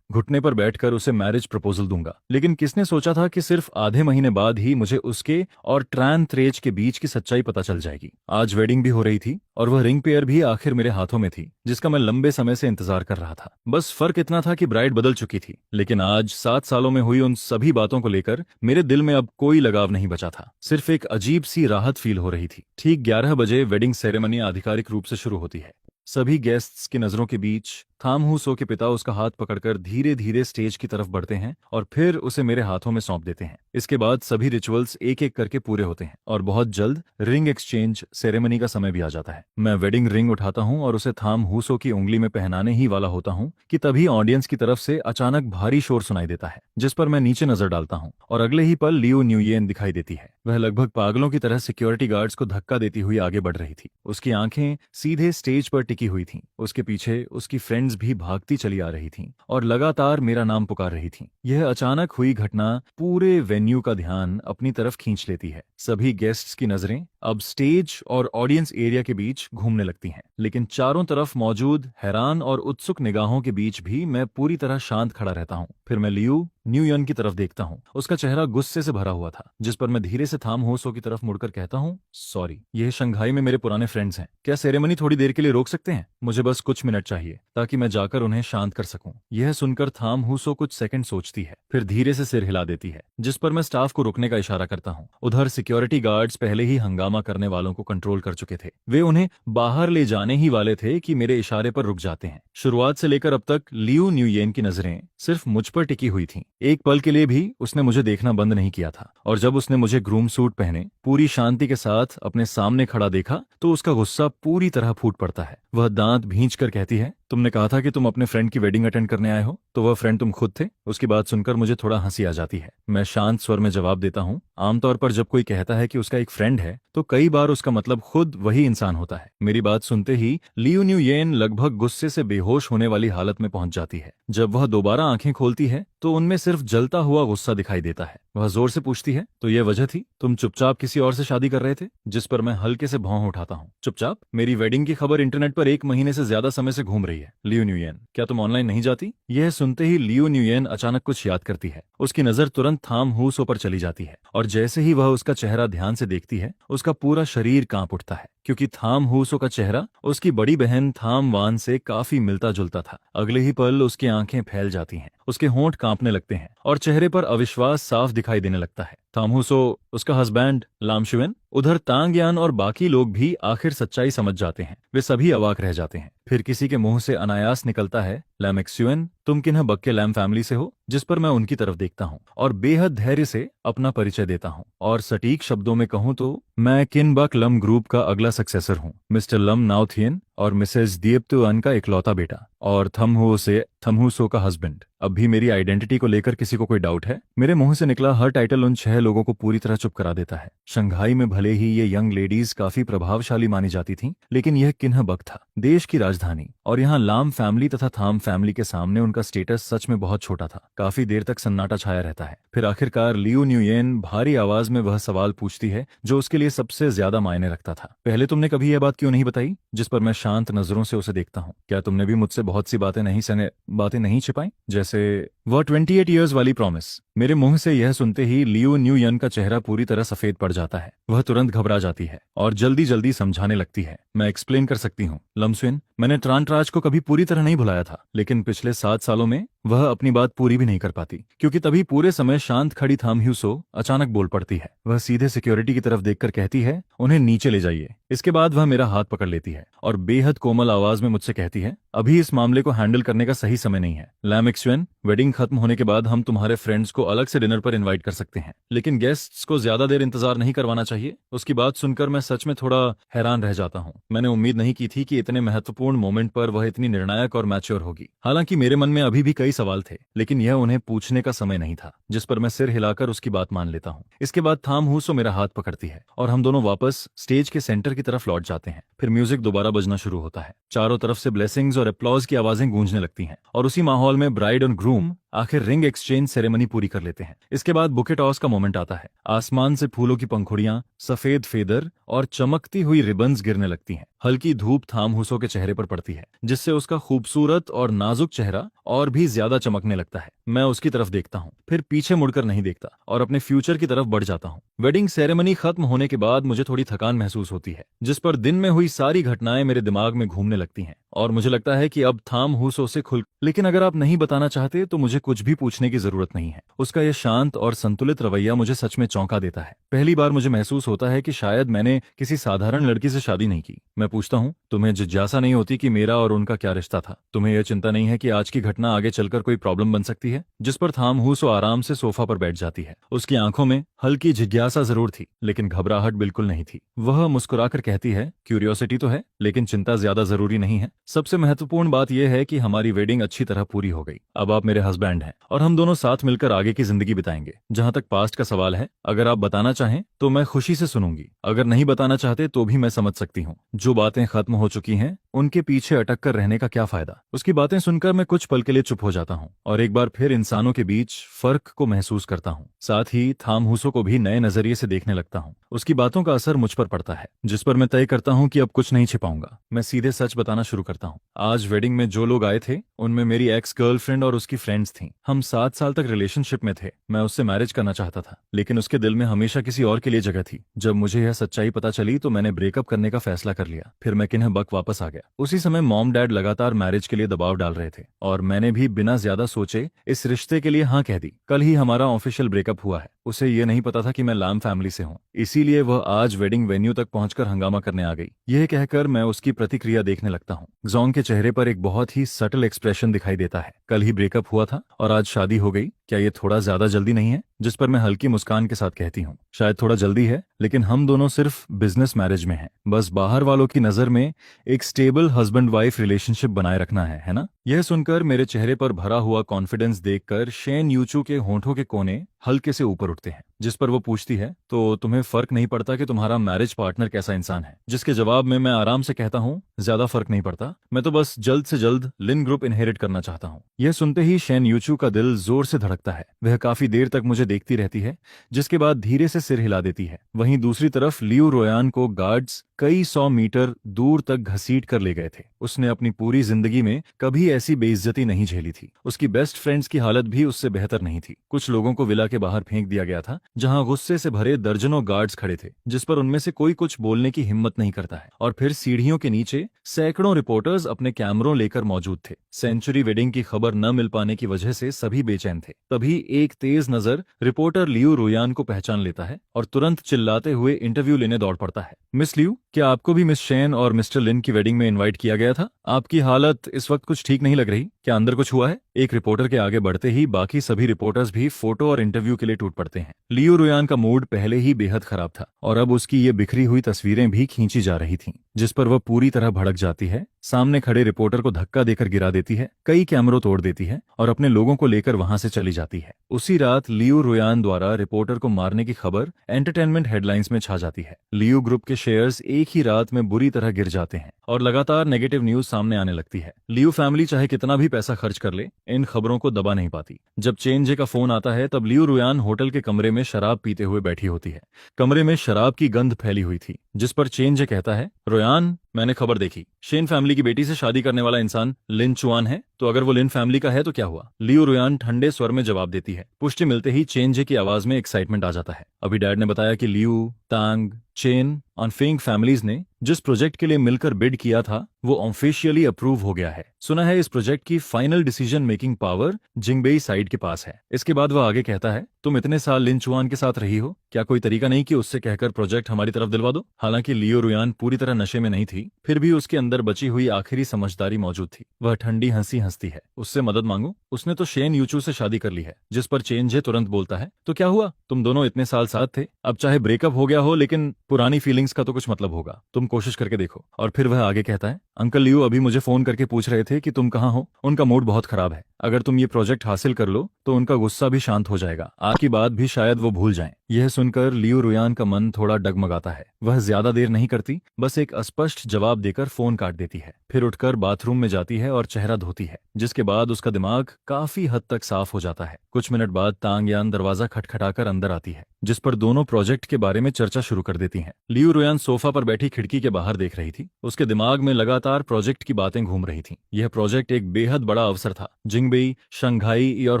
घुटने पर बैठकर उसे मैरिज प्रपोजल दूंगा। लेकिन किसने सोचा था कि सिर्फ आधे महीने बाद ही मुझे उसके और ट्रैन थ्रेज के बीच की सच्चाई पता चल जाएगी। आज वेडिंग भी हो रही थी और वह रिंग पेयर भी आखिर मेरे हाथों में थी, जिसका मैं लंबे समय से इंतजार कर रहा था। बस फर्क इतना था कि ब्राइड बदल चुकी थी, लेकिन आज 7 सालों में हुई उन सभी बातों को लेकर मेरे दिल में अब कोई लगाव नहीं बचा था। सिर्फ एक अजीब सी राहत फील हो रही थी। ठीक 11 बजे वेडिंग सेरेमनी आधिकारिक रूप से शुरू होती है। सभी गेस्ट्स की नजरों के बीच थाम हुसो के पिता उसका हाथ पकड़कर धीरे धीरे स्टेज की तरफ बढ़ते हैं और फिर उसे मेरे हाथों में सौंप देते हैं। इसके बाद सभी रिचुअल्स एक एक करके पूरे होते हैं और बहुत जल्द रिंग एक्सचेंज सेरेमनी का समय भी आ जाता है। मैं वेडिंग रिंग उठाता हूं और उसे थाम हुसो की उंगली में पहनाने ही वाला होता हूं कि तभी ऑडियंस की तरफ से अचानक भारी शोर सुनाई देता है, जिस पर मैं नीचे नजर डालता हूं और अगले ही पल लियो न्यूयेन दिखाई देती है। वह लगभग पागलों की तरह सिक्योरिटी गार्ड्स को धक्का देती हुई आगे बढ़ रही थी। उसकी आंखें सीधे स्टेज पर टिकी हुई थीं। उसके पीछे उसकी फ्रेंड्स भी भागती चली आ रही थीं और लगातार मेरा नाम पुकार रही थीं। यह अचानक हुई घटना पूरे वेन्यू का ध्यान अपनी तरफ खींच लेती है। सभी गेस्ट्स की नजरें अब स्टेज और ऑडियंस एरिया के बीच घूमने लगती हैं, लेकिन चारों तरफ मौजूद हैरान और उत्सुक निगाहों के बीच भी मैं पूरी तरह शांत खड़ा रहता हूँ। फिर मैं लियू न्यूयन की तरफ देखता हूँ। उसका चेहरा गुस्से से भरा हुआ था, जिस पर मैं धीरे से थाम हुसो की तरफ मुड़कर कहता हूँ, सॉरी, यह शंघाई में मेरे पुराने फ्रेंड्स हैं। क्या सेरेमनी थोड़ी देर के लिए रोक सकते हैं? मुझे बस कुछ मिनट चाहिए ताकि मैं जाकर उन्हें शांत कर सकूं। यह सुनकर थाम हुसो कुछ सेकंड सोचती है, फिर धीरे से सिर हिला देती है, जिस पर मैं स्टाफ को रुकने का इशारा करता हूँ। उधर सिक्योरिटी गार्ड्स पहले ही हंगामा करने वालों को कंट्रोल कर चुके थे। वे उन्हें बाहर ले जाने ही वाले थे कि मेरे इशारे पर रुक जाते हैं। शुरुआत से लेकर अब तक लियू न्यूयेन की नजरें सिर्फ मुझ पर टिकी हुई थीं। एक पल के लिए भी उसने मुझे देखना बंद नहीं किया था, और जब उसने मुझे ग्रूम सूट पहने पूरी शांति के साथ अपने सामने खड़ा देखा तो उसका गुस्सा पूरी तरह फूट पड़ता है। वह दांत भींच कर कहती है, तुमने कहा था कि तुम अपने फ्रेंड की वेडिंग अटेंड करने आए हो, तो वह फ्रेंड तुम खुद थे? उसकी बात सुनकर मुझे थोड़ा हंसी आ जाती है। मैं शांत स्वर में जवाब देता हूँ, आमतौर पर जब कोई कहता है कि उसका एक फ्रेंड है तो कई बार उसका मतलब खुद वही इंसान होता है। मेरी बात सुनते ही लियू न्यूयेन लगभग गुस्से से बेहोश होने वाली हालत में पहुंच जाती है। जब वह दोबारा आंखें खोलती है तो उनमें सिर्फ जलता हुआ गुस्सा दिखाई देता है। वह जोर से पूछती है, तो यह वजह थी? तुम चुपचाप किसी और से शादी कर रहे थे? जिस पर मैं हल्के से भौं उठाता हूँ। चुपचाप? मेरी वेडिंग की खबर इंटरनेट पर 1 महीने से ज्यादा समय से घूम रही है। लियू न्यूयेन, क्या तुम ऑनलाइन नहीं जाती? यह सुनते ही लियू न्यूयेन अचानक कुछ याद करती है। उसकी नजर तुरंत थाम हुसो पर चली जाती है और जैसे ही वह उसका चेहरा ध्यान से देखती है उसका पूरा शरीर कांप उठता है, क्योंकि थाम हुसो का चेहरा उसकी बड़ी बहन थाम वान से काफी मिलता जुलता था। अगले ही पल उसकी आंखें फैल जाती हैं, उसके होंठ कांपने लगते हैं और चेहरे पर अविश्वास साफ दिखाई देने लगता है। थाम हुसो, उसका हस्बैंड लाम शुएन। उधर तांग यान और बाकी लोग भी आखिर सच्चाई समझ जाते हैं। वे सभी अवाक रह जाते हैं। फिर किसी के मुंह से अनायास निकलता है, लैम एक्सुएन, तुम किन्ह बक्के लैम फैमिली से हो? जिस पर मैं उनकी तरफ देखता हूँ और बेहद धैर्य से अपना परिचय देता हूँ। और सटीक शब्दों में कहूँ तो मैं किनबक लम ग्रुप का अगला सक्सेसर हूँ, मिस्टर लम नाउथियन और मिसेज दिएप्तुअन का इकलौता बेटा, और थमहुसो का हस्बैंड। अब भी मेरी आइडेंटिटी को लेकर किसी को कोई डाउट है? मेरे मुंह से निकला हर टाइटल उन 6 लोगों को पूरी तरह चुप करा देता है। शंघाई में भले ही ये यंग लेडीज काफी प्रभावशाली मानी जाती थीं, लेकिन यह किन्हबक था, देश की राजधानी, और यहाँ लाम फैमिली तथा थाम फैमिली के सामने उनका स्टेटस सच में बहुत छोटा था। काफी देर तक सन्नाटा छाया रहता है। फिर आखिरकार लियू न्यूयेन भारी आवाज में वह सवाल पूछती है जो उसके लिए सबसे ज्यादा मायने रखता था, पहले तुमने कभी यह बात क्यों नहीं बताई? जिस पर मैं शांत नजरों से उसे देखता हूँ। क्या तुमने भी मुझसे बहुत सी बातें नहीं छिपाई? जैसे वह 28 ईयर्स वाली प्रॉमिस। मेरे मुंह से यह सुनते ही लियू वेन्यू यन का चेहरा पूरी तरह सफेद पड़ जाता है। वह तुरंत घबरा जाती है और जल्दी जल्दी समझाने लगती है। मैं एक्सप्लेन कर सकती हूँ लमस्विन, मैंने ट्रांटराज को कभी पूरी तरह नहीं भुलाया था, लेकिन पिछले 7 सालों में वह अपनी बात पूरी भी नहीं कर पाती, क्योंकि तभी पूरे समय शांत खड़ी थाम ह्यूसो अचानक बोल पड़ती है। वह सीधे सिक्योरिटी की तरफ देखकर कहती है, उन्हें नीचे ले जाइए। इसके बाद वह मेरा हाथ पकड़ लेती है और बेहद कोमल आवाज में मुझसे कहती है, अभी इस मामले को हैंडल करने का सही समय नहीं है। लैमिक्सवेन, वेडिंग खत्म होने के बाद हम तुम्हारे फ्रेंड्स को अलग से डिनर पर इनवाइट कर सकते हैं, लेकिन गेस्ट्स को ज्यादा देर इंतजार नहीं करवाना चाहिए। उसकी बात सुनकर मैं सच में थोड़ा हैरान रह जाता हूँ। मैंने उम्मीद नहीं की थी कि इतने महत्वपूर्ण मोमेंट पर वह इतनी निर्णायक और मैच्योर होगी। हालांकि मेरे मन में अभी भी कई सवाल थे, लेकिन यह उन्हें पूछने का समय नहीं था, जिस पर मैं सिर हिलाकर उसकी बात मान लेता हूँ। इसके बाद थाम हूसो मेरा हाथ पकड़ती है और हम दोनों वापस स्टेज के सेंटर की तरफ लौट जाते हैं। फिर म्यूजिक दोबारा बजना शुरू होता है। चारों तरफ से ब्लेसिंग्स और अप्लॉज की आवाजें गूंजने लगती हैं और उसी माहौल में ब्राइड और ग्रूम आखिर रिंग एक्सचेंज सेरेमनी पूरी कर लेते हैं। इसके बाद बुके टॉस का मोमेंट आता है। आसमान से फूलों की पंखुड़ियां, सफेद फेदर और चमकती हुई रिबन्स गिरने लगती हैं। हल्की धूप थाम हूसो के चेहरे पर पड़ती है, जिससे उसका खूबसूरत और नाजुक चेहरा और भी ज्यादा चमकने लगता है। मैं उसकी तरफ देखता हूँ, फिर पीछे मुड़कर नहीं देखता और अपने फ्यूचर की तरफ बढ़ जाता हूँ। वेडिंग सेरेमनी खत्म होने के बाद मुझे थोड़ी थकान महसूस होती है, जिस पर दिन में हुई सारी घटनाएं मेरे दिमाग में घूमने लगती हैं और मुझे लगता है कि अब थाम हूसो से खुल। लेकिन अगर आप नहीं बताना चाहते तो मुझे कुछ भी पूछने की जरूरत नहीं है। उसका यह शांत और संतुलित रवैया मुझे सच में चौंका देता है। पहली बार मुझे महसूस होता है कि शायद मैंने किसी साधारण लड़की से शादी नहीं की। मैं पूछता हूँ, तुम्हें जिज्ञासा नहीं होती कि मेरा और उनका क्या रिश्ता था? तुम्हें यह चिंता नहीं है कि आज की घटना आगे चलकर कोई प्रॉब्लम बन सकती है? जिस पर थाम हूसो आराम से सोफा पर बैठ जाती है। उसकी आंखों में हल्की जिज्ञासा जरूर थी, लेकिन घबराहट बिल्कुल नहीं थी। वह मुस्कुराकर कहती है, क्यूरियोसिटी तो है, लेकिन चिंता ज्यादा जरूरी नहीं है। सबसे महत्वपूर्ण बात यह है कि हमारी वेडिंग अच्छी तरह पूरी हो गई। अब आप मेरे हस्बैंड हैं और हम दोनों साथ मिलकर आगे की जिंदगी बिताएंगे। जहां तक पास्ट का सवाल है, अगर आप बताना चाहें तो मैं खुशी से सुनूंगी। अगर नहीं बताना चाहते तो भी मैं समझ सकती हूँ। जो बातें खत्म हो चुकी हैं उनके पीछे अटक कर रहने का क्या फायदा। उसकी बातें सुनकर मैं कुछ पल के लिए चुप हो जाता हूँ और एक बार फिर इंसानों के बीच फर्क को महसूस करता हूँ। साथ ही थाम हूसो को भी नए नजरिए से देखने लगता हूँ। उसकी बातों का असर मुझ पर पड़ता है, जिस पर मैं तय करता हूँ कि अब कुछ नहीं छिपाऊंगा। मैं सीधे सच बताना शुरू करता हूँ। आज वेडिंग में जो लोग आए थे उनमें मेरी एक्स गर्लफ्रेंड और उसकी फ्रेंड्स थीं। हम 7 साल तक रिलेशनशिप में थे। मैं उससे मैरिज करना चाहता था, लेकिन उसके दिल में हमेशा किसी और के लिए जगह थी। जब मुझे यह सच्चाई पता चली तो मैंने ब्रेकअप करने का फैसला कर लिया। फिर मैं किन्ह बक वापस आ गया। उसी समय मॉम डैड लगातार मैरिज के लिए दबाव डाल रहे थे और मैंने भी बिना ज्यादा सोचे इस रिश्ते के लिए हाँ कह दी। कल ही हमारा ऑफिशियल ब्रेकअप हुआ है। उसे ये नहीं पता था कि मैं लाम फैमिली से हूँ, इसीलिए वह आज वेडिंग वेन्यू तक पहुंचकर हंगामा करने आ गई। यह कहकर मैं उसकी प्रतिक्रिया देखने लगता हूँ। जोंग के चेहरे पर एक बहुत ही सटल एक्सप्रेशन दिखाई देता है। कल ही ब्रेकअप हुआ था और आज शादी हो गई, क्या ये थोड़ा ज्यादा जल्दी नहीं है? जिस पर मैं हल्की मुस्कान के साथ कहती हूँ, शायद थोड़ा जल्दी है, लेकिन हम दोनों सिर्फ बिजनेस मैरिज में हैं। बस बाहर वालों की नजर में एक स्टेबल हस्बैंड वाइफ रिलेशनशिप बनाए रखना है ना? यह सुनकर मेरे चेहरे पर भरा हुआ कॉन्फिडेंस देखकर शेन यूचू के होंठों के कोने हल्के से ऊपर उठते हैं, जिस पर वो पूछती है, तो तुम्हें फर्क नहीं पड़ता कि तुम्हारा मैरिज पार्टनर कैसा इंसान है? जिसके जवाब में मैं आराम से कहता हूँ, ज्यादा फर्क नहीं पड़ता, मैं तो बस जल्द से जल्द लिन ग्रुप इनहेरिट करना चाहता हूँ। यह सुनते ही शेन यूचू का दिल जोर से धड़कता है। वह काफी देर तक मुझे देखती रहती है, जिसके बाद धीरे से सिर हिला देती है। वहीं दूसरी तरफ लियू रोयान को गार्ड्स कई 100 मीटर दूर तक घसीट कर ले गए थे। उसने अपनी पूरी जिंदगी में कभी ऐसी बेइज्जती नहीं झेली थी। उसकी बेस्ट फ्रेंड्स की हालत भी उससे बेहतर नहीं थी। कुछ लोगों को विला के बाहर फेंक दिया गया था, जहां गुस्से से भरे दर्जनों गार्ड्स खड़े थे, जिस पर उनमें से कोई कुछ बोलने की हिम्मत नहीं करता है। और फिर सीढ़ियों के नीचे सैकड़ों रिपोर्टर्स अपने कैमरों लेकर मौजूद थे। सेंचुरी वेडिंग की खबर न मिल पाने की वजह से सभी बेचैन थे। तभी एक तेज नजर रिपोर्टर लियू रोयान को पहचान लेता है और तुरंत चिल्लाते हुए इंटरव्यू लेने दौड़ पड़ता है। मिस लियू, क्या आपको भी मिस शेन और मिस्टर लिन की वेडिंग में इनवाइट किया गया था? आपकी हालत इस वक्त कुछ ठीक नहीं लग रही, क्या अंदर कुछ हुआ है? एक रिपोर्टर के आगे बढ़ते ही बाकी सभी रिपोर्टर्स भी फोटो और इंटरव्यू के लिए टूट पड़ते हैं। लियू रोयान का मूड पहले ही बेहद खराब था और अब उसकी ये बिखरी हुई तस्वीरें भी खींची जा रही थीं, जिस पर वह पूरी तरह भड़क जाती है। सामने खड़े रिपोर्टर को धक्का देकर गिरा देती है, कई कैमरों तोड़ देती है और अपने लोगों को लेकर वहां से चली जाती है। उसी रात लियू रोयान द्वारा रिपोर्टर को मारने की खबर एंटरटेनमेंट हेडलाइंस में छा जाती है। लियू ग्रुप के शेयर्स एक ही रात में बुरी तरह गिर जाते हैं और लगातार नेगेटिव न्यूज सामने आने लगती है। लियू फैमिली चाहे कितना भी पैसा खर्च कर ले, इन खबरों को दबा नहीं पाती। जब चेन जे का फोन आता है तब लियू रोयान होटल के कमरे में शराब पीते हुए बैठी होती है। कमरे में शराब की गंध फैली हुई थी, जिस पर चेन जे कहता है, रोयान, मैंने खबर देखी, शेन फैमिली की बेटी से शादी करने वाला इंसान लिन चुआन है। तो अगर वो लिन फैमिली का है तो क्या हुआ? लियू रुयान ठंडे स्वर में जवाब देती है। पुष्टि मिलते ही चेन जे की आवाज में एक्साइटमेंट आ जाता है। अभी डैड ने बताया कि लियू, तांग, चेन और फेंग फैमिलीज ने जिस प्रोजेक्ट के लिए मिलकर बिड किया था वो ऑफिशियली अप्रूव हो गया है। सुना है इस प्रोजेक्ट की फाइनल डिसीजन मेकिंग पावर जिंगबेई साइड के पास है। इसके बाद वह आगे कहता है, तुम इतने साल लिन चुआन के साथ रही हो, क्या कोई तरीका नहीं कि उससे कहकर प्रोजेक्ट हमारी तरफ दिलवा दो? हालांकि लियो रुयान पूरी तरह नशे में नहीं थी, फिर भी उसके अंदर बची हुई आखिरी समझदारी मौजूद थी। वह ठंडी हंसी हंसती है। उससे मदद मांगो? उसने तो शेन यूचू से शादी कर ली है। जिस पर चेनजे तुरंत बोलता है, तो क्या हुआ? तुम दोनों इतने साल साथ थे, अब चाहे ब्रेकअप हो गया हो लेकिन पुरानी फीलिंग्स का तो कुछ मतलब होगा। तुम कोशिश करके देखो। और फिर वह आगे कहता है, अंकल लियो अभी मुझे फोन करके पूछ रहे थे कि तुम कहाँ हो। उनका मूड बहुत खराब है। अगर तुम ये प्रोजेक्ट हासिल कर लो तो उनका गुस्सा भी शांत हो जाएगा। आज की बात भी शायद वो भूल जाएं। यह सुनकर लियो रुयान का मन थोड़ा डगमगाता है। वह ज्यादा देर नहीं करती, बस एक अस्पष्ट जवाब देकर फोन काट देती है। फिर उठकर बाथरूम में जाती है और चेहरा धोती है, जिसके बाद उसका दिमाग काफी हद तक साफ हो जाता है। कुछ मिनट बाद तांग यान दरवाजा खटखटाकर अंदर आती है, जिस पर दोनों प्रोजेक्ट के बारे में चर्चा शुरू कर देती हैं। लियू रुयान सोफा पर बैठी खिड़की के बाहर देख रही थी। उसके दिमाग में लगातार प्रोजेक्ट की बातें घूम रही थीं। यह प्रोजेक्ट एक बेहद बड़ा अवसर था। जिंगबेई, शंघाई और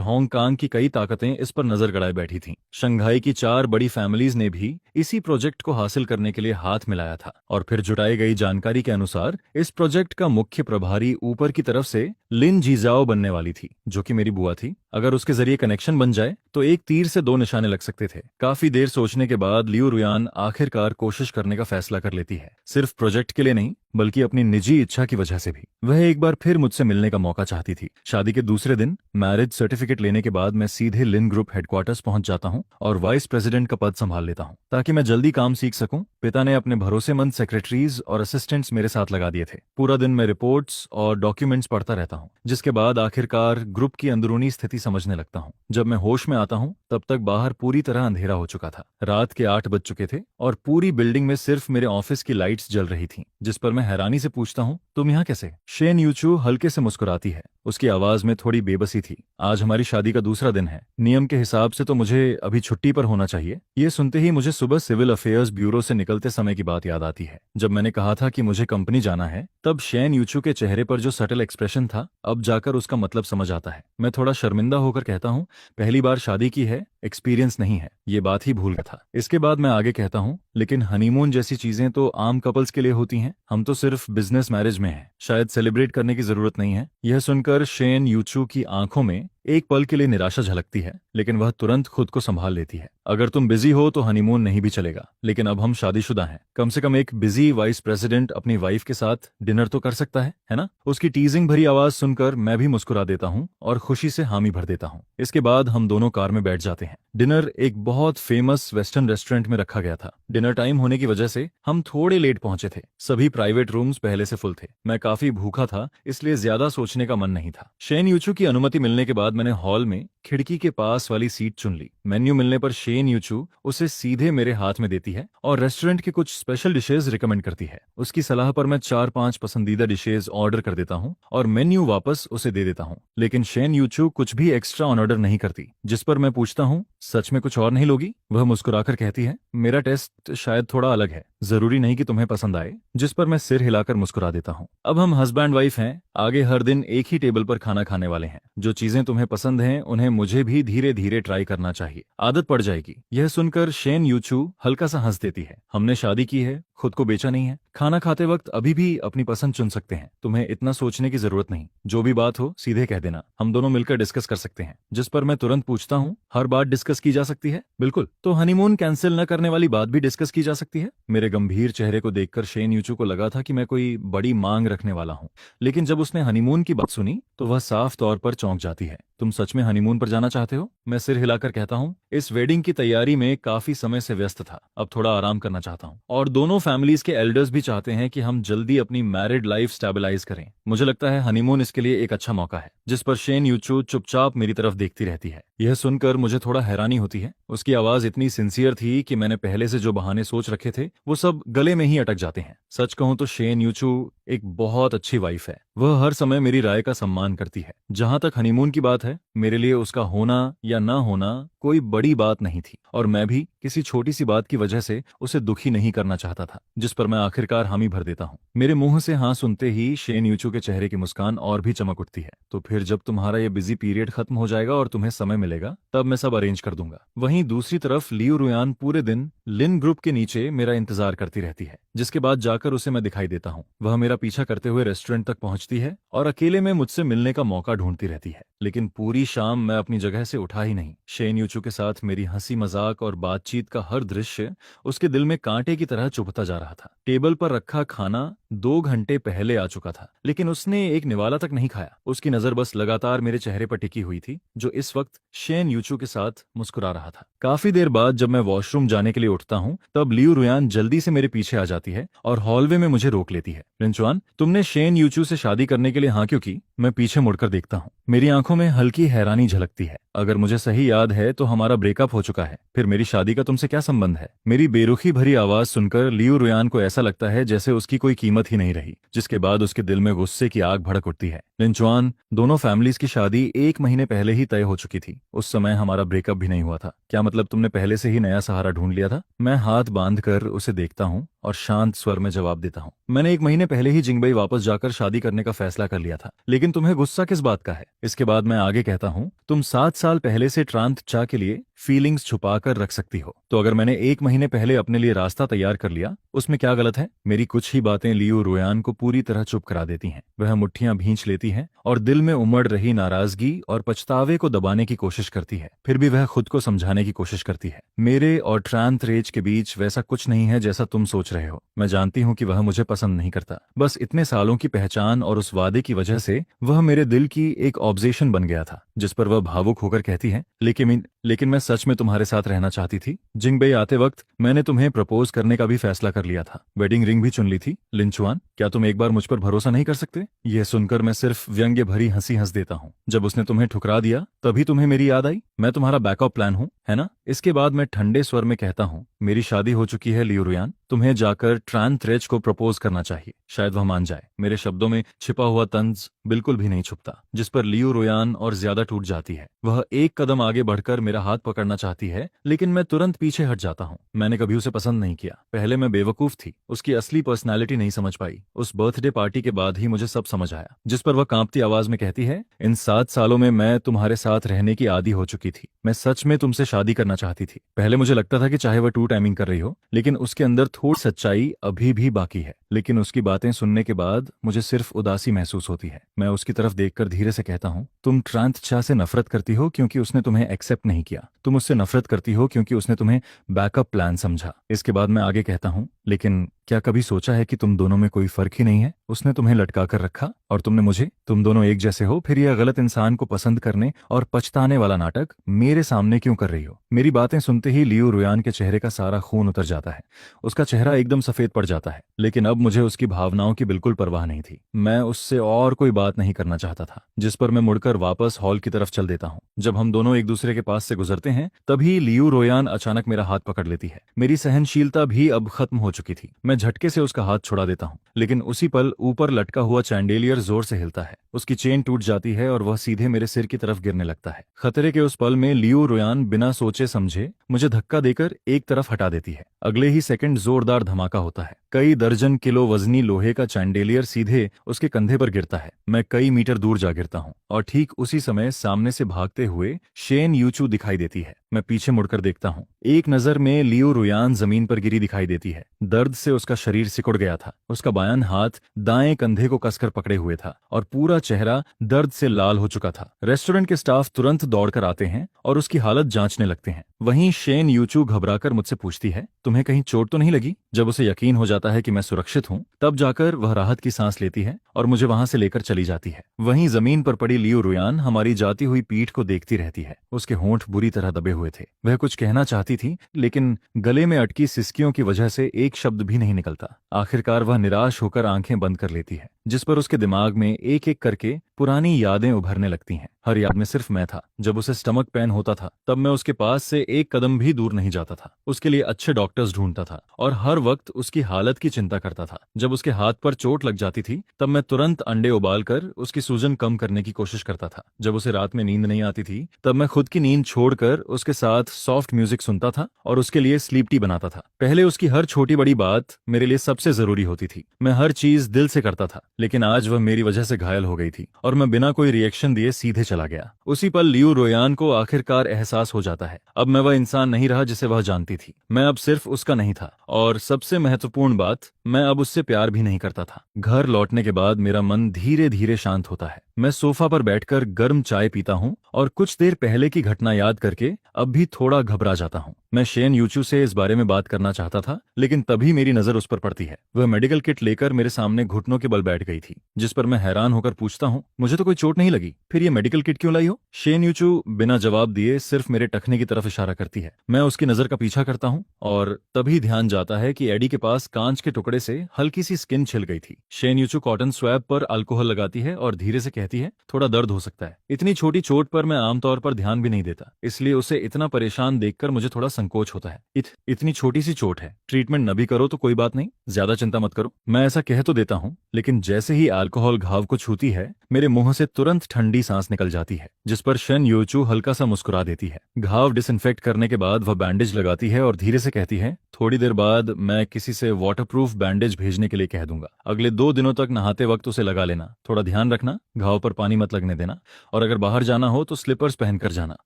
हांगकांग की कई ताकतें इस पर नजर गड़ाए बैठी थीं। शंघाई की 4 बड़ी फैमिलीज ने भी इसी प्रोजेक्ट को हासिल करने के लिए हाथ मिलाया था। और फिर जुटाई गई जानकारी के अनुसार इस प्रोजेक्ट का मुख्य प्रभारी ऊपर की तरफ से लिन जीजाओ बनने वाली थी, जो कि मेरी बुआ थी। अगर उसके जरिए कनेक्शन बन जाए तो एक तीर से 2 निशाने लग सकते थे। काफी देर सोचने के बाद लियू रुयान आखिरकार कोशिश करने का फैसला कर लेती है। सिर्फ प्रोजेक्ट के लिए नहीं, बल्कि अपनी निजी इच्छा की वजह से भी। वह एक बार फिर मुझसे मिलने का मौका चाहती थी। शादी के दूसरे दिन मैरिज सर्टिफिकेट लेने के बाद मैं सीधे लिन ग्रुप हेडक्वार्टर्स पहुंच जाता हूं और वाइस प्रेसिडेंट का पद संभाल लेता हूं, ताकि मैं जल्दी काम सीख सकूं। पिता ने अपने भरोसेमंद सेक्रेटरीज और असिस्टेंट्स मेरे साथ लगा दिए थे। पूरा दिन मैं रिपोर्ट्स और डॉक्यूमेंट्स पढ़ता रहता हूं, जिसके बाद आखिरकार ग्रुप की अंदरूनी स्थिति समझने लगता हूं। जब मैं होश में आता हूं तब तक बाहर पूरी तरह अंधेरा हो चुका था। रात के 8 बज चुके थे और पूरी बिल्डिंग में सिर्फ मेरे ऑफिस की लाइट्स जल रही थीं, जिस पर मैं हैरानी से पूछता हूं, तुम यहाँ कैसे? शेन यूचू हल्के से मुस्कुराती है। उसकी आवाज में थोड़ी बेबसी थी। आज हमारी शादी का दूसरा दिन है। नियम के हिसाब से तो मुझे अभी छुट्टी पर होना चाहिए। ये सुनते ही मुझे सुबह सिविल अफेयर्स ब्यूरो से निकलते समय की बात याद आती है। जब मैंने कहा था कि मुझे कंपनी जाना है, तब शेन यूचू के चेहरे पर जो सटल एक्सप्रेशन था, अब जाकर उसका मतलब समझ आता है। मैं थोड़ा शर्मिंदा होकर कहता हूँ, पहली बार शादी की है, एक्सपीरियंस नहीं है। ये बात ही भूल गया था। इसके बाद मैं आगे कहता हूँ, लेकिन हनीमून जैसी चीजें तो आम कपल्स के लिए होती हैं। हम तो सिर्फ बिजनेस मैरिज में हैं, शायद सेलिब्रेट करने की जरूरत नहीं है। यह सुनकर शेन यूचू की आंखों में एक पल के लिए निराशा झलकती है, लेकिन वह तुरंत खुद को संभाल लेती है। अगर तुम बिजी हो तो हनीमून नहीं भी चलेगा, लेकिन अब हम शादीशुदा हैं। कम से कम एक बिजी वाइस प्रेसिडेंट अपनी वाइफ के साथ डिनर तो कर सकता है ना? उसकी टीजिंग भरी आवाज सुनकर मैं भी मुस्कुरा देता हूँ और खुशी से हामी भर देता हूँ। इसके बाद हम दोनों कार में बैठ जाते हैं। डिनर एक बहुत फेमस वेस्टर्न रेस्टोरेंट में रखा गया था। डिनर टाइम होने की वजह से हम थोड़े लेट पहुंचे थे। सभी प्राइवेट रूम्स पहले से फुल थे। मैं काफी भूखा था, इसलिए ज्यादा सोचने का मन नहीं था। शेन यूचू की अनुमति मिलने के बाद मैंने हॉल में खिड़की के पास वाली सीट चुन ली। मेन्यू मिलने पर शेन यूचू उसे सीधे मेरे हाथ में देती है और रेस्टोरेंट के कुछ स्पेशल डिशेज रिकमेंड करती है। उसकी सलाह पर मैं 4-5 पसंदीदा डिशेज ऑर्डर कर देता हूँ और मेन्यू वापस उसे दे देता हूँ। लेकिन शेन यूचू कुछ भी एक्स्ट्रा ऑन ऑर्डर नहीं करती। जिस पर मैं पूछता हूँ, सच में कुछ और नहीं लोगी? वह मुस्कुराकर कहती है, मेरा टेस्ट शायद थोड़ा अलग है, जरूरी नहीं कि तुम्हें पसंद आए। जिस पर मैं सिर हिलाकर मुस्कुरा देता हूँ। अब हम हस्बैंड वाइफ हैं, आगे हर दिन एक ही टेबल पर खाना खाने वाले हैं। जो चीजें तुम्हें पसंद हैं उन्हें मुझे भी धीरे धीरे ट्राई करना चाहिए, आदत पड़ जाएगी। यह सुनकर शेन यूचू हल्का सा हंस देती है। हमने शादी की है, खुद को बेचा नहीं है। खाना खाते वक्त अभी भी अपनी पसंद चुन सकते हैं। तुम्हें इतना सोचने की जरूरत नहीं। जो भी बात हो सीधे कह देना, हम दोनों मिलकर डिस्कस कर सकते हैं। जिस पर मैं तुरंत पूछता हूँ, हर बात डिस्कस की जा सकती है? बिल्कुल। तो हनीमून कैंसिल न करने वाली बात भी डिस्कस की जा सकती है? मेरे गंभीर चेहरे को देखकर शेन यूचू को लगा था कि मैं कोई बड़ी मांग रखने वाला हूँ, लेकिन जब उसने हनीमून की बात सुनी तो वह साफ तौर पर चौंक जाती है। तुम सच में हनीमून पर जाना चाहते हो? मैं सिर हिलाकर कहता हूँ, इस वेडिंग की तैयारी में काफी समय से व्यस्त था, अब थोड़ा आराम करना चाहता हूँ। और दोनों फैमिलीज के एल्डर्स भी चाहते हैं कि हम जल्दी अपनी मैरिड लाइफ स्टेबलाइज करें। मुझे लगता है हनीमून इसके लिए एक अच्छा मौका है। जिस पर शेन यूचू चुपचाप मेरी तरफ देखती रहती है। यह सुनकर मुझे थोड़ा हैरानी होती है। उसकी आवाज इतनी सिंसियर थी कि मैंने पहले से जो बहाने सोच रखे थे वो सब गले में ही अटक जाते हैं। सच कहूं तो शेन यूचू एक बहुत अच्छी वाइफ है। वह हर समय मेरी राय का सम्मान करती है। जहां तक हनीमून की बात है, मेरे लिए उसका होना या ना होना कोई बड़ी बात नहीं थी और मैं भी किसी छोटी सी बात की वजह से उसे दुखी नहीं करना चाहता था, जिस पर मैं आखिरकार हामी भर देता हूँ। मेरे मुंह से हाँ सुनते ही शेन यूचू के चेहरे की मुस्कान और भी चमक उठती है। तो फिर जब तुम्हारा ये बिजी पीरियड खत्म हो जाएगा और तुम्हें समय मिलेगा तब मैं सब अरेंज कर दूंगा। वहीं दूसरी तरफ लियू रुयान पूरे दिन लिन ग्रुप के नीचे मेरा इंतजार करती रहती है, जिसके बाद जाकर उसे मैं दिखाई देता हूँ। वह मेरा पीछा करते हुए रेस्टोरेंट तक पहुंचती है और अकेले में मुझसे मिलने का मौका ढूंढती रहती है, लेकिन पूरी शाम मैं अपनी जगह से उठा ही नहीं। शेन यूचू के साथ मेरी हंसी मजाक और बातचीत का हर दृश्य उसके दिल में कांटे की तरह चुभता जा रहा था। टेबल पर रखा खाना 2 घंटे पहले आ चुका था, लेकिन उसने एक निवाला तक नहीं खाया। उसकी नजर बस लगातार मेरे चेहरे पर टिकी हुई थी, जो इस वक्त शेन यूचू के साथ मुस्कुरा रहा था। काफी देर बाद जब मैं वॉशरूम जाने के लिए उठता हूँ तब लियू रुयान जल्दी से मेरे पीछे आ जाती है और हॉलवे में मुझे रोक लेती है। लिंचुआन, तुमने शेन यूचू से शादी करने के लिए हाँ क्यों की? मैं पीछे मुड़कर देखता हूँ। मेरी आंखों में हल्की हैरानी झलकती है। अगर मुझे सही याद है तो हमारा ब्रेकअप हो चुका है, फिर मेरी शादी का तुमसे क्या संबंध है? मेरी बेरुखी भरी आवाज सुनकर लियू रुयान को ऐसा लगता है जैसे उसकी कोई कीमत ही नहीं रही, जिसके बाद उसके दिल में गुस्से की आग भड़क उठती है। लिंचुआन, दोनों फैमिलीज की शादी 1 महीने पहले ही तय हो चुकी थी। उस समय हमारा ब्रेकअप भी नहीं हुआ था। क्या मतलब तुमने पहले से ही नया सहारा ढूंढ लिया था? मैं हाथ बांधकर उसे देखता हूँ और शांत स्वर में जवाब देता हूँ, मैंने 1 महीने पहले ही जिंगबई वापस जाकर शादी करने का फैसला कर लिया था, लेकिन तुम्हें गुस्सा किस बात का है? इसके बाद मैं आगे कहता हूँ, तुम 7 साल पहले से ट्रांत चा के लिए फीलिंग्स छुपा कर रख सकती हो, तो अगर मैंने 1 महीने पहले अपने लिए रास्ता तैयार कर लिया उसमें क्या गलत है? मेरी कुछ ही बातें लियू रुयान को पूरी तरह चुप करा देती हैं। वह मुट्ठियां भींच लेती है और दिल में उमड़ रही नाराजगी और पछतावे को दबाने की कोशिश करती है। फिर भी वह खुद को समझाने की कोशिश करती है, मेरे और ट्रांत रेज के बीच वैसा कुछ नहीं है जैसा तुम सोच रहे हो। मैं जानती हूँ कि वह मुझे पसंद नहीं करता, बस इतने सालों की पहचान और उस वादे की वजह से वह मेरे दिल की एक ऑब्जेक्शन बन गया था, जिस पर वह भावुक होकर कहती है, लेकिन मैं सच में तुम्हारे साथ रहना चाहती थी। जिंगबई आते वक्त मैंने तुम्हें प्रपोज करने का भी फैसला कर लिया था, वेडिंग रिंग भी चुन ली थी। लिंचुआन, क्या तुम एक बार मुझ पर भरोसा नहीं कर सकते? यह सुनकर मैं सिर्फ व्यंग्य भरी हंसी हंस देता हूँ। जब उसने तुम्हें ठुकरा दिया तभी तुम्हें मेरी याद आई? मैं तुम्हारा बैकअप प्लान हूँ, है ना? इसके बाद मैं ठंडे स्वर में कहता हूँ, मेरी शादी हो चुकी है लियू रुयान, तुम्हें जाकर ट्रांत रेज को प्रपोज करना चाहिए, शायद वह मान जाए। मेरे शब्दों में छिपा हुआ तंज बिल्कुल भी नहीं छुपता, जिस पर लियू रुयान और ज्यादा टूट जाती है। वह एक कदम आगे बढ़कर मेरा हाथ पकड़ना चाहती है, लेकिन मैं तुरंत पीछे हट जाता हूँ। मैंने कभी उसे पसंद नहीं किया। पहले मैं बेवकूफ थी, उसकी असली पर्सनालिटी नहीं समझ पाई। उस बर्थडे पार्टी के बाद ही मुझे सब समझ आया, जिस पर वह कांपती आवाज में कहती है, इन 7 सालों में मैं तुम्हारे साथ रहने की आदी हो चुकी थी। मैं सच में तुमसे शादी करना चाहती थी। पहले मुझे लगता था कि चाहे वह टू टाइमिंग कर रही हो, लेकिन उसके अंदर थोड़ी सच्चाई अभी भी बाकी है। लेकिन उसकी बातें सुनने के बाद मुझे सिर्फ उदासी महसूस होती है। मैं उसकी तरफ देखकर धीरे से कहता हूँ, तुम ट्रांत चा से नफरत करती हो क्योंकि उसने तुम्हें एक्सेप्ट नहीं किया। तुम उससे नफरत करती हो क्योंकि उसने तुम्हें बैकअप प्लान समझा। इसके बाद मैं आगे कहता हूँ, लेकिन क्या कभी सोचा है कि तुम दोनों में कोई फर्क ही नहीं है? उसने तुम्हें लटका कर रखा और तुमने मुझे। तुम दोनों एक जैसे हो, फिर यह गलत इंसान को पसंद करने और पछताने वाला नाटक मेरे सामने क्यों कर रही हो? मेरी बातें सुनते ही लियू रुयान के चेहरे का सारा खून उतर जाता है। उसका चेहरा एकदम सफेद पड़ जाता है, लेकिन अब मुझे उसकी भावनाओं की बिल्कुल परवाह नहीं थी। मैं उससे और कोई बात नहीं करना चाहता था, जिस पर मैं मुड़कर वापस हॉल की तरफ चल देता हूँ। जब हम दोनों एक दूसरे के पास से गुजरते हैं तभी लियू रुयान अचानक मेरा हाथ पकड़ लेती है। मेरी सहनशीलता भी अब खत्म हो चुकी थी। मैं झटके से उसका हाथ छुड़ा देता हूँ, लेकिन उसी पल ऊपर लटका हुआ चैंडेलियर जोर से हिलता है। उसकी चेन टूट जाती है और वह सीधे मेरे सिर की तरफ गिरने लगता है। खतरे के उस पल में लियू रुयान बिना सोचे समझे मुझे धक्का देकर एक तरफ हटा देती है। अगले ही सेकंड जोरदार धमाका होता है। कई दर्जन किलो वजनी लोहे का चैंडेलियर सीधे उसके कंधे पर गिरता है। मैं कई मीटर दूर जा गिरता हूँ और ठीक उसी समय सामने से भागते हुए शेन यूचू दिखाई देती है। मैं पीछे मुड़कर देखता हूँ। एक नजर में लियू रुयान जमीन पर गिरी दिखाई देती है। दर्द से उसका शरीर सिकुड़ गया था। उसका बायां हाथ दाएं कंधे को कसकर पकड़े हुए था और पूरा चेहरा दर्द से लाल हो चुका था। रेस्टोरेंट के स्टाफ तुरंत दौड़कर आते हैं और उसकी हालत जांचने लगते हैं। वहीं शेन यूचू घबराकर मुझसे पूछती है, तुम्हें कहीं चोट तो नहीं लगी? जब उसे यकीन हो जाता है कि मैं सुरक्षित हूँ, तब जाकर वह राहत की सांस लेती है और मुझे वहां से लेकर चली जाती है। वहीं जमीन पर पड़ी लियू रुयान हमारी जाती हुई पीठ को देखती रहती है। उसके होंठ बुरी तरह दबे हुए थे। वह कुछ कहना चाहती थी, लेकिन गले में अटकी सिसकियों की वजह से एक शब्द भी नहीं निकलता। आखिरकार वह निराश होकर आंखें बंद कर लेती है। जिस पर उसके दिमाग में एक एक करके पुरानी यादें उभरने लगती हैं। हर याद में सिर्फ मैं था। जब उसे स्टमक पेन होता था तब मैं उसके पास से एक कदम भी दूर नहीं जाता था। उसके लिए अच्छे डॉक्टर्स ढूंढता था और हर वक्त उसकी हालत की चिंता करता था। जब उसके हाथ पर चोट लग जाती थी तब मैं तुरंत अंडे उबाल कर उसकी सूजन कम करने की कोशिश करता था। जब उसे रात में नींद नहीं आती थी तब मैं खुद की नींद छोड़कर उसके साथ सॉफ्ट म्यूजिक सुनता था और उसके लिए स्लीप टी बनाता था। पहले उसकी हर छोटी बड़ी बात मेरे लिए सबसे जरूरी होती थी। मैं हर चीज दिल से करता था, लेकिन आज वह मेरी वजह से घायल हो गई थी और मैं बिना कोई रिएक्शन दिए सीधे चला गया। उसी पल लियू रोयान को आखिरकार एहसास हो जाता है, अब मैं वह इंसान नहीं रहा जिसे वह जानती थी। मैं अब सिर्फ उसका नहीं था, और सबसे महत्वपूर्ण बात, मैं अब उससे प्यार भी नहीं करता था। घर लौटने के बाद मेरा मन धीरे धीरे शांत होता है। मैं सोफा पर बैठकर गर्म चाय पीता हूँ और कुछ देर पहले की घटना याद करके अब भी थोड़ा घबरा जाता हूँ। मैं शेन यूचू से इस बारे में बात करना चाहता था, लेकिन तभी मेरी नजर उस पर पड़ती है। वह मेडिकल किट लेकर मेरे सामने घुटनों के बल बैठ गई थी, जिस पर मैं हैरान होकर पूछता हूँ, मुझे तो कोई चोट नहीं लगी, फिर ये मेडिकल किट क्यों लाई हो? शेन यूचू बिना जवाब दिए सिर्फ मेरे टखने की तरफ इशारा करती है। मैं उसकी नजर का पीछा करता हूँ और तभी ध्यान जाता है कि एडी के पास कांच के टुकड़े से हल्की सी स्किन छिल गई थी। शेन यूचू कॉटन स्वैब पर अल्कोहल लगाती है और धीरे से कहती है, थोड़ा दर्द हो सकता है। इतनी छोटी चोट पर मैं आमतौर पर ध्यान भी नहीं देता, इसलिए उसे इतना परेशान देखकर मुझे थोड़ा संकोच होता है। इतनी छोटी सी चोट है, ट्रीटमेंट न भी करो तो कोई बात नहीं, ज्यादा चिंता मत करो। मैं ऐसा कह तो देता हूँ, लेकिन जैसे ही अल्कोहल घाव को छूती है मेरे मुंह से तुरंत ठंडी सांस निकल जाती है, जिस पर शेन यूचू हल्का सा मुस्कुरा देती है। घाव डिसइंफेक्ट करने के बाद वह बैंडेज लगाती है और धीरे से कहती है, थोड़ी देर बाद मैं किसी से वाटरप्रूफ बैंडेज भेजने के लिए कह दूंगा। अगले 2 दिनों तक नहाते वक्त उसे लगा लेना। थोड़ा ध्यान रखना, घाव पर पानी मत लगने देना, और अगर बाहर जाना हो तो स्लीपर्स पहनकर जाना।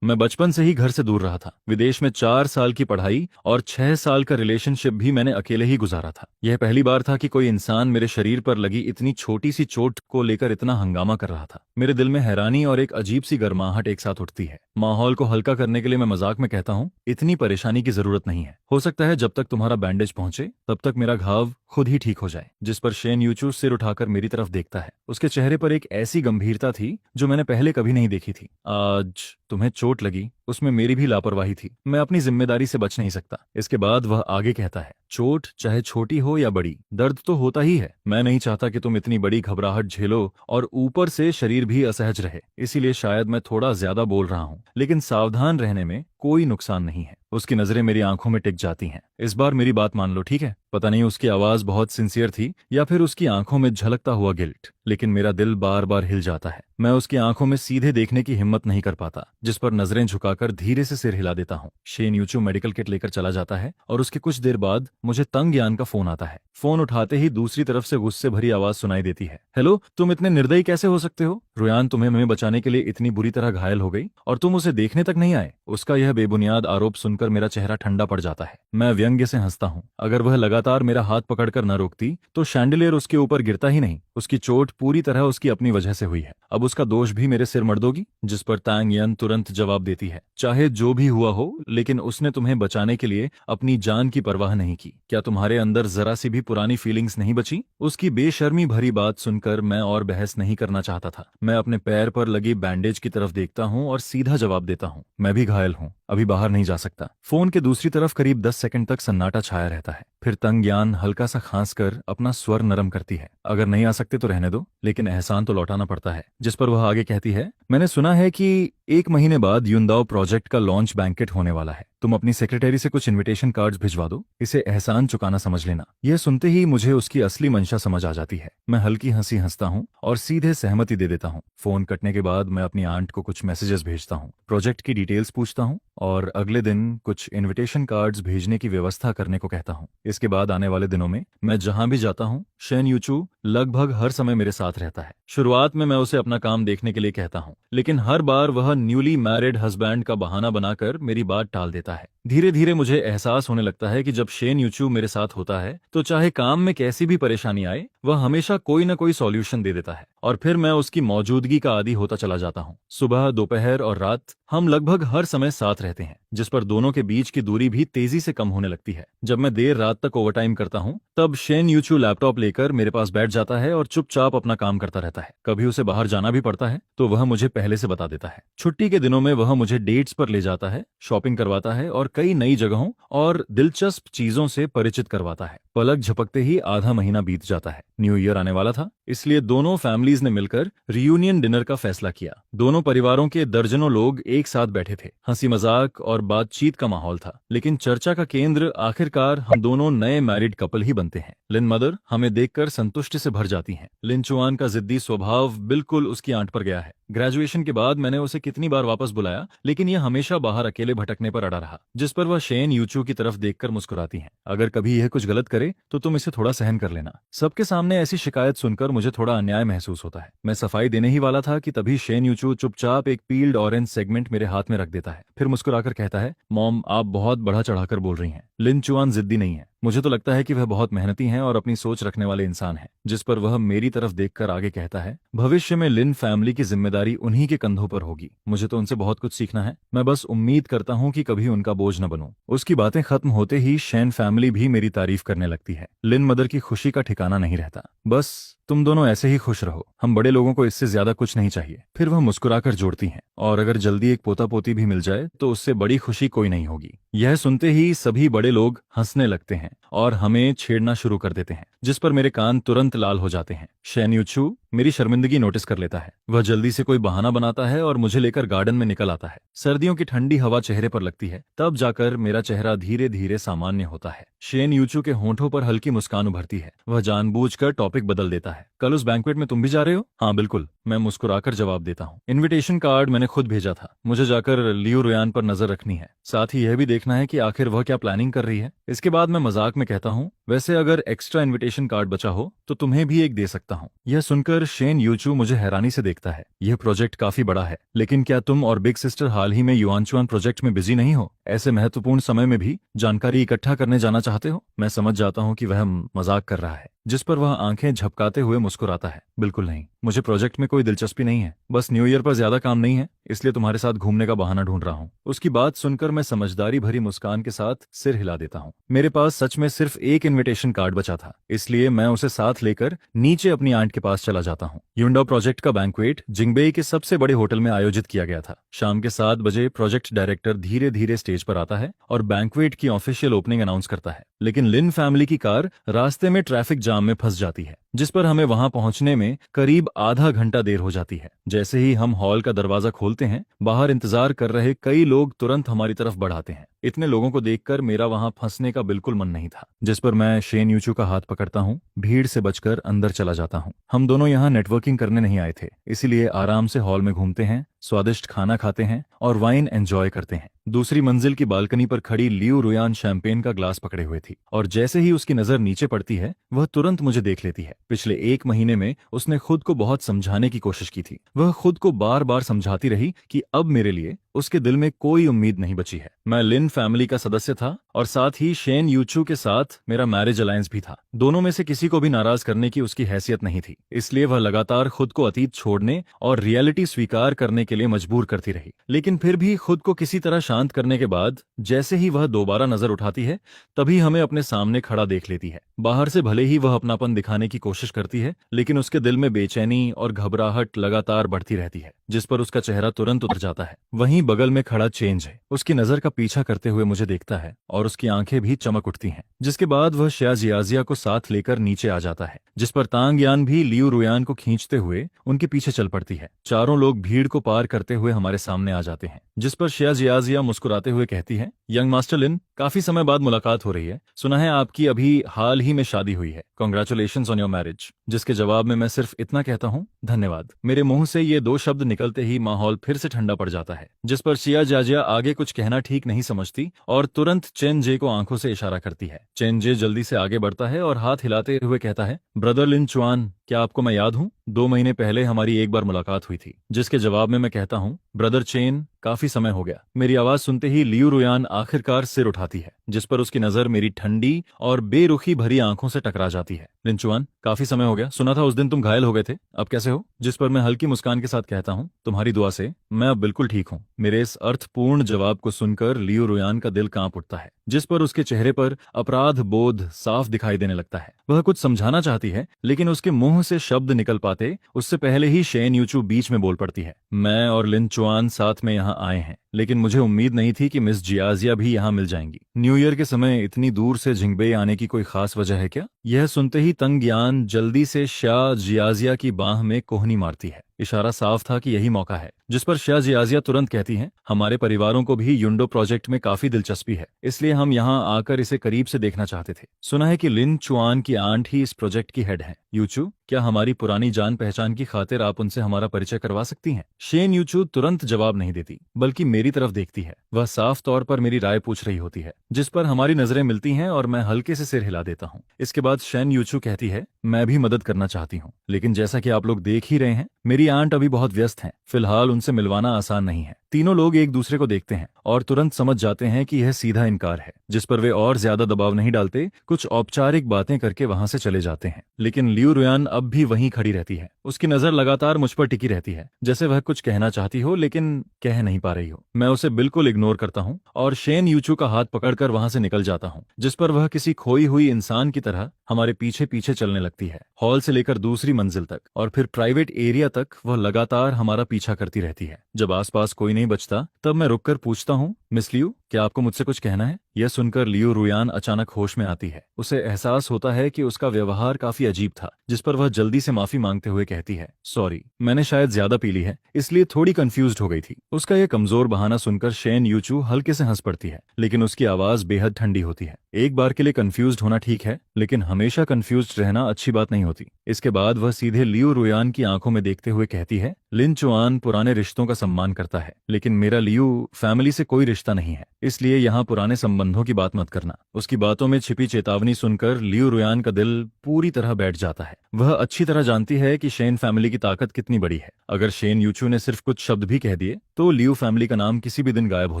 मैं बचपन से ही घर से दूर रहा था। विदेश में 4 साल की पढ़ाई और 6 साल का रिलेशनशिप भी मैंने अकेले ही गुजारा था। यह पहली बार था कि कोई इंसान मेरे शरीर पर लगी इतनी छोटी सी चोट को लेकर इतना हंगामा कर रहा था। मेरे दिल में हैरानी और एक अजीब सी गर्माहट एक साथ उठती है। माहौल को हल्का करने के लिए मैं मजाक में कहता हूँ, इतनी परेशानी की जरूरत नहीं है, हो सकता है जब तक तुम्हारा बैंडेज पहुंचे तब तक मेरा घाव खुद ही ठीक हो जाए। जिस पर शेन यूचू सिर उठाकर मेरी तरफ देखता है। उसके चेहरे पर एक ऐसी गंभीरता थी जो मैंने पहले कभी नहीं देखी थी। आज तुम्हें चोट लगी, उसमें मेरी भी लापरवाही थी। मैं अपनी जिम्मेदारी से बच नहीं सकता। इसके बाद वह आगे कहता है, चोट चाहे छोटी हो या बड़ी, दर्द तो होता ही है। मैं नहीं चाहता कि तुम इतनी बड़ी घबराहट झेलो और ऊपर से शरीर भी असहज रहे, इसीलिए शायद मैं थोड़ा ज्यादा बोल रहा हूँ, लेकिन सावधान रहने में कोई नुकसान नहीं है। उसकी नजरें मेरी आंखों में टिक जाती हैं। इस बार मेरी बात मान लो, ठीक है? पता नहीं उसकी आवाज बहुत सिंसियर थी या फिर उसकी आंखों में झलकता हुआ गिल्ट, लेकिन मेरा दिल बार बार हिल जाता है। मैं उसकी आंखों में सीधे देखने की हिम्मत नहीं कर पाता, जिस पर नजरें झुकाकर धीरे से सिर हिला देता हूँ। शेन यूचू मेडिकल किट लेकर चला जाता है और उसके कुछ देर बाद मुझे तंग यान का फोन आता है। फोन उठाते ही दूसरी तरफ से गुस्से भरी आवाज सुनाई देती है, हेलो, तुम इतने निर्दयी कैसे हो सकते हो? रोयान तुम्हें हमें बचाने के लिए इतनी बुरी तरह घायल हो गई और तुम उसे देखने तक नहीं आए। उसका यह बेबुनियाद आरोप सुनकर मेरा चेहरा ठंडा पड़ जाता है। मैं व्यंग्य से हंसता हूँ। अगर वह लगातार मेरा हाथ पकड़कर न रोकती तो शैंडिलियर उसके ऊपर गिरता ही नहीं। उसकी चोट पूरी तरह उसकी अपनी वजह से हुई है। अब उसका दोष भी मेरे सिर मढ़ दोगी? जिस पर तांग यन तुरंत जवाब देती है, चाहे जो भी हुआ हो, लेकिन उसने तुम्हें बचाने के लिए अपनी जान की परवाह नहीं की। क्या तुम्हारे अंदर जरा सी भी पुरानी फीलिंग्स नहीं बची? उसकी बेशर्मी भरी बात सुनकर मैं और बहस नहीं करना चाहता था। मैं अपने पैर पर लगी बैंडेज की तरफ देखता हूँ और सीधा जवाब देता हूँ, मैं भी घायल हूँ, अभी बाहर नहीं जा सकता। फोन के दूसरी तरफ करीब 10 सेकंड तक सन्नाटा छाया रहता है। फिर तंग यान हल्का सा खांस कर अपना स्वर नरम करती है, अगर नहीं आ सकते तो रहने दो, लेकिन एहसान तो लौटाना पड़ता है। जिस पर वह आगे कहती है, मैंने सुना है कि 1 महीने बाद युनदाओ प्रोजेक्ट का लॉन्च बैंकेट होने वाला है। तुम अपनी सेक्रेटरी से कुछ इनविटेशन कार्ड्स भिजवा दो, इसे एहसान चुकाना समझ लेना। यह सुनते ही मुझे उसकी असली मंशा समझ आ जाती है। मैं हल्की हंसी हंसता हूँ और सीधे सहमति दे देता हूँ। फोन कटने के बाद मैं अपनी आंट को कुछ मैसेजेस भेजता हूँ, प्रोजेक्ट की डिटेल्स पूछता हूँ और अगले दिन कुछ इनविटेशन कार्ड्स भेजने की व्यवस्था करने को कहता हूँ। इसके बाद आने वाले दिनों में मैं जहां भी जाता हूँ, शेन यूचू लगभग हर समय मेरे साथ रहता है। शुरुआत में मैं उसे अपना काम देखने के लिए कहता हूँ, लेकिन हर बार वह न्यूली मैरिड हस्बैंड का बहाना बनाकर मेरी बात टाल देता है। धीरे धीरे मुझे एहसास होने लगता है कि जब शेन यूचू मेरे साथ होता है तो चाहे काम में कैसी भी परेशानी आए, वह हमेशा कोई न कोई सॉल्यूशन दे देता है और फिर मैं उसकी मौजूदगी का आदी होता चला जाता हूँ। सुबह, दोपहर और रात हम लगभग हर समय साथ रहते हैं, जिस पर दोनों के बीच की दूरी भी तेजी से कम होने लगती है। जब मैं देर रात तक ओवरटाइम करता हूँ तब शेन यूचू लैपटॉप लेकर मेरे पास बैठ जाता है और चुपचाप अपना काम करता रहता है। कभी उसे बाहर जाना भी पड़ता है तो वह मुझे पहले से बता देता है। छुट्टी के दिनों में वह मुझे डेट्स पर ले जाता है, शॉपिंग करवाता है और कई नई जगहों और दिलचस्प चीजों से परिचित करवाता है। पलक झपकते ही आधा महीना बीत जाता है। न्यू ईयर आने वाला था, इसलिए दोनों फैमिलीज ने मिलकर रियूनियन डिनर का फैसला किया। दोनों परिवारों के दर्जनों लोग एक साथ बैठे थे। हंसी मजाक और बातचीत का माहौल था, लेकिन चर्चा का केंद्र आखिरकार हम दोनों नए मैरिड कपल ही बनते हैं। लिन मदर हमें देखकर संतुष्टि से भर जाती हैं। लिन चुआन का जिद्दी स्वभाव बिल्कुल उसकी आंट पर गया है। ग्रेजुएशन के बाद मैंने उसे कितनी बार वापस बुलाया, लेकिन यह हमेशा बाहर अकेले भटकने पर अड़ा रहा, जिस पर वह शेन यूचू की तरफ देखकर मुस्कुराती हैं। अगर कभी यह कुछ गलत करे तो तुम इसे थोड़ा सहन कर लेना। सबके सामने ऐसी शिकायत सुनकर मुझे थोड़ा अन्याय महसूस होता है। मैं सफाई देने ही वाला था कि तभी शेन यूचू चुपचाप एक पील्ड ऑरेंज सेगमेंट मेरे हाथ में रख देता है। फिर मुस्कुराकर कहता है, मॉम आप बहुत बढ़ा चढ़ाकर बोल रही हैं। लिन चुआन जिद्दी नहीं है। मुझे तो लगता है कि वह बहुत मेहनती हैं और अपनी सोच रखने वाले इंसान हैं। जिस पर वह मेरी तरफ देखकर आगे कहता है, भविष्य में लिन फैमिली की जिम्मेदारी उन्हीं के कंधों पर होगी। मुझे तो उनसे बहुत कुछ सीखना है। मैं बस उम्मीद करता हूँ कि कभी उनका बोझ न बनूं। उसकी बातें खत्म होते ही शेन फैमिली भी मेरी तारीफ करने लगती है। लिन मदर की खुशी का ठिकाना नहीं रहता। बस तुम दोनों ऐसे ही खुश रहो, हम बड़े लोगों को इससे ज्यादा कुछ नहीं चाहिए। फिर वह मुस्कुराकर जोड़ती हैं, और अगर जल्दी एक पोता पोती भी मिल जाए तो उससे बड़ी खुशी कोई नहीं होगी। यह सुनते ही सभी बड़े लोग हंसने लगते हैं और हमें छेड़ना शुरू कर देते हैं, जिस पर मेरे कान तुरंत लाल हो जाते हैं। शेन यूचू मेरी शर्मिंदगी नोटिस कर लेता है। वह जल्दी से कोई बहाना बनाता है और मुझे लेकर गार्डन में निकल आता है। सर्दियों की ठंडी हवा चेहरे पर लगती है, तब जाकर मेरा चेहरा धीरे धीरे सामान्य होता है। शेन यूचू के होंठों पर हल्की मुस्कान उभरती है। वह जानबूझकर टॉपिक बदल देता है, कल उस बैंक्वेट में तुम भी जा रहे हो? हाँ बिल्कुल, मैं मुस्कुराकर जवाब देता हूँ। इनविटेशन कार्ड मैंने खुद भेजा था। मुझे जाकर लियू रुयान पर नजर रखनी है, साथ ही यह भी देखना है कि आखिर वह क्या प्लानिंग कर रही है। इसके बाद मैं मजाक में कहता हूँ, वैसे अगर एक्स्ट्रा इनविटेशन कार्ड बचा हो तो तुम्हें भी एक दे सकता हूँ। यह सुनकर शेन यूचू मुझे हैरानी से देखता है। यह प्रोजेक्ट काफी बड़ा है, लेकिन क्या तुम और बिग सिस्टर हाल ही में युआनचुआन प्रोजेक्ट में बिजी नहीं हो? ऐसे महत्वपूर्ण समय में भी जानकारी इकट्ठा करने जाना चाहते हो? मैं समझ जाता हूँ कि वह मजाक कर रहा है, जिस पर वह आंखें झपकाते हुए मुस्कुराता है। बिल्कुल नहीं, मुझे प्रोजेक्ट में कोई दिलचस्पी नहीं है। बस न्यू ईयर पर ज्यादा काम नहीं है, इसलिए तुम्हारे साथ घूमने का बहाना ढूंढ रहा हूँ। उसकी बात सुनकर मैं समझदारी भरी मुस्कान के साथ सिर हिला देता हूँ। मेरे पास सच में सिर्फ एक इनविटेशन कार्ड बचा था, इसलिए मैं उसे साथ लेकर नीचे अपनी आंट के पास चला जाता हूँ। युंडा प्रोजेक्ट का बैंक्वेट जिंगबेई के सबसे बड़े होटल में आयोजित किया गया था। शाम के 7 बजे प्रोजेक्ट डायरेक्टर धीरे धीरे स्टेज पर आता है और बैंक्वेट की ऑफिशियल ओपनिंग अनाउंस करता है। लेकिन लिन फैमिली की कार रास्ते में ट्रैफिक जाम में फंस जाती है, जिस पर हमें वहां पहुंचने में करीब आधा घंटा देर हो जाती है। जैसे ही हम हॉल का दरवाजा खोलते हैं, बाहर इंतजार कर रहे कई लोग तुरंत हमारी तरफ बढ़ाते हैं। इतने लोगों को देखकर मेरा वहां फंसने का बिल्कुल मन नहीं था, जिस पर मैं शेन यूचू का हाथ पकड़ता हूँ, भीड़ से बचकर अंदर चला जाता हूँ। हम दोनों यहाँ नेटवर्किंग करने नहीं आए थे, इसीलिए आराम से हॉल में घूमते हैं, स्वादिष्ट खाना खाते हैं और वाइन एंजॉय करते हैं। दूसरी मंजिल की बालकनी पर खड़ी लियू रुयान शैंपेन का ग्लास पकड़े हुए थी, और जैसे ही उसकी नजर नीचे पड़ती है, वह तुरंत मुझे देख लेती है। पिछले 1 महीने में उसने खुद को बहुत समझाने की कोशिश की थी। वह खुद को बार बार समझाती रही कि अब मेरे लिए उसके दिल में कोई उम्मीद नहीं बची है। मैं लिन फैमिली का सदस्य था और साथ ही शेन यूचू के साथ मेरा मैरिज अलायंस भी था। दोनों में से किसी को भी नाराज करने की उसकी हैसियत नहीं थी, इसलिए वह लगातार खुद को अतीत छोड़ने और रियलिटी स्वीकार करने के लिए मजबूर करती रही। लेकिन फिर भी खुद को किसी तरह शांत करने के बाद जैसे ही वह दोबारा नजर उठाती है, तभी हमें अपने सामने खड़ा देख लेती है। बाहर से भले ही वह अपनापन दिखाने की कोशिश करती है, लेकिन उसके दिल में बेचैनी और घबराहट लगातार बढ़ती रहती है, जिस पर उसका चेहरा तुरंत उतर जाता है। वहीं बगल में खड़ा चेंज है, उसकी नजर का पीछा करते हुए मुझे देखता है और उसकी आंखें भी चमक उठती हैं। जिसके बाद वह शिया जियाजिया को साथ लेकर नीचे आ जाता है, जिस पर तांग यान भी लियू रुयान को खींचते हुए उनके पीछे चल पड़ती है। चारों लोग भीड़ को पार करते हुए हमारे सामने आ जाते हैं, जिस पर शिया जियाजिया मुस्कुराते हुए कहती है, यंग मास्टर लिन, काफी समय बाद मुलाकात हो रही है। सुना है आपकी अभी हाल ही में शादी हुई है। Congratulations on your marriage. जिसके जवाब में मैं सिर्फ इतना कहता हूँ, धन्यवाद। मेरे मुंह से ये 2 शब्द निकलते ही माहौल फिर से ठंडा पड़ जाता है, जिस पर शिया जाजिया आगे कुछ कहना ठीक नहीं समझती और तुरंत चेन जे को आंखों से इशारा करती है। चेन जे जल्दी से आगे बढ़ता है और हाथ हिलाते हुए कहता है, ब्रदर लिन चुआन, क्या आपको मैं याद हूँ? 2 महीने पहले हमारी एक बार मुलाकात हुई थी। जिसके जवाब में मैं कहता हूँ, ब्रदर चेन, काफी समय हो गया। मेरी आवाज सुनते ही लियू रुयान आखिरकार सिर उठाती है, जिस पर उसकी नजर मेरी ठंडी और बेरुखी भरी आंखों से टकरा जाती है। लिन चुआन, काफी समय हो गया। सुना था उस दिन तुम घायल हो गए थे, अब कैसे हो? जिस पर मैं हल्की मुस्कान के साथ कहता हूँ, तुम्हारी दुआ से मैं अब बिल्कुल ठीक हूँ। मेरे इस अर्थपूर्ण जवाब को सुनकर लियू रुयान का दिल कांप उठता है, जिस पर उसके चेहरे पर अपराध बोध साफ दिखाई देने लगता है। वह कुछ समझाना चाहती है, लेकिन उसके मुंह मुंह से शब्द निकल पाते उससे पहले ही शेन यूचू बीच में बोल पड़ती है, मैं और लिन चुआन साथ में यहाँ आए हैं, लेकिन मुझे उम्मीद नहीं थी कि मिस जियाजिया भी यहाँ मिल जाएंगी। न्यू ईयर के समय इतनी दूर से जिंगबे आने की कोई खास वजह है क्या? यह सुनते ही तंग यान जल्दी से शाह जियाजिया की बाह में कोहनी मारती है। इशारा साफ था कि यही मौका है, जिस पर शाह जियाजिया तुरंत कहती हैं, हमारे परिवारों को भी युंडो प्रोजेक्ट में काफी दिलचस्पी है, इसलिए हम यहाँ आकर इसे करीब से देखना चाहते थे। सुना है कि लिन चुआन की आंट ही इस प्रोजेक्ट की हेड है। यूचू, क्या हमारी पुरानी जान पहचान की खातिर आप उनसे हमारा परिचय करवा सकती हैं? शेन यूचू तुरंत जवाब नहीं देती, बल्कि मेरी तरफ देखती है। वह साफ तौर पर मेरी राय पूछ रही होती है, जिस पर हमारी नजरें मिलती हैं और मैं हल्के से सिर हिला देता हूँ। इसके बाद शेन यूचू कहती है, मैं भी मदद करना चाहती हूँ, लेकिन जैसा कि आप लोग देख ही रहे हैं, मेरी आंट अभी बहुत व्यस्त हैं। फिलहाल उनसे मिलवाना आसान नहीं है। तीनों लोग एक दूसरे को देखते हैं और तुरंत समझ जाते हैं कि यह सीधा इनकार है, जिस पर वे और ज्यादा दबाव नहीं डालते, कुछ औपचारिक बातें करके वहां से चले जाते हैं। लेकिन लियू रुयान अब भी वहीं खड़ी रहती है। उसकी नजर लगातार मुझ पर टिकी रहती है, जैसे वह कुछ कहना चाहती हो लेकिन कह नहीं पा रही हो। मैं उसे बिल्कुल इग्नोर करता हूँ और शेन यूचू का हाथ पकड़कर वहां से निकल जाता हूँ, जिस पर वह किसी खोई हुई इंसान की तरह हमारे पीछे पीछे चलने लगती है। हॉल से लेकर दूसरी मंजिल तक और फिर प्राइवेट एरिया तक वह लगातार हमारा पीछा करती रहती है। जब आसपास कोई नहीं बचता तब मैं रुककर पूछता हूँ, मिस लियू, क्या आपको मुझसे कुछ कहना है? यह सुनकर लियू रुयान अचानक होश में आती है। उसे एहसास होता है कि उसका व्यवहार काफी अजीब था, जिस पर वह जल्दी से माफी मांगते हुए कहती है, सॉरी, मैंने शायद ज्यादा पी ली है, इसलिए थोड़ी कंफ्यूज्ड हो गई थी। उसका यह कमजोर बहाना सुनकर शेन यूचू हल्के से हंस पड़ती है, लेकिन उसकी आवाज बेहद ठंडी होती है। एक बार के लिए कंफ्यूज्ड होना ठीक है, लेकिन हमेशा कंफ्यूज्ड रहना अच्छी बात नहीं होती। इसके बाद वह सीधे लियू रुयान की आंखों में देखते हुए कहती है, लिन चुआन पुराने रिश्तों का सम्मान करता है, लेकिन मेरा लियू फैमिली से कोई रिश्ता नहीं है, इसलिए यहाँ पुराने संबंधों की बात मत करना। उसकी बातों में छिपी चेतावनी सुनकर लियू रुयान का दिल पूरी तरह बैठ जाता है। वह अच्छी तरह जानती है कि शेन फैमिली की ताकत कितनी बड़ी है। अगर शेन यूचू ने सिर्फ कुछ शब्द भी कह दिए तो लियू फैमिली का नाम किसी भी दिन गायब हो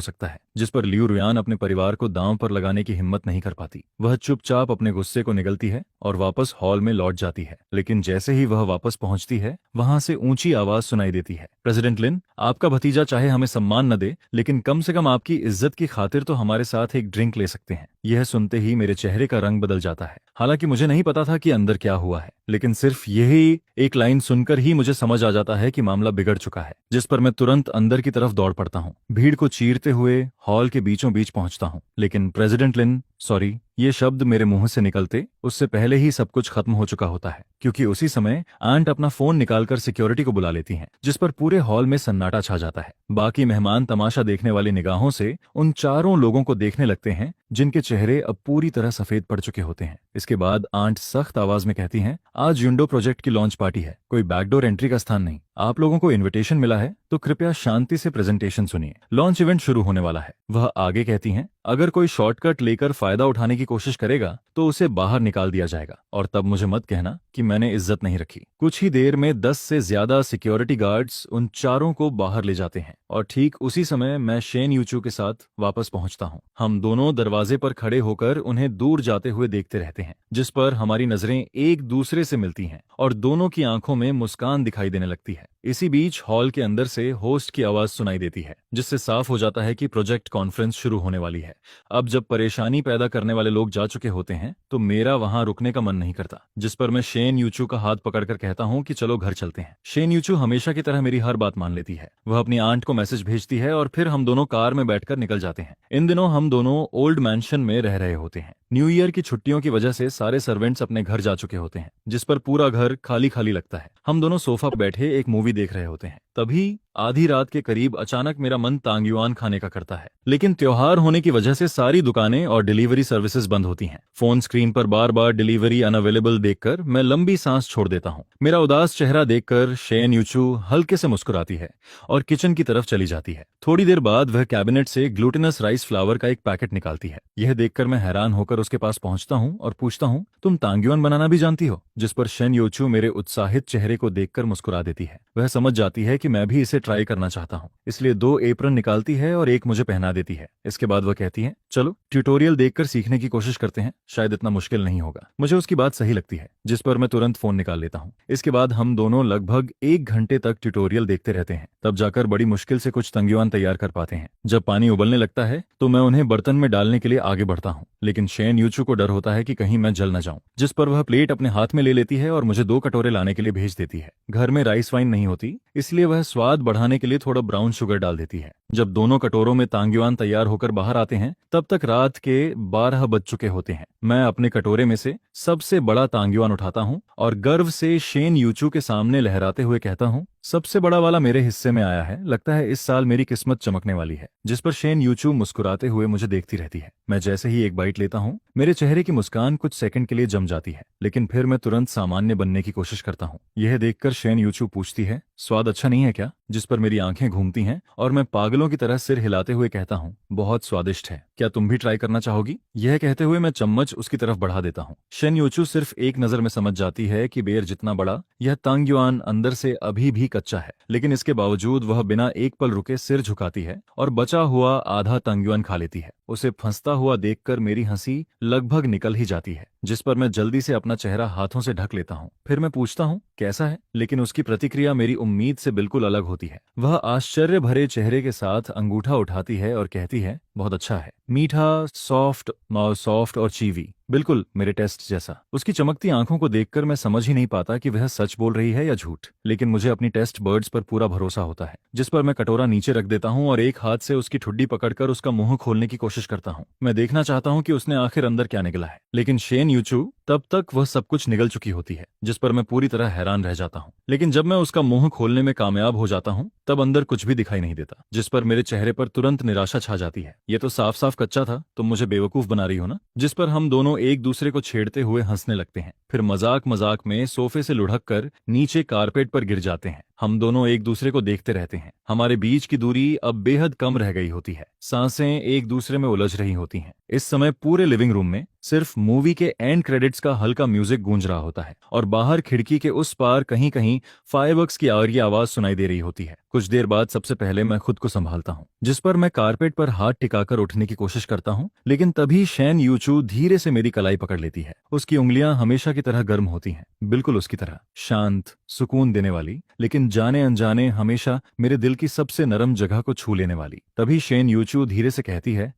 सकता है, जिस पर लियू रुयान अपने परिवार को दांव पर लगाने की हिम्मत नहीं कर पाती। वह चुपचाप अपने गुस्से को निगलती है और वापस हॉल में लौट जाती है। लेकिन जैसे ही वह वापस पहुंचती है, वहां से ऊंची आवाज सुनाई देती है, प्रेसिडेंट लिन, आपका भतीजा चाहे हमें सम्मान न दे, लेकिन कम से कम आपकी इज्जत की खातिर तो हमारे साथ एक ड्रिंक ले सकते हैं। यह सुनते ही मेरे चेहरे का रंग बदल जाता है। हालांकि मुझे नहीं पता था कि अंदर क्या हुआ है, लेकिन सिर्फ यही एक लाइन सुनकर ही मुझे समझ आ जाता है कि मामला बिगड़ चुका है, जिस पर मैं तुरंत अंदर की तरफ दौड़ पड़ता हूँ। भीड़ को चीरते हुए हॉल के बीचों बीच पहुंचता हूँ, लेकिन प्रेसिडेंट लिन, सॉरी, ये शब्द मेरे मुंह से निकलते उससे पहले ही सब कुछ खत्म हो चुका होता है, क्योंकि उसी समय आंट अपना फोन निकालकर सिक्योरिटी को बुला लेती हैं, जिस पर पूरे हॉल में सन्नाटा छा जाता है। बाकी मेहमान तमाशा देखने वाली निगाहों से उन चारों लोगों को देखने लगते हैं जिनके चेहरे अब पूरी तरह सफेद पड़ चुके होते हैं। इसके बाद आंट सख्त आवाज में कहती हैं, आज युंडो प्रोजेक्ट की लॉन्च पार्टी है, कोई बैकडोर एंट्री का स्थान नहीं। आप लोगों को इनविटेशन मिला है तो कृपया शांति से प्रेजेंटेशन सुनिए, लॉन्च इवेंट शुरू होने वाला है। वह आगे कहती हैं, अगर कोई शॉर्टकट लेकर फायदा उठाने की कोशिश करेगा तो उसे बाहर निकाल दिया जाएगा, और तब मुझे मत कहना कि मैंने इज्जत नहीं रखी। कुछ ही देर में 10 से ज्यादा सिक्योरिटी गार्ड्स उन चारों को बाहर ले जाते हैं और ठीक उसी समय मैं शेन यूचू के साथ वापस पहुंचता हूं। हम दोनों दरवाजे पर खड़े होकर उन्हें दूर जाते हुए देखते रहते हैं, जिस पर हमारी नजरें एक दूसरे से मिलती हैं और दोनों की आंखों में मुस्कान दिखाई देने लगती है। इसी बीच हॉल के अंदर से होस्ट की आवाज सुनाई देती है, जिससे साफ हो जाता है कि प्रोजेक्ट कॉन्फ्रेंस शुरू होने वाली है। अब जब परेशानी पैदा करने वाले लोग जा चुके होते हैं तो मेरा वहां रुकने का मन नहीं करता, जिस पर मैं शेन यूचू का हाथ पकड़कर कहता हूं कि चलो घर चलते हैं। शेन यूचू हमेशा की तरह मेरी हर बात मान लेती है। वह अपनी आंट को मैसेज भेजती है और फिर हम दोनों कार में बैठकर निकल जाते हैं। इन दिनों हम दोनों ओल्ड मैंशन में रह रहे होते हैं। न्यू ईयर की छुट्टियों की वजह से सारे सर्वेंट्स अपने घर जा चुके होते हैं, जिस पर पूरा घर खाली खाली लगता है। हम दोनों सोफा पर बैठे एक मूवी देख रहे होते हैं। तभी आधी रात के करीब अचानक मेरा मन तांगयुआन खाने का करता है, लेकिन त्योहार होने की वजह से सारी दुकानें और डिलीवरी सर्विसेज बंद होती हैं। फोन स्क्रीन पर बार बार डिलीवरी अनअवेलेबल देखकर मैं लंबी सांस छोड़ देता हूँ। मेरा उदास चेहरा देखकर शेन यूचू हल्के से मुस्कुराती है और किचन की तरफ चली जाती है। थोड़ी देर बाद वह कैबिनेट से ग्लूटेनस राइस फ्लावर का एक पैकेट निकालती है। यह देखकर मैं हैरान होकर उसके पास पहुंचता हूँ और पूछता हूँ, तुम तांगयुआन बनाना भी जानती हो? जिस पर शेन यूचू मेरे उत्साहित चेहरे को देखकर मुस्कुरा देती है। वह समझ जाती है कि मैं भी इसे ट्राई करना चाहता हूँ, इसलिए 2 एप्रन निकालती है और एक मुझे पहना देती है। इसके बाद वह कहती है, चलो ट्यूटोरियल देखकर सीखने की कोशिश करते हैं, शायद इतना मुश्किल नहीं होगा। मुझे उसकी बात सही लगती है, जिस पर मैं तुरंत फोन निकाल लेता हूँ। इसके बाद हम दोनों लगभग 1 घंटे तक ट्यूटोरियल देखते रहते हैं, तब जाकर बड़ी मुश्किल से कुछ तंग्युआन तैयार कर पाते हैं। जब पानी उबलने लगता है तो मैं उन्हें बर्तन में डालने के लिए आगे बढ़ता हूँ, लेकिन शेन यूचू को डर होता है कि कहीं मैं जल न जाऊं, जिस पर वह प्लेट अपने हाथ में ले लेती है और मुझे 2 कटोरे लाने के लिए भेज देती है। घर में राइस वाइन नहीं होती, इसलिए वह स्वाद बढ़ाने के लिए थोड़ा ब्राउन शुगर डाल देती है। जब दोनों कटोरों में तांग्युआन तैयार होकर बाहर आते हैं, तब तक रात के 12 बज चुके होते हैं। मैं अपने कटोरे में से सबसे बड़ा तांग्युआन उठाता हूँ और गर्व से शेन यूचू के सामने लहराते हुए कहता हूँ, सबसे बड़ा वाला मेरे हिस्से में आया है, लगता है इस साल मेरी किस्मत चमकने वाली है। जिस पर शेन यूचू मुस्कुराते हुए मुझे देखती रहती है। मैं जैसे ही एक बाइट लेता हूँ, मेरे चेहरे की मुस्कान कुछ सेकंड के लिए जम जाती है, लेकिन फिर मैं तुरंत सामान्य बनने की कोशिश करता हूँ। यह देखकर शेन यूचू पूछती है, स्वाद अच्छा नहीं है क्या? जिस पर मेरी आंखें घूमती हैं और मैं पागलों की तरह सिर हिलाते हुए कहता हूँ, बहुत स्वादिष्ट है, क्या तुम भी ट्राई करना चाहोगी? यह कहते हुए मैं चम्मच उसकी तरफ बढ़ा देता हूँ। शेन यूचू सिर्फ एक नजर में समझ जाती है कि बेर जितना बड़ा यह तांग्युआन अंदर से अभी भी कच्चा है, लेकिन इसके बावजूद वह बिना एक पल रुके सिर झुकाती है और बचा हुआ आधा तांग्युआन खा लेती है। उसे फंसता हुआ देखकर मेरी हंसी लगभग निकल ही जाती है, जिस पर मैं जल्दी से अपना चेहरा हाथों से ढक लेता हूँ। फिर मैं पूछता हूँ, कैसा है? लेकिन उसकी प्रतिक्रिया मेरी उम्मीद से बिल्कुल अलग होती है। वह आश्चर्य भरे चेहरे के साथ अंगूठा उठाती है और कहती है, बहुत अच्छा है, मीठा, सॉफ्ट और चीवी, बिल्कुल मेरे टेस्ट जैसा। उसकी चमकती आंखों को देखकर मैं समझ ही नहीं पाता कि वह सच बोल रही है या झूठ, लेकिन मुझे अपनी टेस्ट बर्ड्स पर पूरा भरोसा होता है। जिस पर मैं कटोरा नीचे रख देता हूँ और एक हाथ से उसकी ठुड्डी पकड़कर उसका मुंह खोलने की कोशिश करता हूँ। मैं देखना चाहता हूँ कि उसने आखिर अंदर क्या निकला है, लेकिन शेन यूचू तब तक वह सब कुछ निगल चुकी होती है, जिस पर मैं पूरी तरह हैरान रह जाता हूँ। लेकिन जब मैं उसका मुंह खोलने में कामयाब हो जाता हूँ, तब अंदर कुछ भी दिखाई नहीं देता, जिस पर मेरे चेहरे पर तुरंत निराशा छा जाती है। ये तो साफ साफ कच्चा था, तुम मुझे बेवकूफ बना रही हो ना? जिस पर हम दोनों एक दूसरे को छेड़ते हुए हंसने लगते हैं, फिर मजाक मजाक में सोफे से लुढ़क कर नीचे कारपेट पर गिर जाते हैं। हम दोनों एक दूसरे को देखते रहते हैं। हमारे बीच की दूरी अब बेहद कम रह गई होती है, सांसें एक दूसरे में उलझ रही होती हैं। इस समय पूरे लिविंग रूम में सिर्फ मूवी के एंड क्रेडिट्स का हल्का म्यूजिक गूंज रहा होता है और बाहर खिड़की के उस पार कहीं कहीं फायरवर्क्स की आवाज़ आवाज सुनाई दे रही होती है। कुछ देर बाद सबसे पहले मैं खुद को संभालता हूँ, जिस पर मैं कारपेट पर हाथ टिकाकर उठने की कोशिश करता हूँ, लेकिन तभी शेन यूचू धीरे से मेरी कलाई पकड़ लेती है। उसकी उंगलियां हमेशा की तरह गर्म होती हैं, बिल्कुल उसकी तरह शांत, सुकून देने वाली, लेकिन जाने अनजाने हमेशा मेरे दिल की सबसे नरम जगह को छू लेने वाली। तभी शेन यूचू धीरे से कहती है,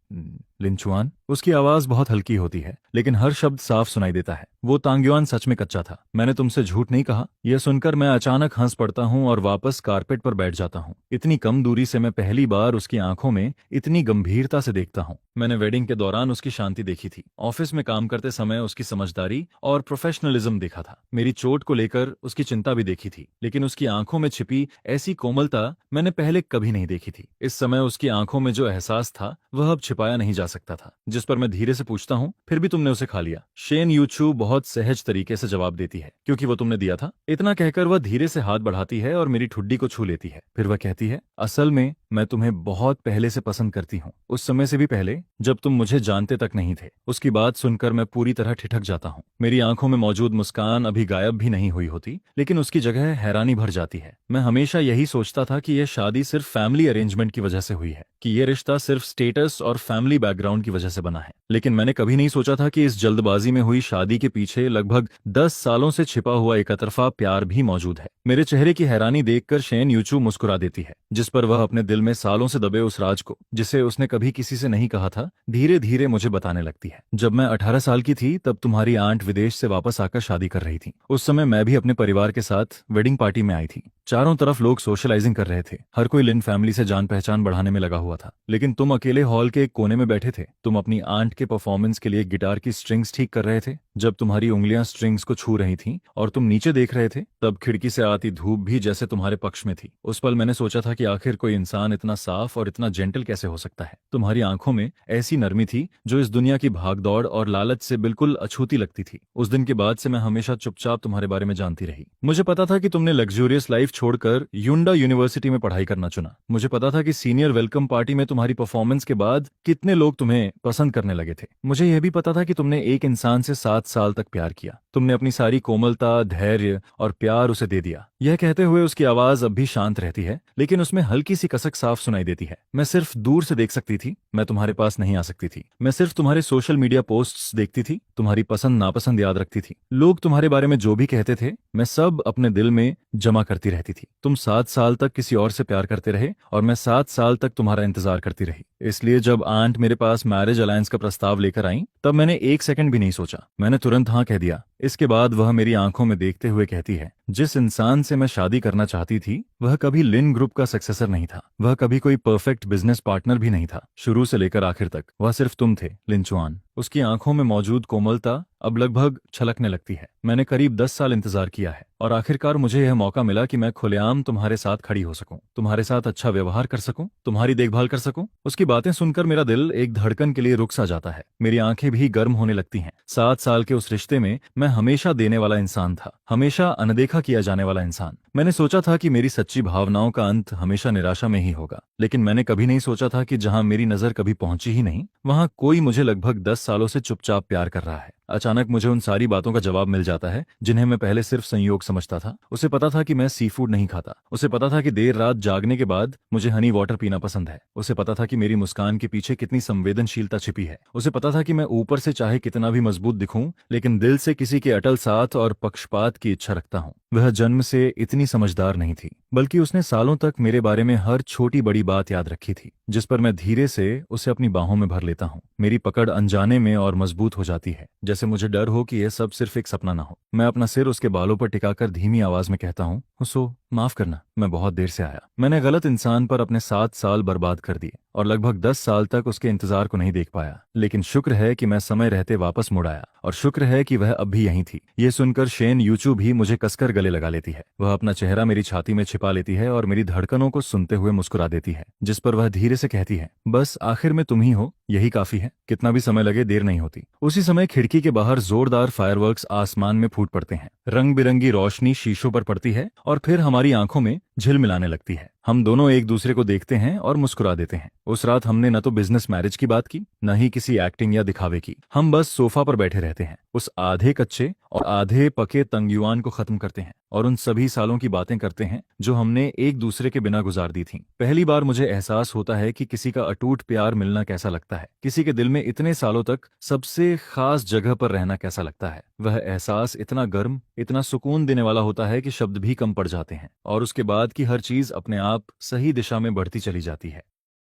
लिंचुआन। उसकी आवाज बहुत हल्की होती है, लेकिन हर शब्द साफ सुनाई देता है। वो तांग्युआन सच में कच्चा था, मैंने तुमसे झूठ नहीं कहा। यह सुनकर मैं अचानक हंस पड़ता हूँ और वापस कारपेट पर बैठ जाता हूँ। इतनी कम दूरी से मैं पहली बार उसकी आंखों में इतनी गंभीरता से देखता हूँ। मैंने वेडिंग के दौरान उसकी शांति देखी थी, ऑफिस में काम करते समय उसकी समझदारी और प्रोफेशनलिज्म देखा था, मेरी चोट को लेकर उसकी चिंता भी देखी थी, लेकिन उसकी आंखों में छिपी ऐसी कोमलता मैंने पहले कभी नहीं देखी थी। इस समय उसकी आंखों में जो एहसास था वह अब छिपाया नहीं जा सकता था। जिस पर मैं धीरे से पूछता हूँ, फिर भी तुमने उसे खा लिया? शेन यूचू बहुत सहज तरीके से जवाब देती है, क्योंकि वो तुमने दिया था। इतना कहकर वह धीरे से हाथ बढ़ाती है और मेरी ठुड्डी को छू लेती है। फिर वह कहती है, असल में मैं तुम्हें बहुत पहले से पसंद करती हूँ, उस समय से भी पहले जब तुम मुझे जानते तक नहीं थे। उसकी बात सुनकर मैं पूरी तरह ठिठक जाता हूँ। मेरी आंखों में मौजूद मुस्कान अभी गायब भी नहीं हुई होती, लेकिन उसकी जगह हैरानी भर जाती है। मैं हमेशा यही सोचता था कि यह शादी सिर्फ फैमिली अरेंजमेंट की वजह से हुई है, कि यह रिश्ता सिर्फ स्टेटस और फैमिली बैकग्राउंड की वजह से बना है, लेकिन मैंने कभी नहीं सोचा था कि इस जल्दबाजी में हुई शादी के पीछे लगभग 10 सालों से छिपा हुआ एकतरफा प्यार भी मौजूद है। मेरे चेहरे की हैरानी देखकर शेन यूचू मुस्कुरा देती है, जिस पर वह अपने दिल में सालों से दबे उस राज को, जिसे उसने कभी किसी से नहीं कहा था, धीरे धीरे मुझे बताने लगती है। जब मैं 18 साल की थी तब तुम्हारी आंट विदेश से वापस आकर शादी कर रही थी। उस समय मैं भी अपने परिवार के साथ वेडिंग पार्टी में आई थी। चारों तरफ लोग सोशलाइजिंग कर रहे थे, हर कोई लिन फैमिली से जान पहचान बढ़ाने में लगा हुआ था, लेकिन तुम अकेले हॉल के एक कोने में बैठे थे। तुम अपनी आंट के परफॉर्मेंस के लिए गिटार की स्ट्रिंग्स ठीक कर रहे थे। जब तुम्हारी उंगलियां स्ट्रिंग्स को छू रही थीं और तुम नीचे देख रहे थे, तब खिड़की से आती धूप भी जैसे तुम्हारे पक्ष में थी। उस पल मैंने सोचा था कि आखिर कोई इंसान मुस्कान इतना साफ और इतना जेंटल कैसे हो सकता है? तुम्हारी आंखों में ऐसी नरमी थी जो इस दुनिया की भागदौड़ और लालच से बिल्कुल अछूती लगती थी। उस दिन के बाद से मैं हमेशा चुपचाप तुम्हारे बारे में जानती रही। मुझे पता था कि तुमने लग्जूरियस लाइफ छोड़कर यूंडा यूनिवर्सिटी में पढ़ाई करना चुना। मुझे पता था कि सीनियर वेलकम पार्टी में तुम्हारी परफॉर्मेंस के बाद कितने लोग तुम्हें पसंद करने लगे थे। मुझे यह भी पता था कि तुमने एक इंसान से 7 साल तक प्यार किया। तुमने अपनी सारी कोमलता, धैर्य और प्यार उसे दे दिया। यह कहते हुए उसकी आवाज अब भी शांत रहती है, लेकिन उसमें हल्की सी कसक साफ सुनाई देती है। मैं सिर्फ दूर से देख सकती थी, मैं तुम्हारे पास नहीं आ सकती थी। मैं सिर्फ तुम्हारे सोशल मीडिया पोस्ट्स देखती थी, तुम्हारी पसंद नापसंद याद रखती थी। लोग तुम्हारे बारे में जो भी कहते थे, मैं सब अपने दिल में जमा करती रहती थी। तुम 7 साल तक किसी और से प्यार करते रहे और मैं 7 साल तक तुम्हारा इंतजार करती रही। इसलिए जब आंट मेरे पास मैरिज अलायंस का प्रस्ताव लेकर आई, तब मैंने एक सेकंड भी नहीं सोचा। मैंने तुरंत हाँ कह दिया। इसके बाद वह मेरी आंखों में देखते हुए कहती है, जिस इंसान से मैं शादी करना चाहती थी वह कभी लिन ग्रुप का सक्सेसर नहीं था। वह कभी कोई परफेक्ट बिजनेस पार्टनर भी नहीं था। शुरू से लेकर आखिर तक वह सिर्फ तुम थे, लिन चुआन। उसकी आंखों में मौजूद कोमलता अब लगभग छलकने लगती है। मैंने करीब 10 साल इंतजार किया है और आखिरकार मुझे यह मौका मिला कि मैं खुलेआम तुम्हारे साथ खड़ी हो सकूं, तुम्हारे साथ अच्छा व्यवहार कर सकूं, तुम्हारी देखभाल कर सकूं। उसकी बातें सुनकर मेरा दिल एक धड़कन के लिए रुक सा जाता है। मेरी आंखें भी गर्म होने लगती हैं। 7 साल के उस रिश्ते में मैं हमेशा देने वाला इंसान था, हमेशा अनदेखा किया जाने वाला इंसान। मैंने सोचा था कि मेरी सच्ची भावनाओं का अंत हमेशा निराशा में ही होगा, लेकिन मैंने कभी नहीं सोचा था कि जहां मेरी नजर कभी पहुंची ही नहीं, वहां कोई मुझे लगभग 10 सालों से चुपचाप प्यार कर रहा है। अचानक मुझे उन सारी बातों का जवाब मिल जाता है जिन्हें मैं पहले सिर्फ संयोग समझता था। उसे पता था कि मैं सी फूड नहीं खाता। उसे पता था कि देर रात जागने के बाद मुझे हनी वाटर पीना पसंद है। उसे पता था कि मेरी मुस्कान के पीछे कितनी संवेदनशीलता छिपी है। उसे पता था कि मैं ऊपर से चाहे कितना भी मजबूत दिखूं, लेकिन दिल से किसी के अटल साथ और पक्षपात की इच्छा रखता हूं। वह जन्म से इतनी समझदार नहीं थी, बल्कि उसने सालों तक मेरे बारे में हर छोटी बड़ी बात याद रखी थी, जिस पर मैं धीरे से उसे अपनी बाहों में भर लेता हूँ। मेरी पकड़ अनजाने में और मजबूत हो जाती है, जैसे मुझे डर हो कि यह सब सिर्फ एक सपना ना हो। मैं अपना सिर उसके बालों पर टिकाकर धीमी आवाज में कहता हूँ, हुसो, माफ करना, मैं बहुत देर से आया। मैंने गलत इंसान पर अपने 7 साल बर्बाद कर दिए और लगभग 10 साल तक उसके इंतजार को नहीं देख पाया। लेकिन शुक्र है कि मैं समय रहते वापस मुड़ आया और शुक्र है कि वह अब भी यहीं थी। ये सुनकर शेन यूचू भी मुझे कसकर गले लगा लेती है। वह अपना चेहरा मेरी छाती में छिपा लेती है और मेरी धड़कनों को सुनते हुए मुस्कुरा देती है, जिस पर वह धीरे से कहती है, बस आखिर में तुम ही हो, यही काफी है। कितना भी समय लगे, देर नहीं होती। उसी समय खिड़की के बाहर जोरदार फायरवर्क्स आसमान में फूट पड़ते हैं। रंग बिरंगी रोशनी शीशों पर पड़ती है और फिर हमारी आंखों में झिलमिलाने लगती है। हम दोनों एक दूसरे को देखते हैं और मुस्कुरा देते हैं। उस रात हमने न तो बिजनेस मैरिज की बात की, न ही किसी एक्टिंग या दिखावे की। हम बस सोफा पर बैठे रहते हैं, उस आधे कच्चे और आधे पके तंगयुआन को खत्म करते हैं और उन सभी सालों की बातें करते हैं जो हमने एक दूसरे के बिना गुजार दी थीं। पहली बार मुझे एहसास होता है कि किसी का अटूट प्यार मिलना कैसा लगता है, किसी के दिल में इतने सालों तक सबसे खास जगह पर रहना कैसा लगता है। वह एहसास इतना गर्म, इतना सुकून देने वाला होता है कि शब्द भी कम पड़ जाते हैं और उसके बाद की हर चीज अपने आप सही दिशा में बढ़ती चली जाती है।